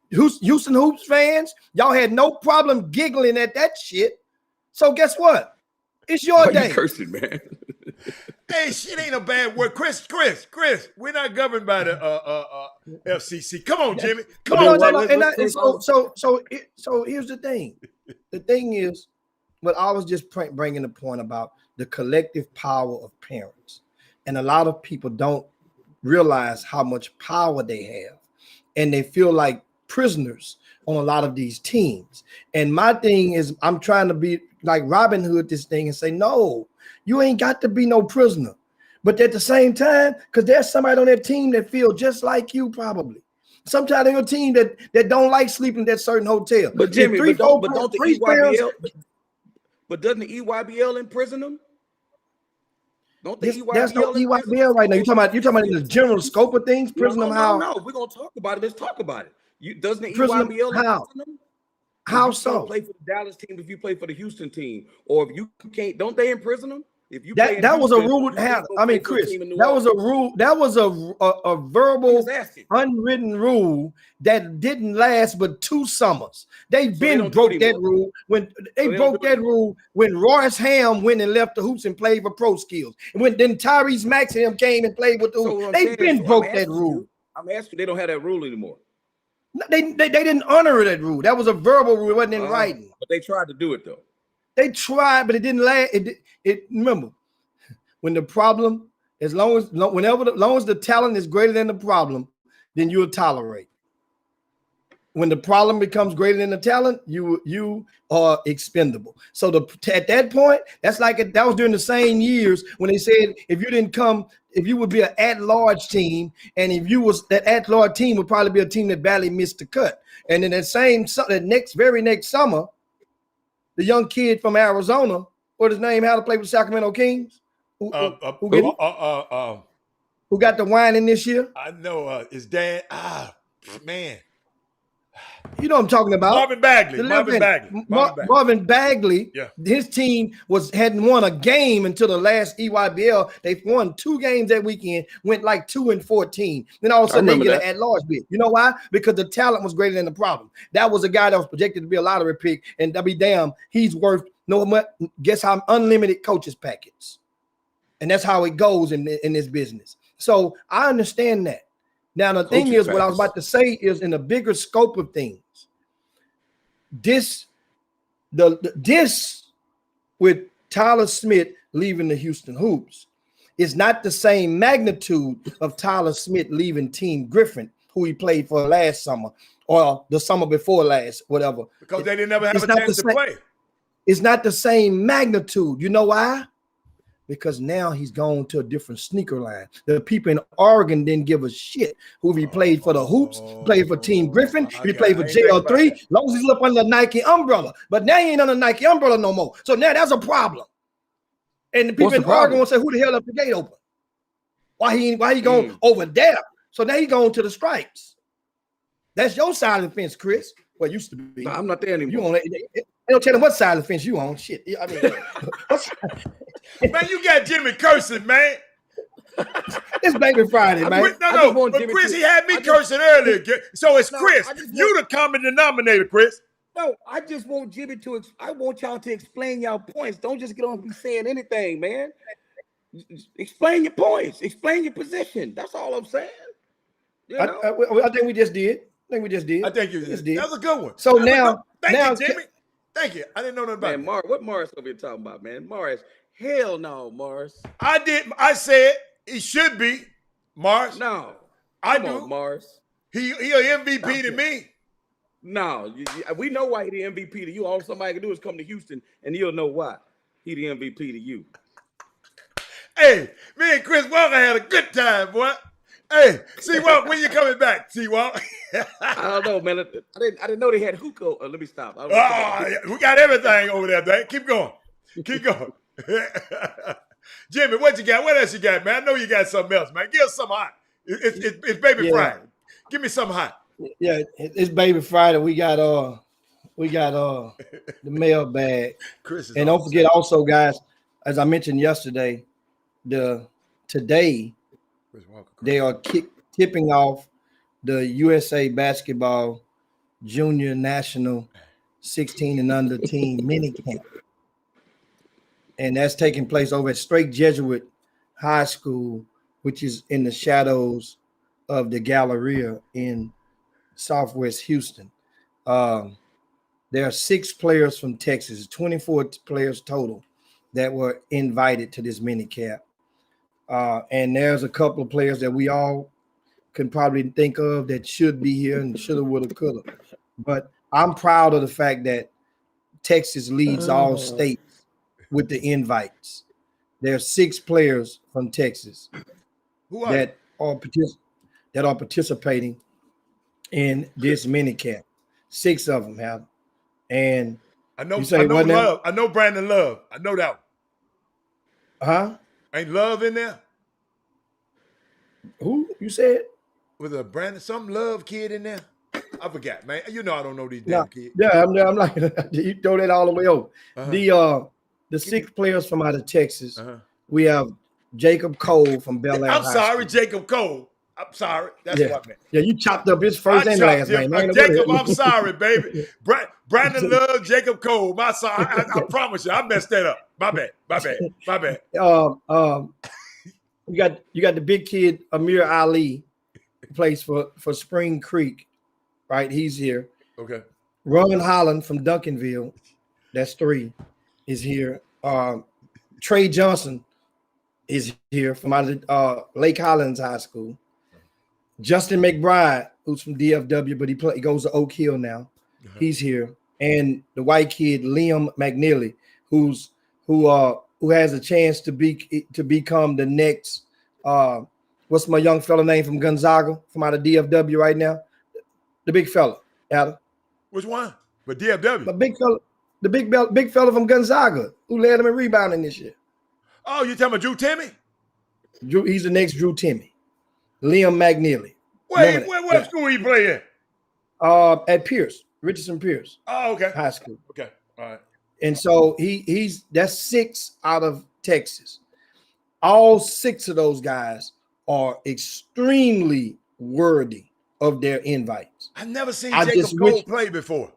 Houston Hoops fans, y'all had no problem giggling at that shit. So guess what? It's your day. You cursing, man. Hey, shit ain't a bad word. Chris, we're not governed by the FCC. Come on, Jimmy. Come on. So here's the thing. The thing is, but I was just bringing the point about the collective power of parents. And a lot of people don't realize how much power they have. And they feel like prisoners on a lot of these teams. And my thing is, I'm trying to be like Robin Hood this thing and say, no, you ain't got to be no prisoner. But at the same time, because there's somebody on that team that feel just like you probably. Sometimes there's a team that don't like sleeping at that certain hotel. But Jimmy, don't the EYBL, but doesn't the EYBL imprison them? Don't the EYBL? There's no EYBL right now. You're talking about in the general scope of things, prison them how? No, we're gonna talk about it. Let's talk about it. Doesn't the EYBL how? Them? How if you so? Play for the Dallas team if you play for the Houston team, or if you can't, don't they imprison them? If you that was a rule. I mean, Chris, that was a rule. That was a verbal, unwritten rule that didn't last but 2 summers. They broke that rule when when Royce Ham went and left the Hoops and played for Pro Skills, and when then Tyrese Maxey came and played with the Hoops. They broke that rule. I'm asking you, they don't have that rule anymore. They didn't honor that rule. That was a verbal rule. It wasn't in writing. But they tried to do it though. They tried, but it didn't last. Remember, when the problem, as long as the talent is greater than the problem, then you'll tolerate. When the problem becomes greater than the talent, you are expendable. So at that point, that was during the same years when they said if you didn't come, if you would be an at-large team, and if you was that at-large team would probably be a team that barely missed the cut. And then very next summer, the young kid from Arizona what his name? How to play with Sacramento Kings? Who got the whining this year? I know it's Dan. Man. You know what I'm talking about. Marvin Bagley. Marvin Bagley. Yeah. His team hadn't won a game until the last EYBL. They've won 2 games that weekend, went like 2-14. Then all of a sudden they get an at-large bid. You know why? Because the talent was greater than the problem. That was a guy that was projected to be a lottery pick, and I'll be damn, he's worth guess how unlimited coaches packets. And that's how it goes in this business. So I understand that. Now, the thing is, what I was about to say is in the bigger scope of things, this with Tyler Smith leaving the Houston Hoops is not the same magnitude of Tyler Smith leaving Team Griffin, who he played for last summer or the summer before last, whatever. Because they didn't ever have a chance to play. It's not the same magnitude. You know why? Because now he's gone to a different sneaker line. The people in Oregon didn't give a shit who he played for the Hoops, played for Team Griffin, he played for JL3, as long as he's up under the Nike umbrella. But now he ain't under the Nike umbrella no more. So now that's a problem. And the people in Oregon will say, who the hell left the gate open? Why he going over there? So now he's going to the Stripes. That's your side of the fence, Chris. Well, it used to be. No, I'm not there anymore. They don't tell them what side of the fence you on. Shit. I mean, man, you got Jimmy cursing, man. It's Baby Friday, man. But Chris, he had me cursing earlier. So it's Chris. You the common denominator, Chris. No, I just want Jimmy I want y'all to explain y'all points. Don't just get on and be saying anything, man. Explain your points. Explain your position. That's all I'm saying. You know? I think we just did. I think you just did. That was a good one. So thank you, Jimmy. Thank you. I didn't know nothing about that. What Morris over here talking about, man? Morris. Hell no, Morris. I said he should be, Morris. No. Come on, Morris. He an MVP to me. No. We know why he the MVP to you. All somebody can do is come to Houston and you'll know why. He the MVP to you. Hey, me and Chris Walker had a good time, boy. Hey, C-Walk, when you coming back, C-Walk? I don't know, man. I didn't know they had hookah. Let me stop. We got everything over there, man. Keep going. Jimmy, what you got? What else you got, man? I know you got something else, man. Give us something hot. It's Baby Friday. Give me something hot. Yeah, it's Baby Friday. We got the mailbag. And don't forget also, guys, as I mentioned yesterday, today they are tipping off the USA Basketball Junior National 16 and under team mini camp. And that's taking place over at Straight Jesuit High School, which is in the shadows of the Galleria in Southwest Houston. There are 6 players from Texas, 24 players total that were invited to this mini camp. And there's a couple of players that we all can probably think of that should be here and shoulda, woulda, coulda. But I'm proud of the fact that Texas leads all states with the invites. There are 6 players from Texas that are participating in this mini camp. 6 of them have. And I know Love. I know Brandon Love. I know that one. Huh? Ain't Love in there? Who you said? Was a Brandon some Love kid in there? I forgot, man. You know I don't know these damn kids. Yeah, I'm like you throw that all the way over. The 6 players from out of Texas. We have Jacob Cole from Bel Air. I'm sorry, Jacob Cole. I'm sorry. That's what I meant. Yeah, you chopped up his first and last name. Jacob, I'm sorry, baby. Brandon Love, Jacob Cole. My sorry. I promise you, I messed that up. My bad. You got the big kid Amir Ali, who plays for Spring Creek, right? He's here. Okay. Ron Holland from Duncanville, that's 3, is here. Trey Johnson is here from out of Lake Highlands High School. Justin McBride, who's from DFW, but he goes to Oak Hill now. He's here. And the white kid Liam McNeely, who has a chance to become the next what's my young fella name from Gonzaga, from out of DFW right now? The big fella, Adam. Which one? But DFW. The big fella, the big fella from Gonzaga who led them in rebounding this year. Oh, you talking about Drew Timmy? He's the next Drew Timmy. Liam McNeely. What school he play in? At Pierce, Richardson Pierce. Oh, okay. High school. Okay. All right. And so that's 6 out of Texas. All 6 of those guys are extremely worthy of their invites. I've never seen Jacob Cole play before.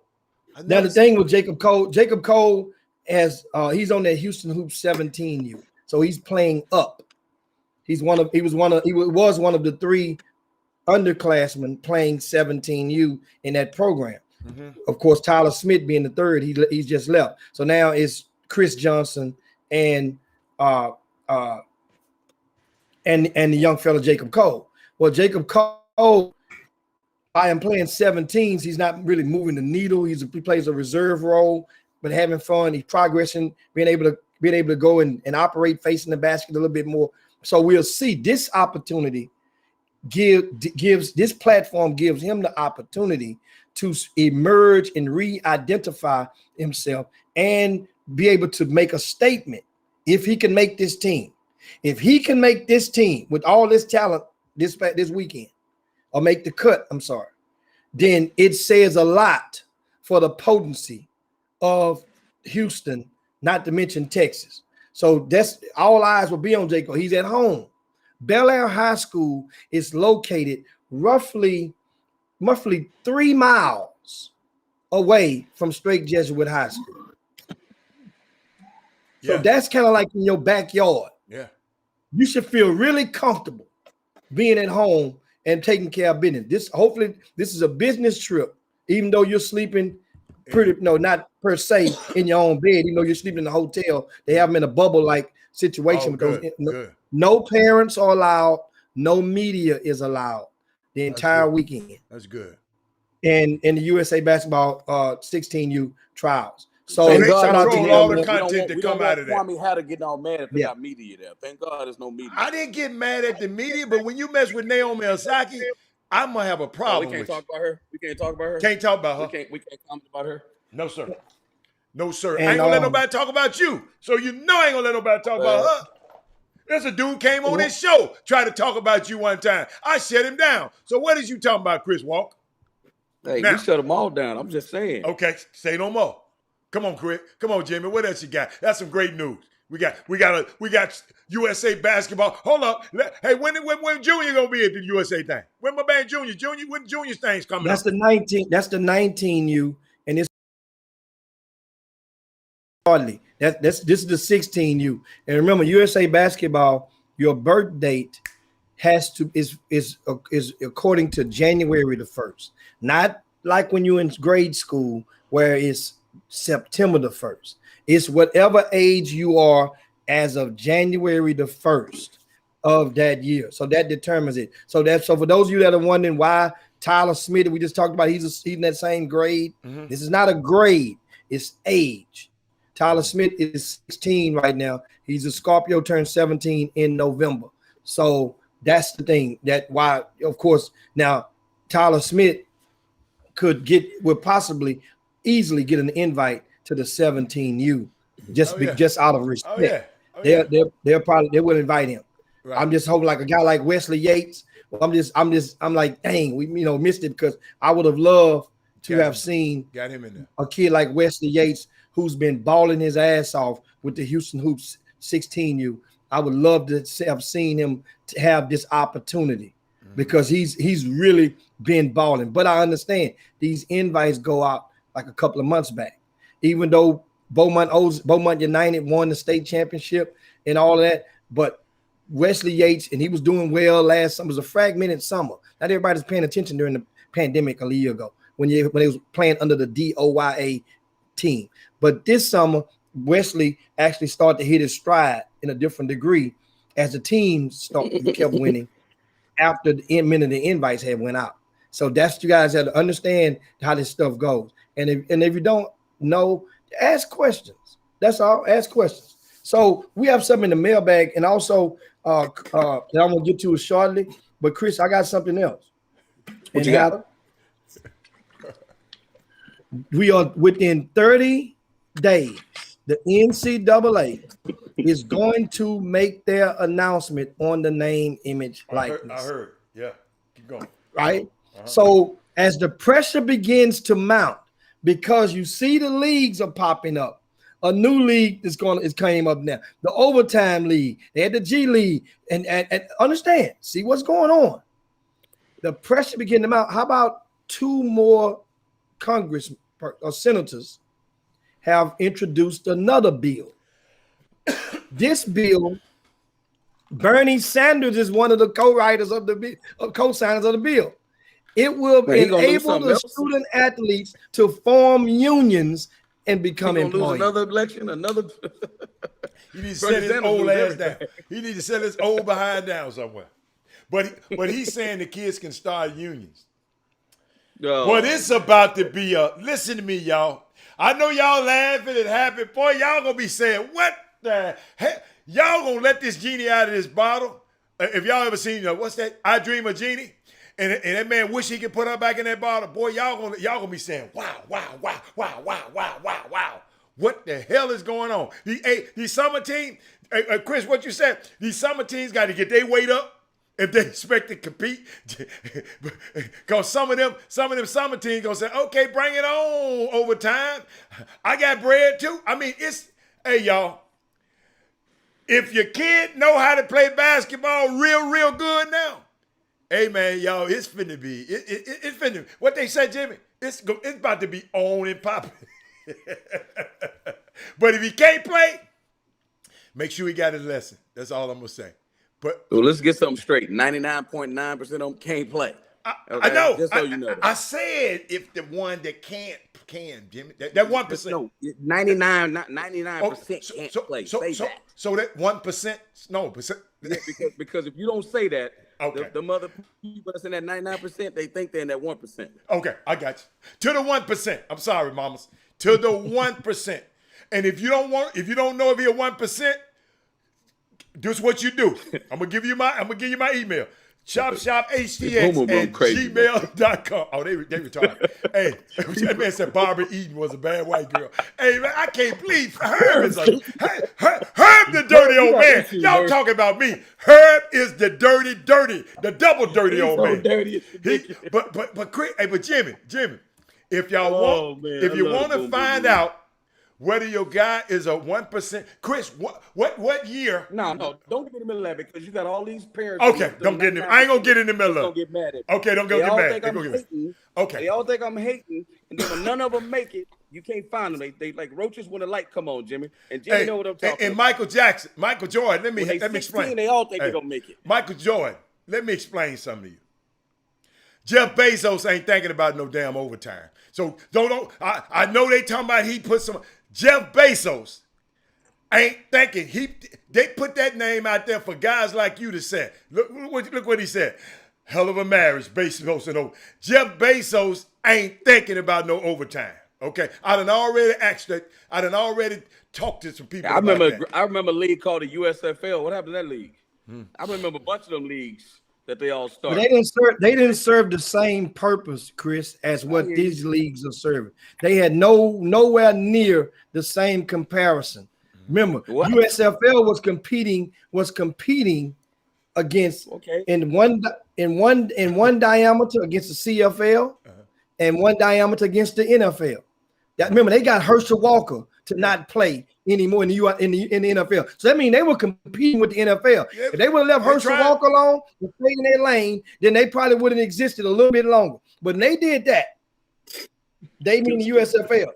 Now the thing with Jacob Cole has he's on that Houston Hoops 17U, so he's playing up. He was one of the 3 underclassmen playing 17U in that program. Mm-hmm. Of course, Tyler Smith being the 3rd, he's just left. So now it's Chris Johnson and the young fella Jacob Cole. Well, Jacob Cole, I am playing 17s. He's not really moving the needle. He plays a reserve role, but having fun. He's progressing, being able to go and operate facing the basket a little bit more. So we'll see. This opportunity gives this platform gives him the opportunity to emerge and re-identify himself and be able to make a statement. If he can make this team, with all this talent this weekend, or make the cut, then it says a lot for the potency of Houston, not to mention Texas. So that's all eyes will be on Jacob. He's at home. Bel Air High School is located roughly 3 miles away from Straight Jesuit High School. So that's kind of like in your backyard. Yeah. You should feel really comfortable being at home and taking care of business. Hopefully this is a business trip, even though you're sleeping not per se in your own bed, even though you're sleeping in a hotel. They have them in a bubble-like situation because no parents are allowed, no media is allowed the entire weekend. That's good. And in the USA Basketball 16U trials. So they shout out to all the content that come out of that. Kwame Hatter getting all mad if they got media there. Thank God there's no media. I didn't get mad at the media, but when you mess with Naomi Osaka, I'm gonna have a problem. We can't talk about her. We can't talk about her. Can't talk about her. We can't comment about her. No, sir. No, sir. And, I ain't gonna let nobody talk about you. So you know I ain't gonna let nobody talk about her. There's a dude came on this show, tried to talk about you one time. I shut him down. So what is you talking about, Chris Walk? Hey, we shut them all down. I'm just saying. Okay, say no more. Come on, Chris. Come on, Jimmy. What else you got? That's some great news. We got USA Basketball. Hold up. Hey, when Junior gonna be at the USA thing? When my man Junior? When Junior's thing's coming? That's the 19. That's the 19U, and it's hardly. This is the 16U. And remember, USA Basketball, your birth date is according to January the 1st. Not like when you're in grade school where it's September the 1st. It's whatever age you are as of January the 1st of that year. So that determines it. So for those of you that are wondering why Tyler Smith, we just talked about, he's in that same grade. Mm-hmm. This is not a grade, it's age. Tyler Smith is 16 right now. He's a Scorpio, turned 17 in November. So that's the thing. That why, of course, now Tyler Smith would possibly easily get an invite to the 17U, just out of respect. They'll probably they will invite him. Right. I'm just hoping like a guy like Wesley Yates. I'm like, dang, we missed it because I would have loved to have seen got him in there. A kid like Wesley Yates who's been balling his ass off with the Houston Hoops 16U. I would love to have seen him to have this opportunity because he's really been balling. But I understand these invites go out like a couple of months back, even though Beaumont United won the state championship and all that. But Wesley Yates, and he was doing well last summer. It was a fragmented summer. Not everybody's paying attention during the pandemic a year ago when they was playing under the DOYA team. But this summer, Wesley actually started to hit his stride in a different degree as the team kept winning after many of the invites had went out. So that's what you guys have to understand how this stuff goes. And if you don't know, ask questions. That's all. Ask questions. So we have something in the mailbag, and also that I'm gonna get to it shortly. But Chris, I got something else. What you got? We are within 30 days, the NCAA is going to make their announcement on the name, image, likeness. I heard. Yeah. Keep going. Right? So as the pressure begins to mount, because you see the leagues are popping up, a new league is came up now. The overtime league, they had the G League, and understand, see what's going on. The pressure beginning to mount. How about 2 more Congress or senators have introduced another bill? This bill, Bernie Sanders is one of the co-writers of the bill, co-signers of the bill. It will enable the student athletes to form unions and become employees. Another election, another. He needs to set his old ass down. He needs to set his old behind down somewhere. But he's saying the kids can start unions. But it's about to be listen to me, y'all. I know y'all laughing and happy. Boy, y'all gonna be saying, what the heck? Y'all gonna let this genie out of this bottle? If y'all ever seen, what's that? I Dream of Genie? And that man wish he could put her back in that bottle. Boy, y'all gonna be saying, wow, wow, wow, wow, wow, wow, wow, wow. What the hell is going on? These summer teams, Chris, what you said, these summer teams got to get their weight up if they expect to compete. Because some of them summer teams gonna say, okay, bring it on overtime. I got bread too. I mean, hey y'all, if your kid know how to play basketball real good now, hey man, y'all, it's finna be, it's finna, what they say, Jimmy, it's about to be on and popping. But if he can't play, make sure he got his lesson. That's all I'm gonna say. But so let's get something straight. 99.9% of them can't play. I know. Just so you know that. I said if the one that can, Jimmy. That 1%. No, 99% can't play. Say that. So that 1%, no percent. Yeah, because if you don't say that, okay, the mother people that's in that 99%, they think they're in that 1%. Okay, I got you. To the 1%. I'm sorry, mamas. To the 1%. And if you don't know if you're 1%, this is what you do. I'm gonna give you my email. ChopShopHTX@gmail.com. Oh, they retarded. Hey, that man said Barbara Eden was a bad white girl. Hey, man, I can't believe Herb is Herb the dirty old man. Y'all talking about me. Herb is the dirty, the double dirty old man. Dirty. But Jimmy, if y'all if you want to find out whether your guy is a 1%, Chris, what year? No, don't get in the middle of that because you got all these parents. Okay, don't get in. I ain't gonna get in the middle of it. Don't get mad at me. Okay, don't get mad. Okay, they all think I'm hating, and then when none of them make it, you can't find them. They like roaches when the light come on, Jimmy. And Jimmy know what I'm talking about. And Michael Jordan. Let me explain. They all think they're gonna make it. Michael Jordan. Let me explain something to you. Jeff Bezos ain't thinking about no damn overtime. So don't. I know they talking about he put some. Jeff Bezos ain't thinking. They put that name out there for guys like you to say. Look what he said. Hell of a marriage, Bezos and over. Jeff Bezos ain't thinking about no overtime. Okay, I done already talked to some people. I remember a league called the USFL. What happened to that league? I remember a bunch of them leagues that they all started. But they didn't serve the same purpose, Chris, as what these leagues are serving. They had nowhere near the same comparison. Remember, USFL was competing against in one diameter against the CFL and one diameter against the NFL. Remember, they got Herschel Walker to not play anymore in the NFL. So that means they were competing with the NFL. If they would have left Herschel Walker alone and stayed in their lane, then they probably would have existed a little bit longer. But when they did that, they mean the USFL.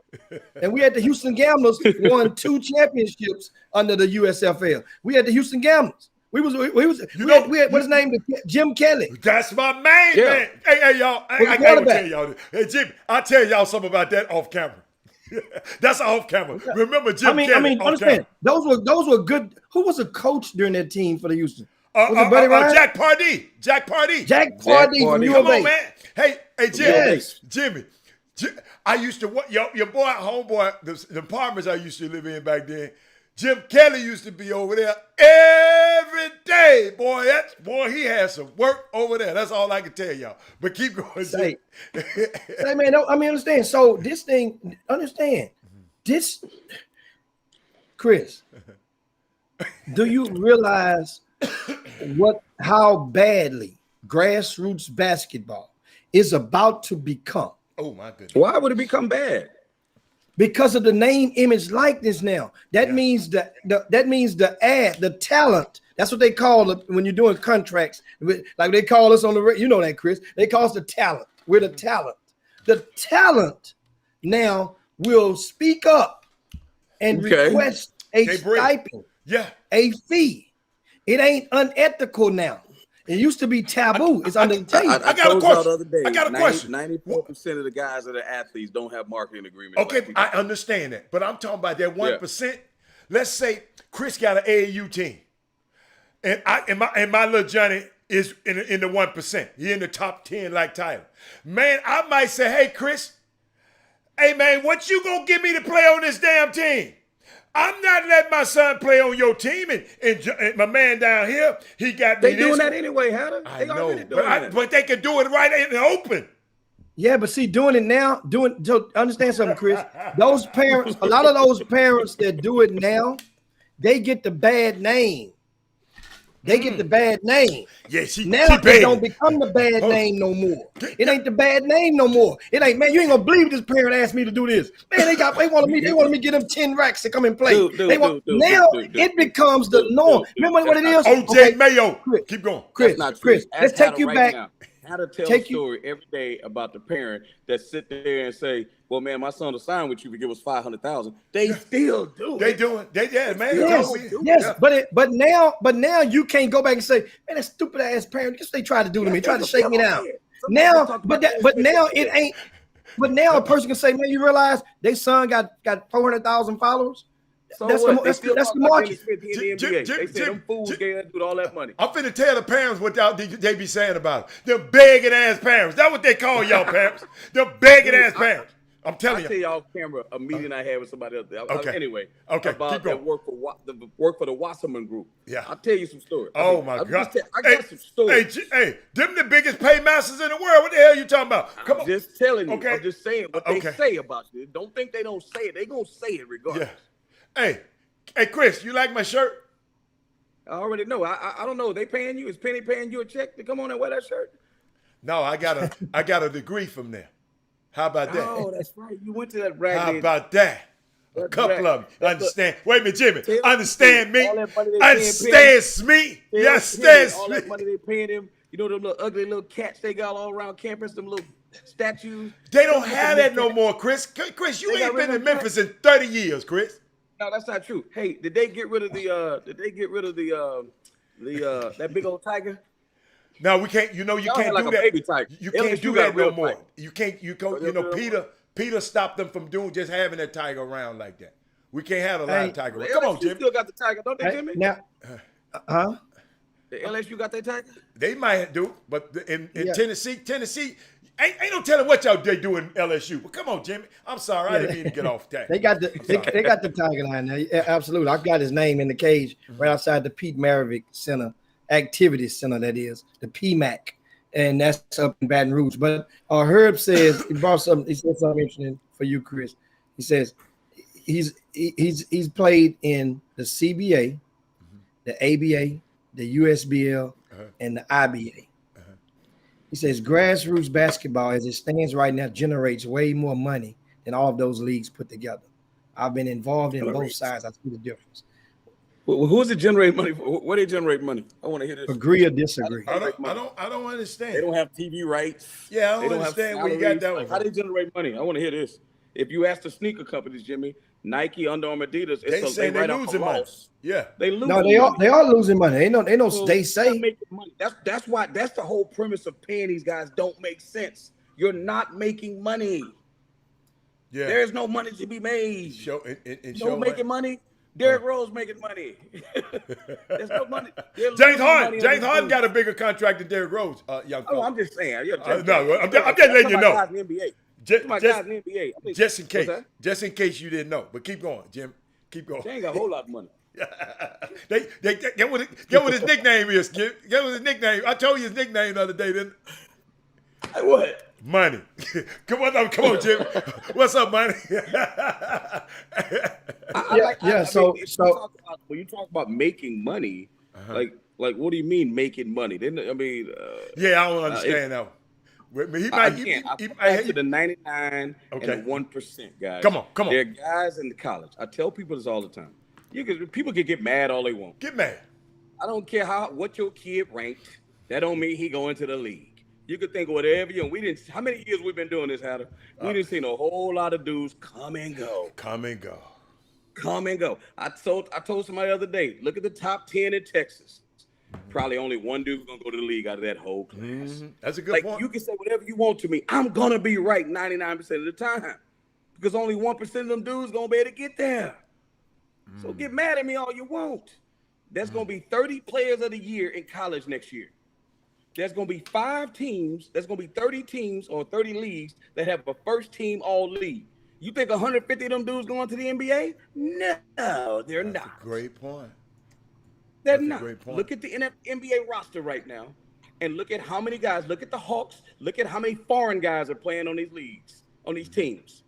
And we had the Houston Gamblers won 2 championships under the USFL. We had the Houston Gamblers. We had what's his name? Jim Kelly. That's my man. Hey, y'all. I gotta tell y'all this. Hey, Jim, I'll tell y'all something about that off camera. That's off camera. Remember Jim Kelly? I mean, understand. Those were good. Who was a coach during that team for the Houston? Buddy Ryan? Jack Pardee. Jack Pardee from U of A. Come on, man. Hey, Jim. Jimmy. I used to your boy, homeboy, the apartments I used to live in back then. Jim Kelly used to be over there every day, boy. He had some work over there. That's all I can tell y'all. But keep going. Hey man, understand. So this thing, understand. this, Chris, do you realize how badly grassroots basketball is about to become? Oh my goodness. Why would it become bad? Because of the name, image, likeness. Now that means the talent. That's what they call it when you're doing contracts. Like they call us on the, you know that, Chris. They call us the talent. We're the talent. The talent now will speak up and request a stipend, a fee. It ain't unethical now. It used to be taboo. It's under the table. I got a question. I got a question. 94% of the guys that are athletes don't have marketing agreements. Okay, I understand that, but I'm talking about that 1%. Let's say Chris got an AAU team, and my little Johnny is in the 1%. He in the top 10 like Tyler. Man, I might say, hey Chris, hey man, what you gonna give me to play on this damn team? I'm not letting my son play on your team, and my man down here, he got me They doing that anyway, Hatter. I know, but they can do it right in the open. Yeah, but see, doing it now, so understand something, Chris. Those parents, a lot of those parents that do it now, they get the bad name. They get the bad name. Yeah, now it don't become the bad name no more. It ain't the bad name no more. It ain't, man, you ain't gonna believe this parent asked me to do this. Man, they wanted me to get them 10 racks to come and play. It becomes the norm. Remember what it is? OJ Mayo. Chris, keep going. Chris, let's take you back. How to tell a story every day about the parent that sit there and say, "Well, man, my son will sign with you if you give us $500,000." They still do. They doing. Man. Yes. But now you can't go back and say, "Man, that stupid ass parent." Guess what they tried to do to me? Tried to shake me down. Now, but now it ain't. But now a person can say, "Man, you realize their son got 400,000 followers." So that's the market. They say them fools get all that money. I'm finna tell the parents what they be saying about it. Them begging ass parents. That's what they call y'all parents. Them begging ass parents. I'm telling you. I tell y'all camera a meeting I had with somebody else. Anyway, okay. About that work for the Wasserman Group. Yeah. I'll tell you some stories. Oh my God. I got some stories. Hey, them the biggest paymasters in the world. What the hell you talking about? Come on. Just telling you. Okay. I'm just saying what they say about you. Don't think they don't say it. They gonna say it regardless. Yeah. Hey, Chris, you like my shirt? I already know. I don't know. They paying you? Is Penny paying you a check to come on and wear that shirt? No, I got a degree from there. How about that? Oh, that's right. You went to that brag. How about that? A couple of them. Understand? Wait a minute, Jimmy. Understand me? Understand me? Yes, understand all that money they paying them. You know them little ugly little cats they got all around campus, them little statues. They don't have that no more, Chris. Chris, you ain't been in Memphis in 30 years, Chris. No, that's not true. Hey, did they get rid of the that big old tiger? No, we can't. You can't like do a that. Baby tiger. You can't do that no more. You can't. You know, Peter stopped them from just having that tiger around like that. We can't have a live tiger. Come on, Jimmy. Still got the tiger, don't they, Jimmy? Now, The LSU got that tiger? They might do, but in Tennessee, ain't no telling what y'all they do in LSU. But come on, Jimmy. I'm sorry, I didn't mean to get off that. They got the tiger line there. Yeah, absolutely. I got his name in the cage right outside the Pete Maravich Center, Activity Center. That is the PMAC, and that's up in Baton Rouge. But Herb says he brought something. He said something interesting for you, Chris. He says he's played in the CBA, the ABA, the USBL, and the IBA. He says grassroots basketball, as it stands right now, generates way more money than all of those leagues put together. I've been involved in both sides. I see the difference. Well, who's it generate money for? Where they generate money? I want to hear this. Agree or disagree? I don't understand. They don't have TV rights. Yeah, I don't understand where you got that one. How they generate money? I want to hear this. If you ask the sneaker companies, Jimmy, Nike, Under Armour, Adidas, they say they're losing money. Yeah, they lose. No, they are losing money. They know. They say making money. That's why. That's the whole premise of paying these guys. Don't make sense. You're not making money. Yeah, there's no money to be made. No making money. Derrick Rose making money. There's no money. James Harden got a bigger contract than Derrick Rose. Young oh, I'm just saying. I'm just letting you know. Guys in the NBA. Just in case you didn't know. But keep going, Jim. Keep going. They ain't got a whole lot of money. they get what his nickname is. Get what his nickname. I told you his nickname the other day, didn't I? What? Money. Come on, Jim. What's up, Money? When you talk about making money, like what do you mean making money? Then I mean, yeah, I don't understand that. He might to the 99 and the 1%, guys. Come on. There are guys in the college. I tell people this all the time. People can get mad all they want. Get mad. I don't care what your kid ranked. That don't mean he go into the league. You could think of whatever you want. How many years we've been doing this, Hatter? We didn't seen a whole lot of dudes come and go. I told somebody the other day, look at the top 10 in Texas. Probably only one dude gonna go to the league out of that whole class. That's a good point. You can say whatever you want to me. I'm gonna be right 99% of the time. Because only 1% of them dudes gonna be able to get there. So get mad at me all you want. There's gonna be 30 players of the year in college next year. There's going to be 5 teams. There's going to be 30 teams or 30 leagues that have a first team all league. You think 150 of them dudes going to the NBA? No, they're not. That's a great point. They're not. Look at the NBA roster right now and look at how many guys. Look at the Hawks. Look at how many foreign guys are playing on these leagues, on these teams.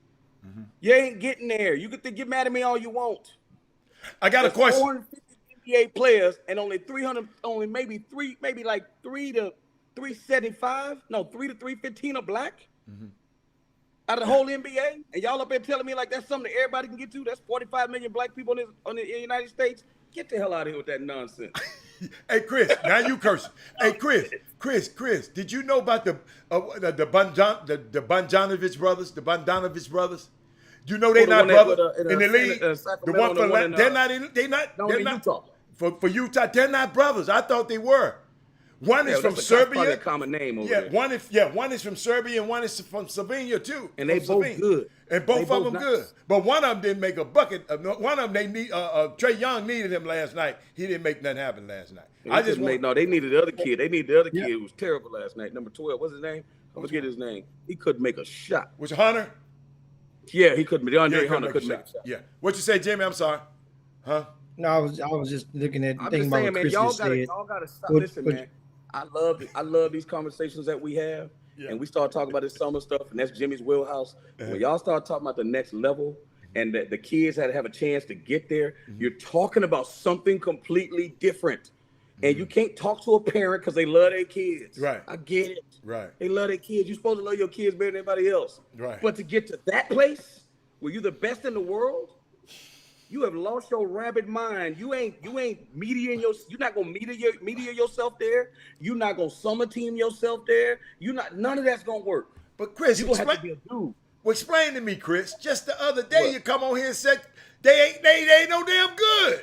You ain't getting there. You can get mad at me all you want. I got a question. 450 NBA players and only 300, maybe 3 to 375, no, 3 to 315 are black out of the whole NBA. And y'all up there telling me like that's something that everybody can get to. That's 45 million black people in the United States. Get the hell out of here with that nonsense. Hey, Chris, now you cursing. Hey, Chris, did you know about the Bogdanovich brothers? You know they not brothers in the league. The one for they're not Utah. For Utah, they're not brothers. I thought they were. One is from Serbia. That's a common name over there. One is from Serbia and one is from Slovenia too. And they both good. And both of them good. But one of them didn't make a bucket. One of them they need. Trae Young needed him last night. He didn't make nothing happen last night. They needed the other kid. They needed the other kid who was terrible last night. Number 12. What's his name? I forget his name. He couldn't make a shot. Was it Hunter? Yeah, he couldn't. DeAndre Hunter couldn't make a shot. Yeah. What you say, Jimmy? I'm sorry. Huh? No, I was just looking at. I'm just saying, man. Y'all gotta stop. Listen, man. I love these conversations that we have, and we start talking about this summer stuff, and that's Jimmy's wheelhouse. When y'all start talking about the next level, and the kids had to have a chance to get there, you're talking about something completely different. And you can't talk to a parent because they love their kids. Right. I get it. Right. They love their kids. You're supposed to love your kids better than anybody else. Right. But to get to that place where you're the best in the world, you have lost your rabbit mind. You ain't you're not gonna media yourself there. You're not gonna summer team yourself there. None of that's gonna work. But Chris, you're gonna have to be a dude. Well, explain to me, Chris. Just the other day you come on here and said they ain't no damn good.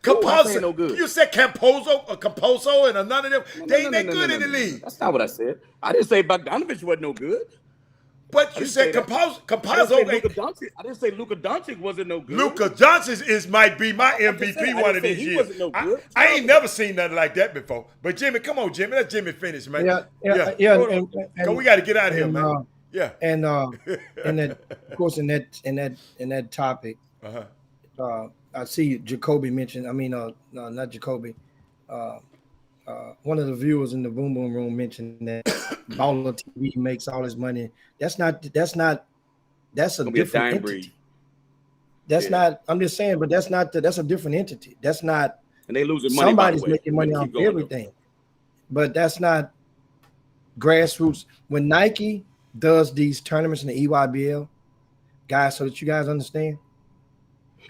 Campazzo, no good. You said Campazzo, and none of them. They ain't good in the league. That's not what I said. I didn't say Bogdanovich wasn't no good. But you said Campazzo. I didn't say Luka Doncic wasn't no good. Luka Doncic might be my MVP one of these years. Wasn't no good. I ain't never seen nothing like that before. But Jimmy, come on, Jimmy. Let Jimmy finish, man. And we got to get out of here, man. And that, of course, in that topic, I see Jacoby mentioned. I mean, no, not Jacoby. One of the viewers in the Boom Boom Room mentioned that Baller TV makes all his money. That's a different entity. That's not. I'm just saying, but that's a different entity. That's not. And they losing money. Somebody's making money off everything, but that's not grassroots. When Nike does these tournaments in the EYBL, guys, so that you guys understand,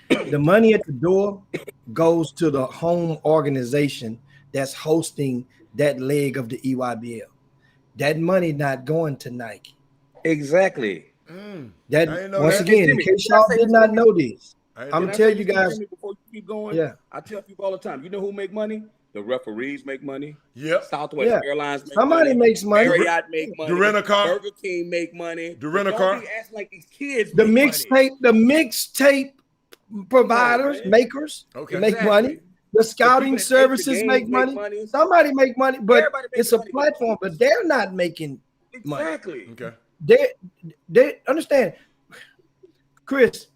the money at the door goes to the home organization that's hosting that leg of the EYBL. That money not going to Nike. Exactly. That once again, in case y'all did not know this, I'm gonna tell you guys. Before you keep going, I tell people all the time. You know who make money? The referees make money. Yep. Southwest Airlines make Somebody money. makes money. Marriott make money. The rent-a-car. Burger King make money. The rent-a-car. Don't be acting like these kids. The mixtape providers, makers make money. The scouting services make money. Somebody make money, but it's a platform, but they're not making money. Exactly. Okay. They understand. Chris,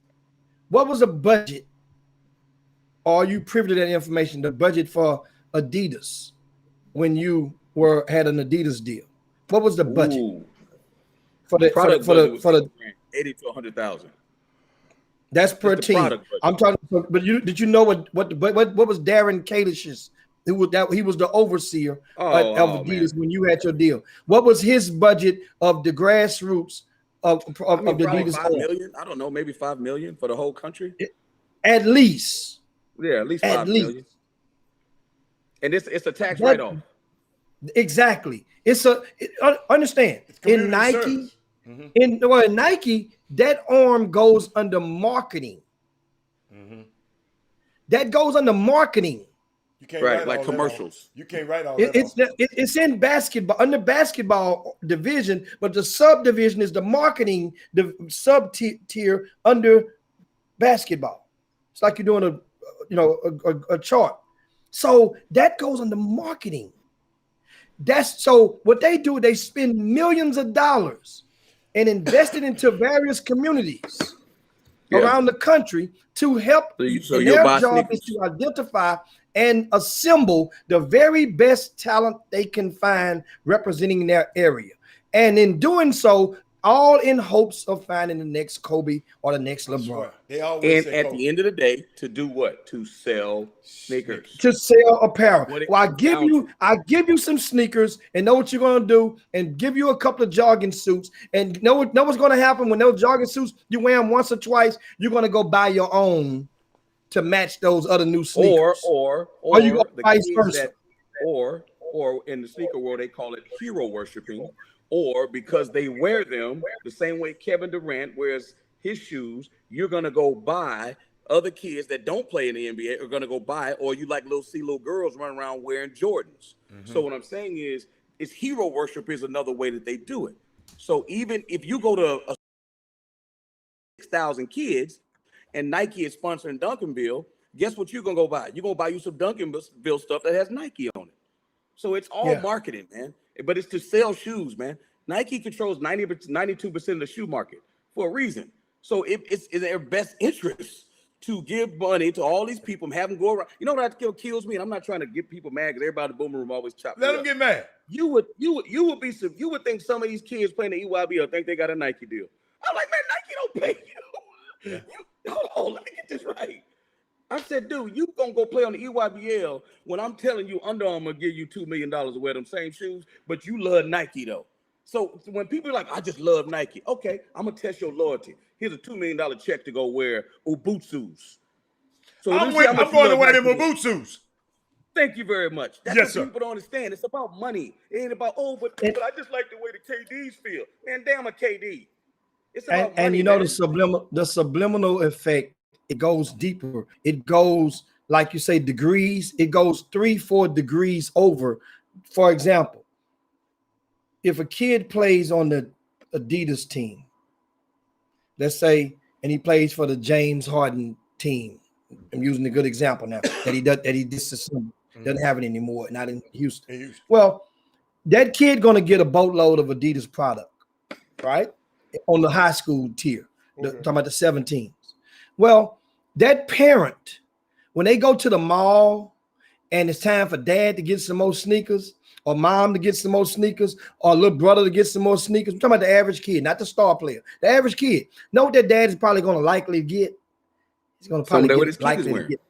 what was the budget? Are you privy to that information? The budget for Adidas when you had an Adidas deal. What was the budget? for the Product for budget the was for the 80 to 100,000. that's per the team. product budget. I'm talking. But did you know what was Darren Kalish's? Who was that? He was the overseer of Adidas when you had your deal. What was his budget of the grassroots of the probably Adidas? 5 million. I don't know, maybe 5 million for the whole country. At least. Yeah, at least At 5 least. million. And it's a tax write-off. Exactly. Understand in Nike, in Nike, that arm goes under marketing. That goes under marketing. You can't Right, write like all that commercials. off. You can't write all that off. It's in basketball, under basketball division, but the subdivision is the marketing, the sub tier under basketball. It's like you're doing a chart. So that goes under marketing. So what they do, they spend millions of dollars and invest it into various communities around the country to help. So and you'll their buy job sneakers. is to identify and assemble the very best talent they can find representing their area. And in doing so, all in hopes of finding the next Kobe or the next LeBron. They always And say at Kobe. the end of the day, to do what? To sell sneakers. To sell apparel. What it Well, comes I give you some sneakers and know what you're gonna do, and give you a couple of jogging suits, and know what's gonna happen when those jogging suits you wear them once or twice. You're gonna go buy your own to match those other new sneakers. Or you go the vice kids versa. that, or in the sneaker world they call it hero worshiping, or because they wear them the same way Kevin Durant wears his shoes, you're gonna go buy. Other kids that don't play in the NBA are gonna go buy, or you like little girls running around wearing Jordans. So what I'm saying is hero worship is another way that they do it. So even if you go to 6,000 kids and Nike is sponsoring Duncanville, guess what you're gonna go buy? You're gonna buy you some Duncanville stuff that has Nike on it. So it's all marketing, man. But it's to sell shoes, man. Nike controls 92% of the shoe market for a reason. So it's in their best interest to give money to all these people and have them go around. You know what kills me? And I'm not trying to get people mad because everybody in the Boomer Room always chop. Let them get mad. You would think some of these kids playing the EYBL think they got a Nike deal. I'm like, man, Nike don't pay you. Hold on, let me get this right. I said, dude, you gonna go play on the EYBL when I'm telling you Under Armour give you $2 million to wear them same shoes, but you love Nike though. So when people are like, I just love Nike, okay, I'm gonna test your loyalty. Here's a $2 million check to go wear Ubuntu's. So I'm going to wear them Ubuntu's. Thank you very much. That's Yes, what sir. people don't understand. It's about money. It ain't about, but I just like the way the KDs feel. Man, damn a KD. It's about money, and you know man. the subliminal effect, it goes deeper. It goes, like you say, degrees. It goes 3-4 degrees over. For example, if a kid plays on the Adidas team, let's say, and he plays for the James Harden team. I'm using a good example now that he disassembled. Doesn't have it anymore, not in Houston. Well, that kid gonna get a boatload of Adidas product, right? On the high school tier, talking about the 17s. Well, that parent, when they go to the mall and it's time for dad to get some more sneakers, or mom to get some more sneakers, or little brother to get some more sneakers. I'm talking about the average kid, not the star player. The average kid. Know what that dad is probably going to likely get? He's going to probably get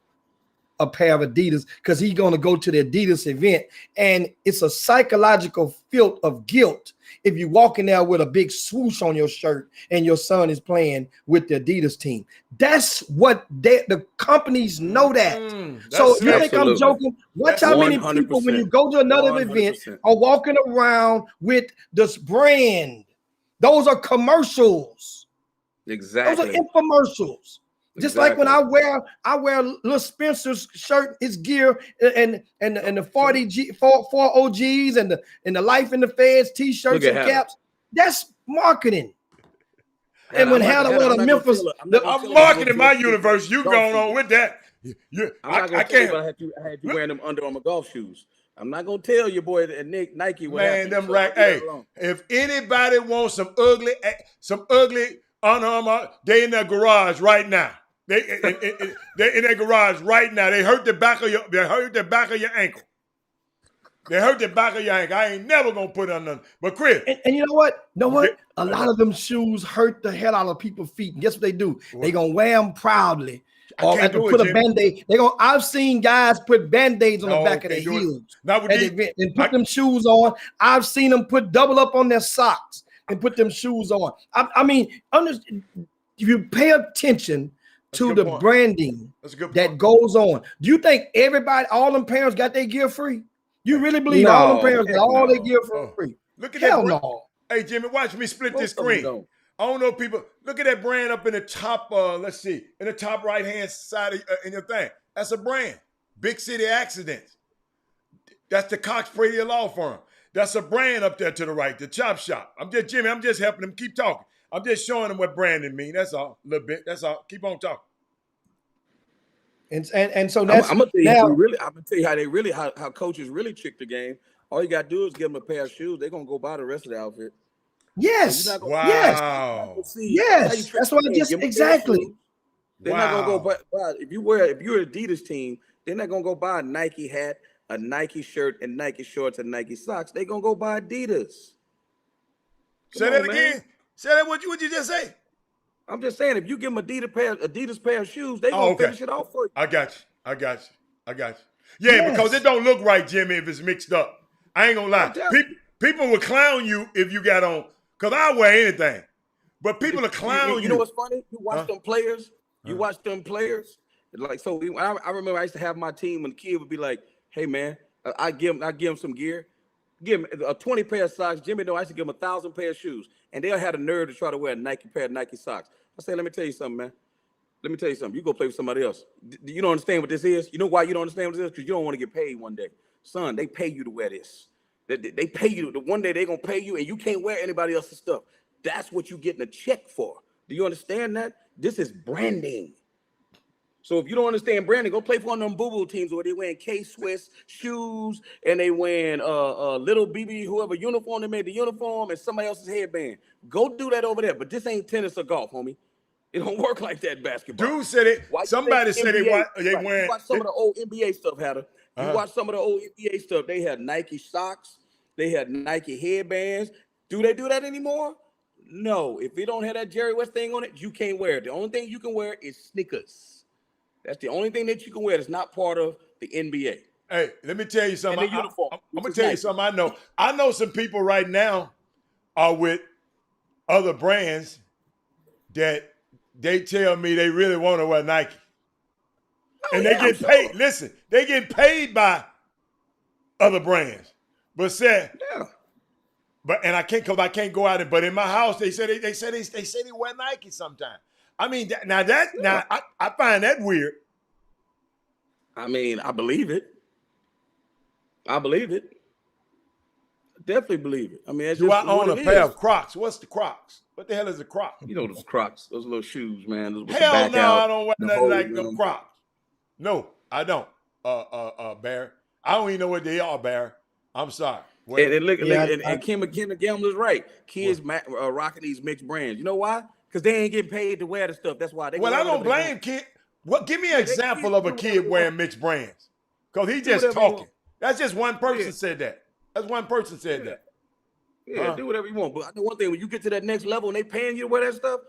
a pair of Adidas because he's going to go to the Adidas event, and it's a psychological filth of guilt if you walk in there with a big swoosh on your shirt and your son is playing with the Adidas team. That's what the companies know that. So you think I'm joking? Watch how many people, when you go to another 100%. Event, are walking around with this brand. Those are commercials. Exactly. Those are infomercials. Just like when I wear Lil Spencer's shirt, his gear, and the 4 OGs and the Life in the Feds t-shirts and caps. That's marketing. And when Hannah went to Memphis, I'm marketing my universe. You going on with that? I can't. I had you wearing them Under Armour golf shoes. I'm not gonna tell your boy Nick Nike what happened. Man, them right. Hey, if anybody wants some ugly Under Armour, they in their garage right now. They're in their garage right now. They hurt the back of your ankle. They hurt the back of your ankle. I ain't never gonna put on nothing. But Chris, And you know what? Yeah. A lot of them shoes hurt the hell out of people's feet. And guess what they do? They gonna wear them proudly. I Or can't have to do it, put a Jimmy. Band-Aid. I've seen guys put Band-Aids on the No, back of their can't do it. heels Not with and put them shoes on. I've seen them put double up on their socks and put them shoes on. I mean, if you pay attention to a good the point. branding That's a good that point. goes on, do you think all them parents got their gear free? You really believe all them No, parents got heck all their no. gear Oh. free? Look at Hell that. no. Hey, Jimmy, watch me split this Most of them screen. don't. I don't know people. Look at that brand up in the top. Let's see, in the top right hand side of in your thing. That's a brand. Big City Accidents. That's the Cox Brady Law Firm. That's a brand up there to the right. The Chop Shop. I'm just helping them keep talking. I'm just showing them what branding mean. That's all. A little bit. That's all. Keep on talking. And so that's I'm gonna tell you, now, I'm gonna tell you how coaches really trick the game. All you gotta do is give them a pair of shoes. They're gonna go buy the rest of the outfit. yes, So you're not gonna- yes, Wow. See, yes. how you trick That's the what I game. just Give 'em a pair of exactly. shoes. They're not gonna go Wow. buy if you're an Adidas team, they're not gonna go buy a Nike hat, a Nike shirt, and Nike shorts and Nike socks. They're gonna go buy Adidas. Say Come that on, man. again. Say that. What you just say? I'm just saying, if you give them Adidas pair of shoes, they Oh, gonna okay. finish it off for you. I got you. Yeah, Yes. because it don't look right, Jimmy, if it's mixed up. I ain't gonna lie. People will clown you if you got on, because I wear anything. But people will clown you. You know what's funny? You watch Huh? them players. You Huh? watch them players. Like so, I remember I used to have my team when the kid would be like, "Hey man, I give him some gear, give him a 20 pair of socks." Jimmy, no, I used to give him 1,000 pair of shoes, and they'll have the nerve to try to wear a pair of Nike socks. I say, let me tell you something, man. Let me tell you something. You go play with somebody else. You don't understand what this is? You know why you don't understand what this is? Because you don't want to get paid one day. Son, they pay you to wear this. They pay you. The one day they're going to pay you and you can't wear anybody else's stuff. That's what you're getting a check for. Do you understand that? This is branding. So if you don't understand branding, go play for one of them boo-boo teams where they wearing K-Swiss shoes and they wearing little BB, whoever uniform they made the uniform and somebody else's headband. Go do that over there. But this ain't tennis or golf, homie. It don't work like that in basketball. Dude said it. Why you Somebody think said NBA they right, wearing. You watch some of the old NBA stuff, Hatter. You watch some of the old NBA stuff. They had Nike socks. They had Nike headbands. Do they do that anymore? No. If it don't have that Jerry West thing on it, you can't wear it. The only thing you can wear is sneakers. That's the only thing that you can wear that's not part of the NBA. Hey, let me tell you something. And the uniform, I'm which gonna is tell you Nike. something. I know. I know some people right now are with other brands that they tell me they really want to wear Nike, and they get paid. Listen, they get paid by other brands, but said, Yeah. and I can't go out. But in my house, they say they wear Nike sometimes. I mean, I find that weird. I mean, I believe it. I believe it. Definitely believe it. I mean, that's Do I just what own a it pair is. of Crocs? What's the Crocs? What the hell is a Croc? You know those Crocs, those little shoes, man. Those with the Hell back no, out, I don't wear the nothing holes like in no them. Crocs. No, I don't. Barry. I don't even know what they are, Barry. I'm sorry. And look, Yeah, and Kim Gambler's right. Kids rocking these mixed brands. You know why? Because they ain't getting paid to wear the stuff. That's why. Well, I don't blame kid. What? Give me an example of a kid wearing mixed brands. Because he just whatever you talking. want. That's just one person Yeah. said that. That's one person said that. Yeah, do whatever you want. But I know one thing: when you get to that next level and they paying you to wear that stuff,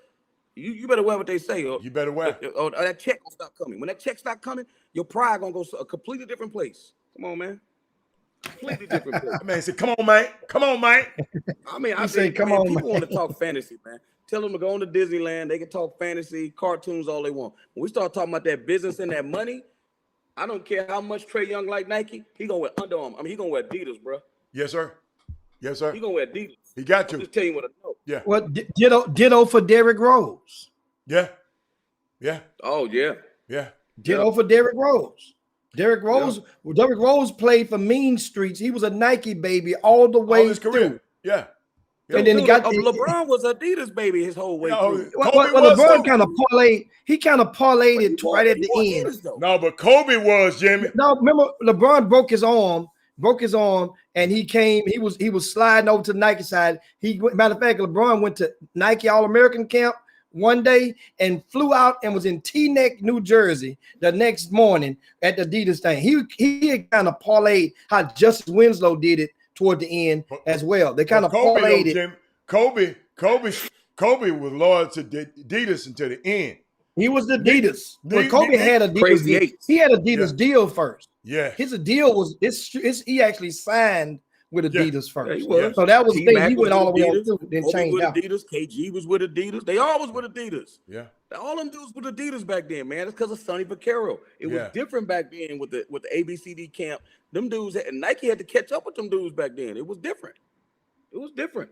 you better wear what they say. Or, You better wear. or that check gonna stop coming. When that check stop coming, your pride gonna go a completely different place. Come on, man. Completely different place. Man, say, come on, man. Come on, man. I mean, I say, say, "Come on, people man." want to talk fantasy, man. Tell them to go on to Disneyland. They can talk fantasy, cartoons, all they want. When we start talking about that business and that money, I don't care how much Trae Young like Nike. He gonna wear Under Armour. I mean, he gonna wear Adidas, bro. Yes, sir. Yes, sir. He gonna wear Adidas. He got I'm to. just telling you what I know. Yeah. Well, ditto for Derrick Rose. Yeah. Yeah. Oh yeah. Yeah. Ditto for Derrick Rose. Derrick Rose played for Mean Streets. He was a Nike baby all the way All his career. through. Yeah. And then he got LeBron was Adidas baby his whole way through. Well, Kobe was LeBron too. kind of parlayed. He kind of parlayed it right at the end. Adidas, though. No, but Kobe was, Jimmy. No, remember LeBron broke his arm, and he came. He was sliding over to the Nike side. Matter of fact, LeBron went to Nike All-American camp one day and flew out and was in Teaneck, New Jersey the next morning at the Adidas thing. He had kind of parlayed how Justice Winslow did it toward the end as well. They kind of parlayed it. Kobe was loyal to Adidas until the end. He was the Adidas. But Kobe had Adidas. He had Adidas deal first. Yeah. His deal was he actually signed with Adidas first. Yeah, so that was the thing. He went all the way Adidas, on through, then Kobe changed with out. Adidas, KG was with Adidas. They all was with Adidas. Yeah. All them dudes with Adidas back then, man. It's because of Sonny Vaccaro. It was different back then with the ABCD camp. Them dudes and Nike had to catch up with them dudes back then. It was different. It was different.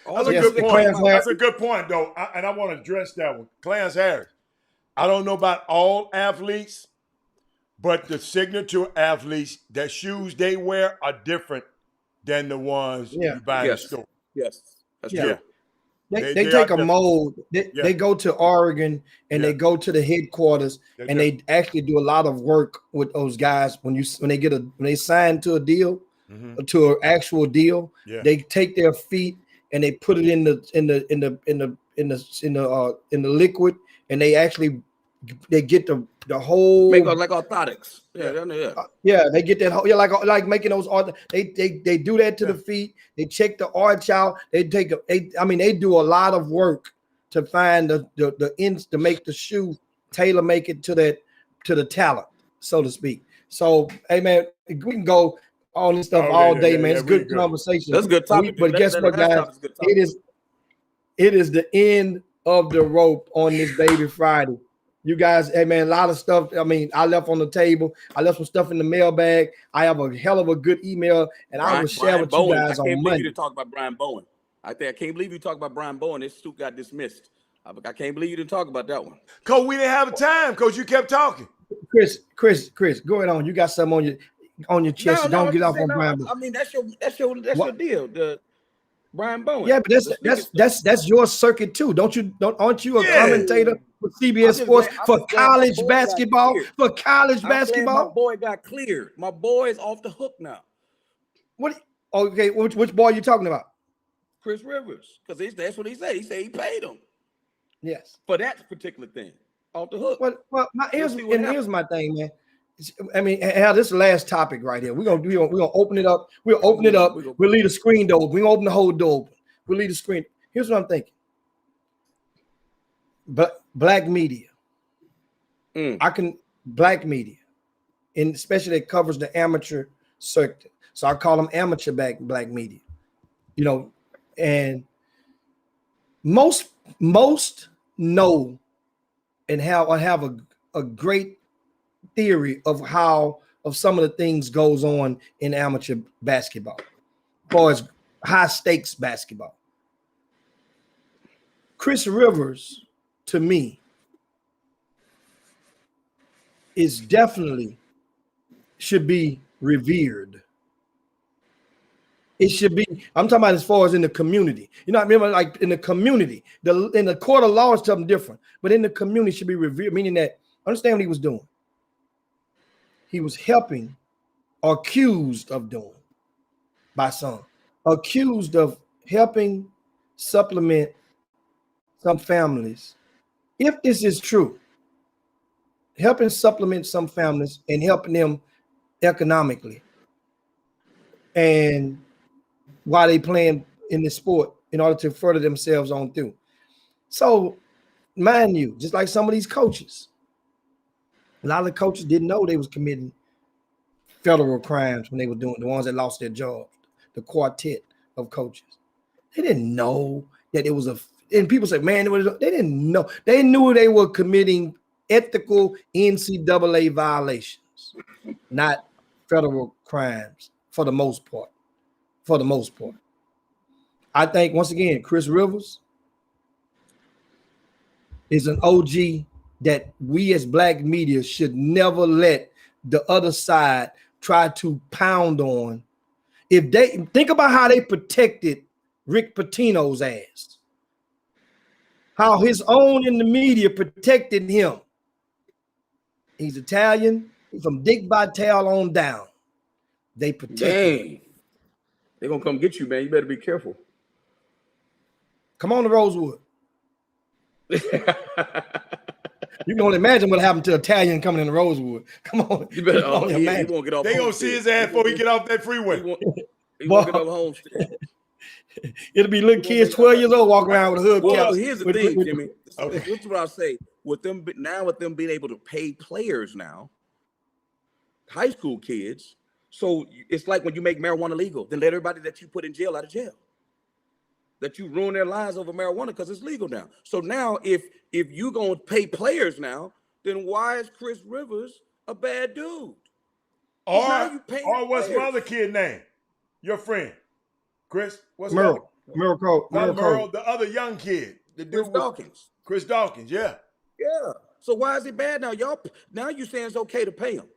That's a good point. That's a good point, though. And I want to address that one. Clarence Harris. I don't know about all athletes, but the signature athletes, the shoes they wear are different than the ones you buy in the store. Yes, that's true. They take a mold. They go to Oregon and they go to the headquarters and they actually do a lot of work with those guys. When they sign to a deal, to an actual deal, they take their feet and they put it in the liquid, and they actually get the whole make like orthotics. They get that whole like making those they do that to the feet. They check the arch out. They do a lot of work to find the ends to make the shoe tailor make it to the talent, so to speak. So hey man, we can go all this stuff all day, man. It's good conversation. That's a good topic. But guess what, guys? It is the end of the rope on this Baby Friday. You guys, hey man, a lot of stuff. I mean, I left on the table. I left some stuff in the mailbag. I have a hell of a good email, and I will share with you guys on Monday. I can't believe you talk about Brian Bowen. I can't believe you talk about Brian Bowen. This suit got dismissed. I can't believe you didn't talk about that one. Coach, we didn't have time. Coach, you kept talking. Chris, go ahead on. You got something on your chest. Don't get off on Brian Bowen. I mean, that's your deal. The Brian Bowen. Yeah, but that's your circuit too. Aren't you a commentator for CBS Sports for college basketball? For college basketball, my boy got cleared. My boy is off the hook now. What? Okay, which boy are you talking about? Chris Rivers, because that's what he said. He said he paid him. Yes, for that particular thing, off the hook. Well, here's my thing, man. I mean, hell, this is the last topic right here. We're gonna open it up. We'll open it up. We'll leave the screen door. We're gonna open the whole door open. We'll leave the screen. Here's what I'm thinking. But black media. Black media, and especially that covers the amateur circuit. So I call them amateur black media. You know, and most know and have a great theory of some of the things goes on in amateur basketball, as far as high stakes basketball. Chris Rivers, to me, is definitely should be revered. It should be. I'm talking about as far as in the community. You know, I remember like in the community, in the court of law is something different, but in the community should be revered, meaning that understand what he was doing. He was helping, or accused of doing, by some, accused of helping supplement some families. If this is true, helping supplement some families and helping them economically, and while they playing in this sport in order to further themselves on through. So, mind you, just like some of these coaches, a lot of the coaches didn't know they was committing federal crimes when they were doing the ones that lost their jobs, the quartet of coaches. They didn't know that it was and people say, man, they didn't know. They knew they were committing ethical NCAA violations, not federal crimes for the most part. I think, once again, Chris Rivers is an OG that we as black media should never let the other side try to pound on. If they think about how they protected Rick Pitino's ass, how his own in the media protected him. He's Italian. He's from Dick Vitale on down. They protected him. They're gonna come get you, man. You better be careful. Come on to Rosewood. You can only imagine what happened to Italian coming in the Rosewood. Come on. You better, You can only he imagine. won't get off. They gonna see his ass before he get off that freeway. He won't get off Homestead. It'll be little kids 12 years old walking around with a hood Well, caps. here's the thing, Jimmy. This is what I'll say. With them being able to pay players now, high school kids. So it's like when you make marijuana legal, then let everybody that you put in jail out of jail. That you ruin their lives over marijuana because it's legal now. So now if you gonna pay players now, then why is Chris Rivers a bad dude? Or what's my other kid name? Your friend, Chris. What's Merle. Not Merle. Merle, the other young kid. The Chris dude Dawkins. Chris Dawkins, yeah. Yeah. So why is it bad now? Now you saying it's okay to pay him.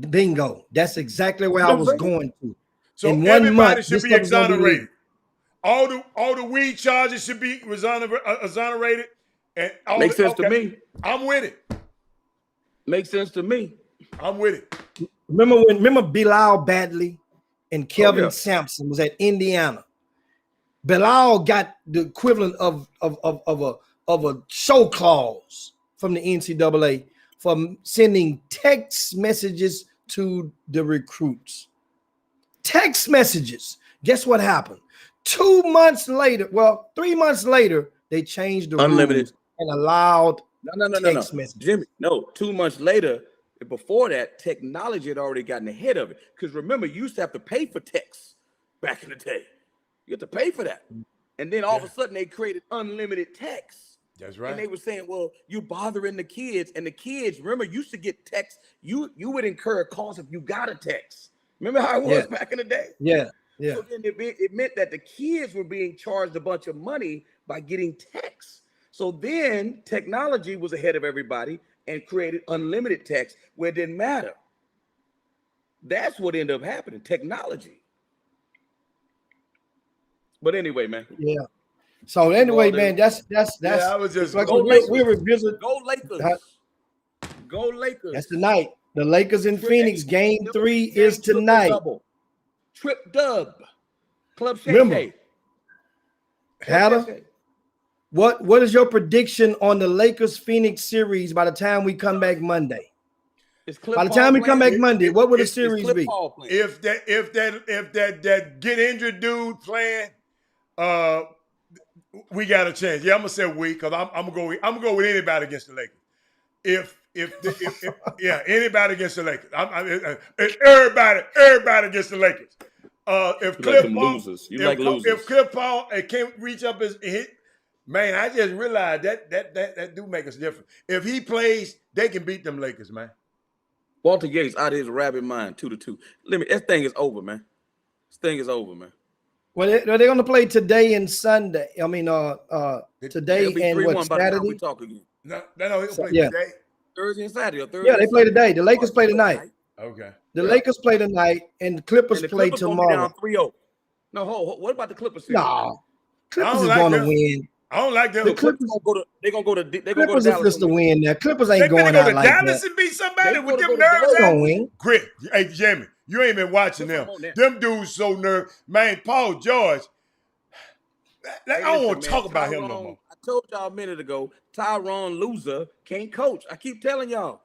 Bingo. That's exactly where I was going to. So In 1 everybody month, should this be stuff is gonna be exonerated. All the weed charges should be exonerated. And Makes sense to me. I'm with it. Makes sense to me. I'm with it. Remember Bilal Badley and Kelvin yeah. Sampson was at Indiana. Bilal got the equivalent of a show clause from the NCAA for sending text messages to the recruits. Text messages. Guess what happened? 2 months later, 3 months later, they changed the Unlimited rules and allowed no. text messages. Jimmy, no, 2 months later, before that, technology had already gotten ahead of it. Because remember, you used to have to pay for text back in the day. You have to pay for that. And then all of a sudden they created unlimited text. That's right. And they were saying, well, you're bothering the kids. And the kids, remember, used to get text. You would incur a cost if you got a text. Remember how it was back in the day? Yeah. So then it meant that the kids were being charged a bunch of money by getting text. So then technology was ahead of everybody and created unlimited text where it didn't matter. That's what ended up happening, technology. But anyway, man. Yeah. So anyway, man, that's I was just like Go we revisit. Go Lakers. Go Lakers. That's tonight. The Lakers in Phoenix. Game 3 is tonight. Trip dub. Club Shay Remember, Shay. Hatter, what is your prediction on the Lakers Phoenix series by the time we come back Monday? By the time we come back Monday, what will the series be? If that get injured dude playing, we got a chance. Yeah, I'm gonna say we because I'm gonna go with anybody against the Lakers. If anybody against the Lakers. Everybody against the Lakers. If Cliff Paul, if Cliff Paul can't reach up his hit, man, I just realized that do make us different. If he plays, they can beat them Lakers, man. Walter Gates out of his rabbit mind, 2-2. That thing is over, man. This thing is over, man. Well, they're going to play today and Sunday. I mean, today and what, Saturday? We talk again. No, he'll play today. Thursday and Saturday. Yeah, they play today. The Lakers play tonight. Okay. The Lakers play tonight, and the Clippers play tomorrow. Down 3-0. No, what about the Clippers? No, Clippers is going to win. I don't like them. The Clippers they're going to go to Clippers are supposed to win there. Clippers ain't going out like that. Dallas and beat somebody with them They're nerves. going to win. Grit. Hey, Jimmy, you ain't been watching them. Them dudes so nervous. Man, Paul George. I don't want to talk about him no more. I told y'all a minute ago, Tyronn Loser can't coach. I keep telling y'all.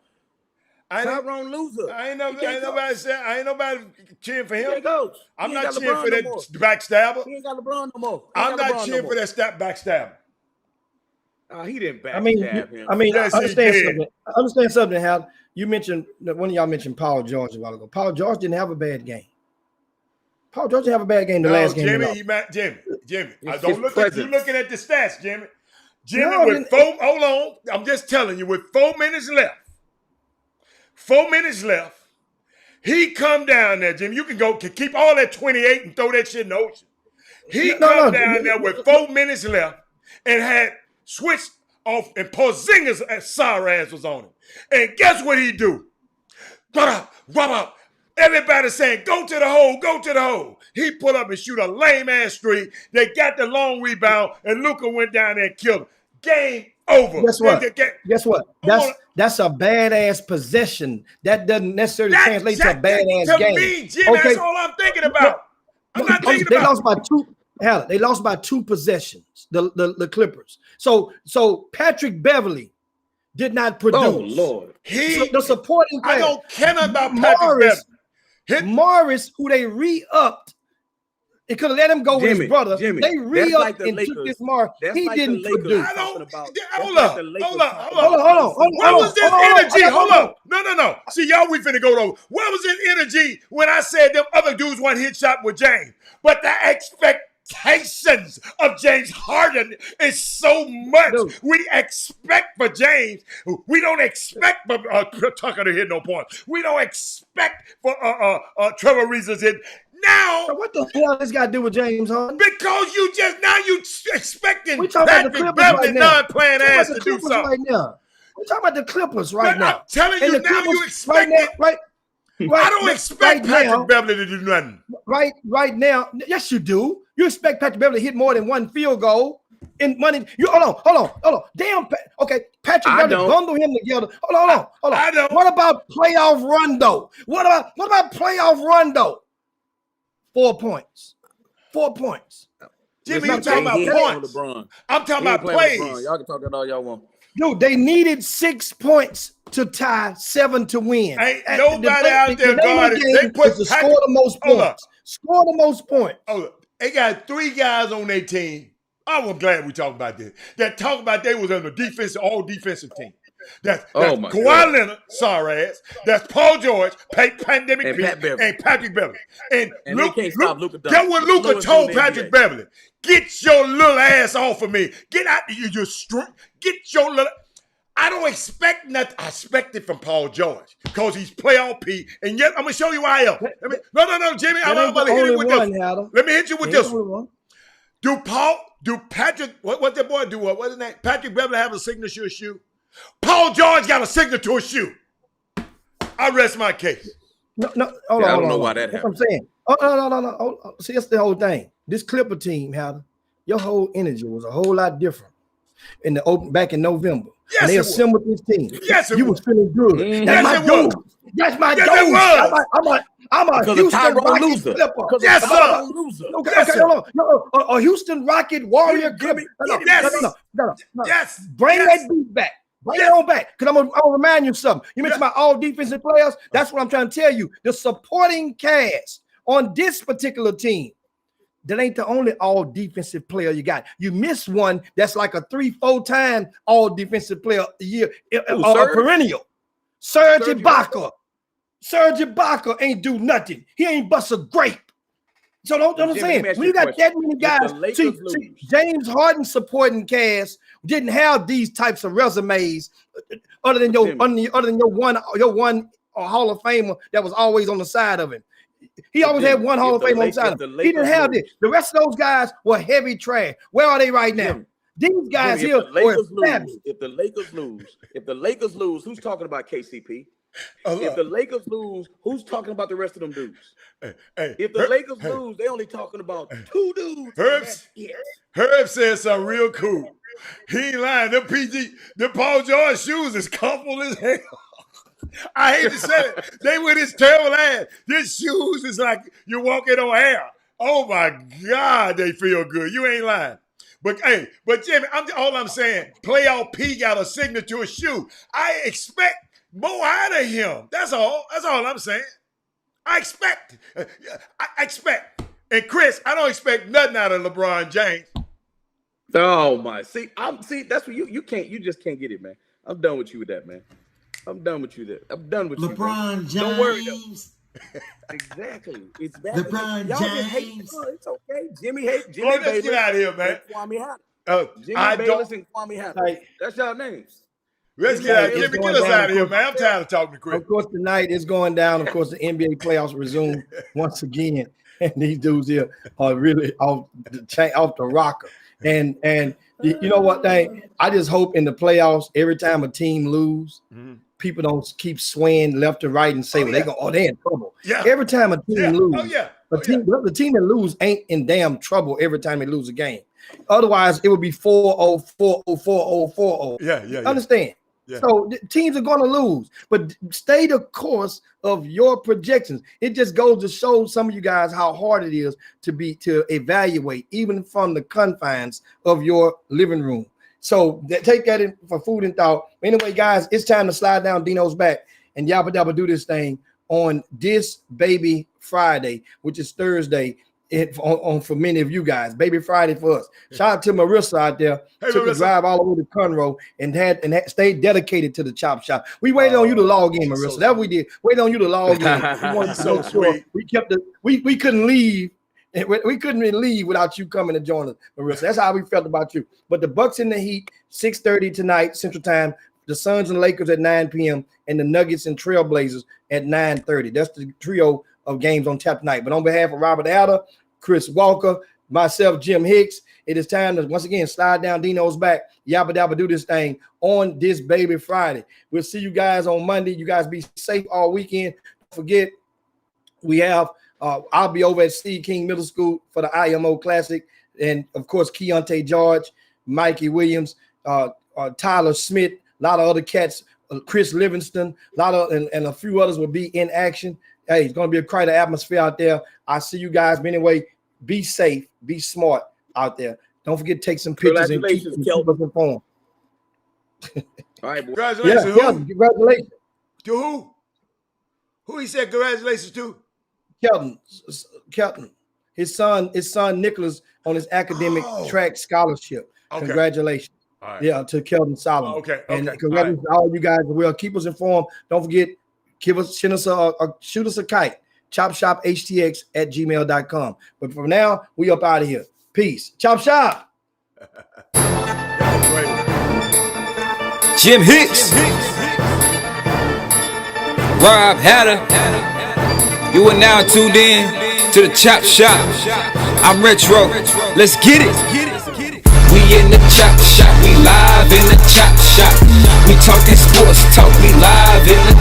Tyronn Loser. I ain't nobody cheering for him. He can't coach. I'm not cheering for that backstabber. He ain't got LeBron no more. I'm not cheering for that backstabber. He didn't backstab him. Yes, I understand something. I understand something, Hal. You mentioned one of y'all mentioned Paul George a while ago. Paul George didn't have a bad game. Paul George didn't have a bad game the last game. Jimmy. I don't look at you looking at the stats, Jimmy. Hold on. I'm just telling you, with 4 minutes left. 4 minutes left. He come down there, Jimmy. You can keep all that 28 and throw that shit in the ocean. He come down there with 4 minutes left and had switched off, and Porzingis' sorry ass was on him. And guess what he do? Rub up. Everybody saying, go to the hole, go to the hole. He pull up and shoot a lame ass three. They got the long rebound, and Luka went down there and killed him. Game over. Guess what? That's a badass possession. That doesn't necessarily translate to a badass game. To me, Jimmy, that's all I'm thinking about. I'm not thinking about. They lost by two possessions. The Clippers. So Patrick Beverly did not produce. Oh Lord. The supporting I player. don't care nothing about Patrick Beverly. Morris, who they re-upped, it could have let him go with his brother. Jimmy, They re-upped like the and Lakers. took this Morris. That's He like the didn't Lakers produce. talking about. Hold that's up. like the Lakers Hold up. talking Hold about on. Hold on. Where was this energy? Hold on. up. No. See, y'all, we finna go over. Where was this energy when I said them other dudes want hit shot with James? But the expectations of James Harden is so much. Dude. We expect for James. We don't expect for Tucker to hit no points. We don't expect for Trevor Ariza to hit. Now, What the hell this got to do with James Harden? because you expecting We talking about the Patrick Clippers Beverly right now. non-playing We're ass talking to about the do Clippers something. right now. We're talking about the Clippers right But now. I'm telling And you the now, Clippers you expect it. right I don't expect Patrick Beverly to do nothing. right now. Yes, you do. You expect Patrick Beverly to hit more than one field goal in money. You hold on. Damn. Okay, Patrick I Beverly, don't. bundle him together. Hold on. I don't. What about playoff Rondo? What about playoff Rondo? 4 points. 4 points. Jimmy, Listen, you talking about he ain't points. playing LeBron. I'm talking He ain't about playing LeBron. plays. Y'all can talk that all y'all want. Dude, they needed 6 points to tie 7 to win. Ain't nobody out there the name of the guarding. game They put is to Patrick- score the most Hold up. points. Score the most points. Oh, they got 3 guys on their team. I'm glad we talking about this. That talk about they was on the all defensive team. That's my Kawhi God. Leonard, sorry ass. That's Paul George, Pandemic And Pete, Pat Beverly. and Patrick Beverly. And they can't stop Luka Doncic. Get what The Luka slowest told dude in the Patrick NBA. Beverly. Get your little ass off of me. Get out your street. Get your little. I don't expect nothing. I expect it from Paul George because he's playoff P. And yet I'm gonna show you why I am. No, Jimmy. I'm That ain't about the to hit only you with one, this. Adam. Let me hit you with Ain't this the one. only one. Do Patrick, what that boy do? What's his name? Patrick Beverly have a signature shoe? Paul George got a signature shoe. I rest my case. No, hold I on. don't know why that That's what I'm happened. saying. No. See, that's the whole thing. This Clipper team, Adam, your whole energy was a whole lot different in the open back in November. Yes, and they it was. assembled this team. Yes, it you was. was feeling good. Mhm. That's Yes, my it was. dude. That's my Yes, dude. it was. I'm a Because of Houston Tyrone Rockets loser. Clipper. Because Yes, of sir. Tyrone loser. Okay, Yes, okay, sir. hold on. No, a Houston Rocket Warrior Jimmy, Clipper. Yes. No. Yes. Bring Yes. that beat back. Bring Yes. it on back. Because I'm gonna remind you something. You mentioned Yeah. about all defensive players. That's what I'm trying to tell you. The supporting cast on this particular team, that ain't the only all defensive player you got. You miss one that's like a 3-4 time all defensive player a year, Who, a Serge? perennial. Serge Serge Ibaka. Serge Ibaka ain't do nothing. He ain't bust a grape. So don't Jimmy, understand. let me ask When you you a got question. that many If guys, the Lakers see, lose- James Harden supporting cast didn't have these types of resumes other than your Jimmy. one Hall of Famer that was always on the side of him. He always had Jimmy, one Hall if of the Fame on the Lakers- side if of the him. He didn't Lakers have lose- this. The rest of those guys were heavy trash. Where are they right now? Jimmy, These guys Jimmy, here if the Lakers were established. lose, if the Lakers lose, who's talking about KCP? Hold If up. the Lakers lose, who's talking about the rest of them dudes? Hey, If the Herb- Lakers hey, lose, they only talking about 2 dudes. Herbs- and that's it. Herb said something real cool. He ain't lying. The Paul George shoes is comfortable as hell. I hate to say it. They with his terrible ass. His shoes is like you're walking on air. Oh my God, they feel good. You ain't lying. But hey, Jimmy, all I'm saying, playoff P got a signature shoe. I expect more out of him. That's all. That's all I'm saying. I expect. And Chris, I don't expect nothing out of LeBron James. Oh my! See, that's what you can't. You just can't get it, man. I'm done with you with that, man. I'm done with you there. I'm done with you. LeBron James. Don't worry though. Exactly. It's bad. LeBron Y'all just hate. James. It's okay. Jimmy hate. Jimmy Boy, let's Bayless get out of here, man. and Kwame Hatter. Jimmy I Bayless don't. and Kwame Hatter. Right. That's y'all names. Let's get out. It's Jimmy, going get us down, out of here, of man. I'm tired of talking to Chris. Of course, tonight is going down. Of course, the NBA playoffs resume once again, and these dudes here are really off the rocker. And you know what, thing? I just hope in the playoffs, every time a team lose, people don't keep swaying left to right and say, they're in trouble. Yeah. Every time a team loses, the team that lose ain't in damn trouble every time they lose a game. Otherwise, it would be 4-0, 4-0, 4-0, 4-0. Yeah. Understand? Yeah. So teams are going to lose, but stay the course of your projections. It just goes to show some of you guys how hard it is to evaluate, even from the confines of your living room. So take that in for food and thought. Anyway, guys, it's time to slide down Dino's back and Yabba Dabba do this thing on this Baby Friday, which is Thursday. For many of you guys, Baby Friday for us. Shout out to Marissa out there. Took a drive all the way to Conroe and had stayed dedicated to the chop shop. We waited on you to log in, Marissa. That's what we did. Waited on you to log in. We wanted to make sure we kept we couldn't leave. We couldn't leave without you coming to join us, Marissa. That's how we felt about you. But the Bucks in the Heat, 6:30 tonight Central Time. The Suns and Lakers at 9 p.m. and the Nuggets and Trailblazers at 9:30. That's the trio of games on tap tonight. But on behalf of Robert Adder, Chris Walker, myself, Jim Hicks, it is time to once again slide down Dino's back. Yabba Dabba do this thing on this Baby Friday. We'll see you guys on Monday. You guys be safe all weekend. Don't forget, we have I'll be over at Steve King Middle School for the IMO Classic, and of course Keontae George, Mikey Williams, Tyler Smith, a lot of other cats, Chris Livingston, a lot of and a few others will be in action. Hey, it's going to be quite an atmosphere out there. I see you guys. But anyway, be safe, be smart out there. Don't forget to take some pictures and keep us informed. All right, boy. Congratulations. Yeah, congratulations. To who? Who he said congratulations to? Kelton. His son Nicholas on his academic track scholarship. Okay. Congratulations. All right. Yeah, to Kelton Solomon. Okay. And congratulations to all you guys as well. Keep us informed. Don't forget, shoot us a kite. chopshophtx@gmail.com. But for now, we up out of here. Peace. Chop shop. Jim Hicks. Rob Hatter. You are now tuned in to the Chop Shop. I'm Retro. Let's get it. We in the Chop Shop. We live in the Chop Shop. We talking sports talk. We live in the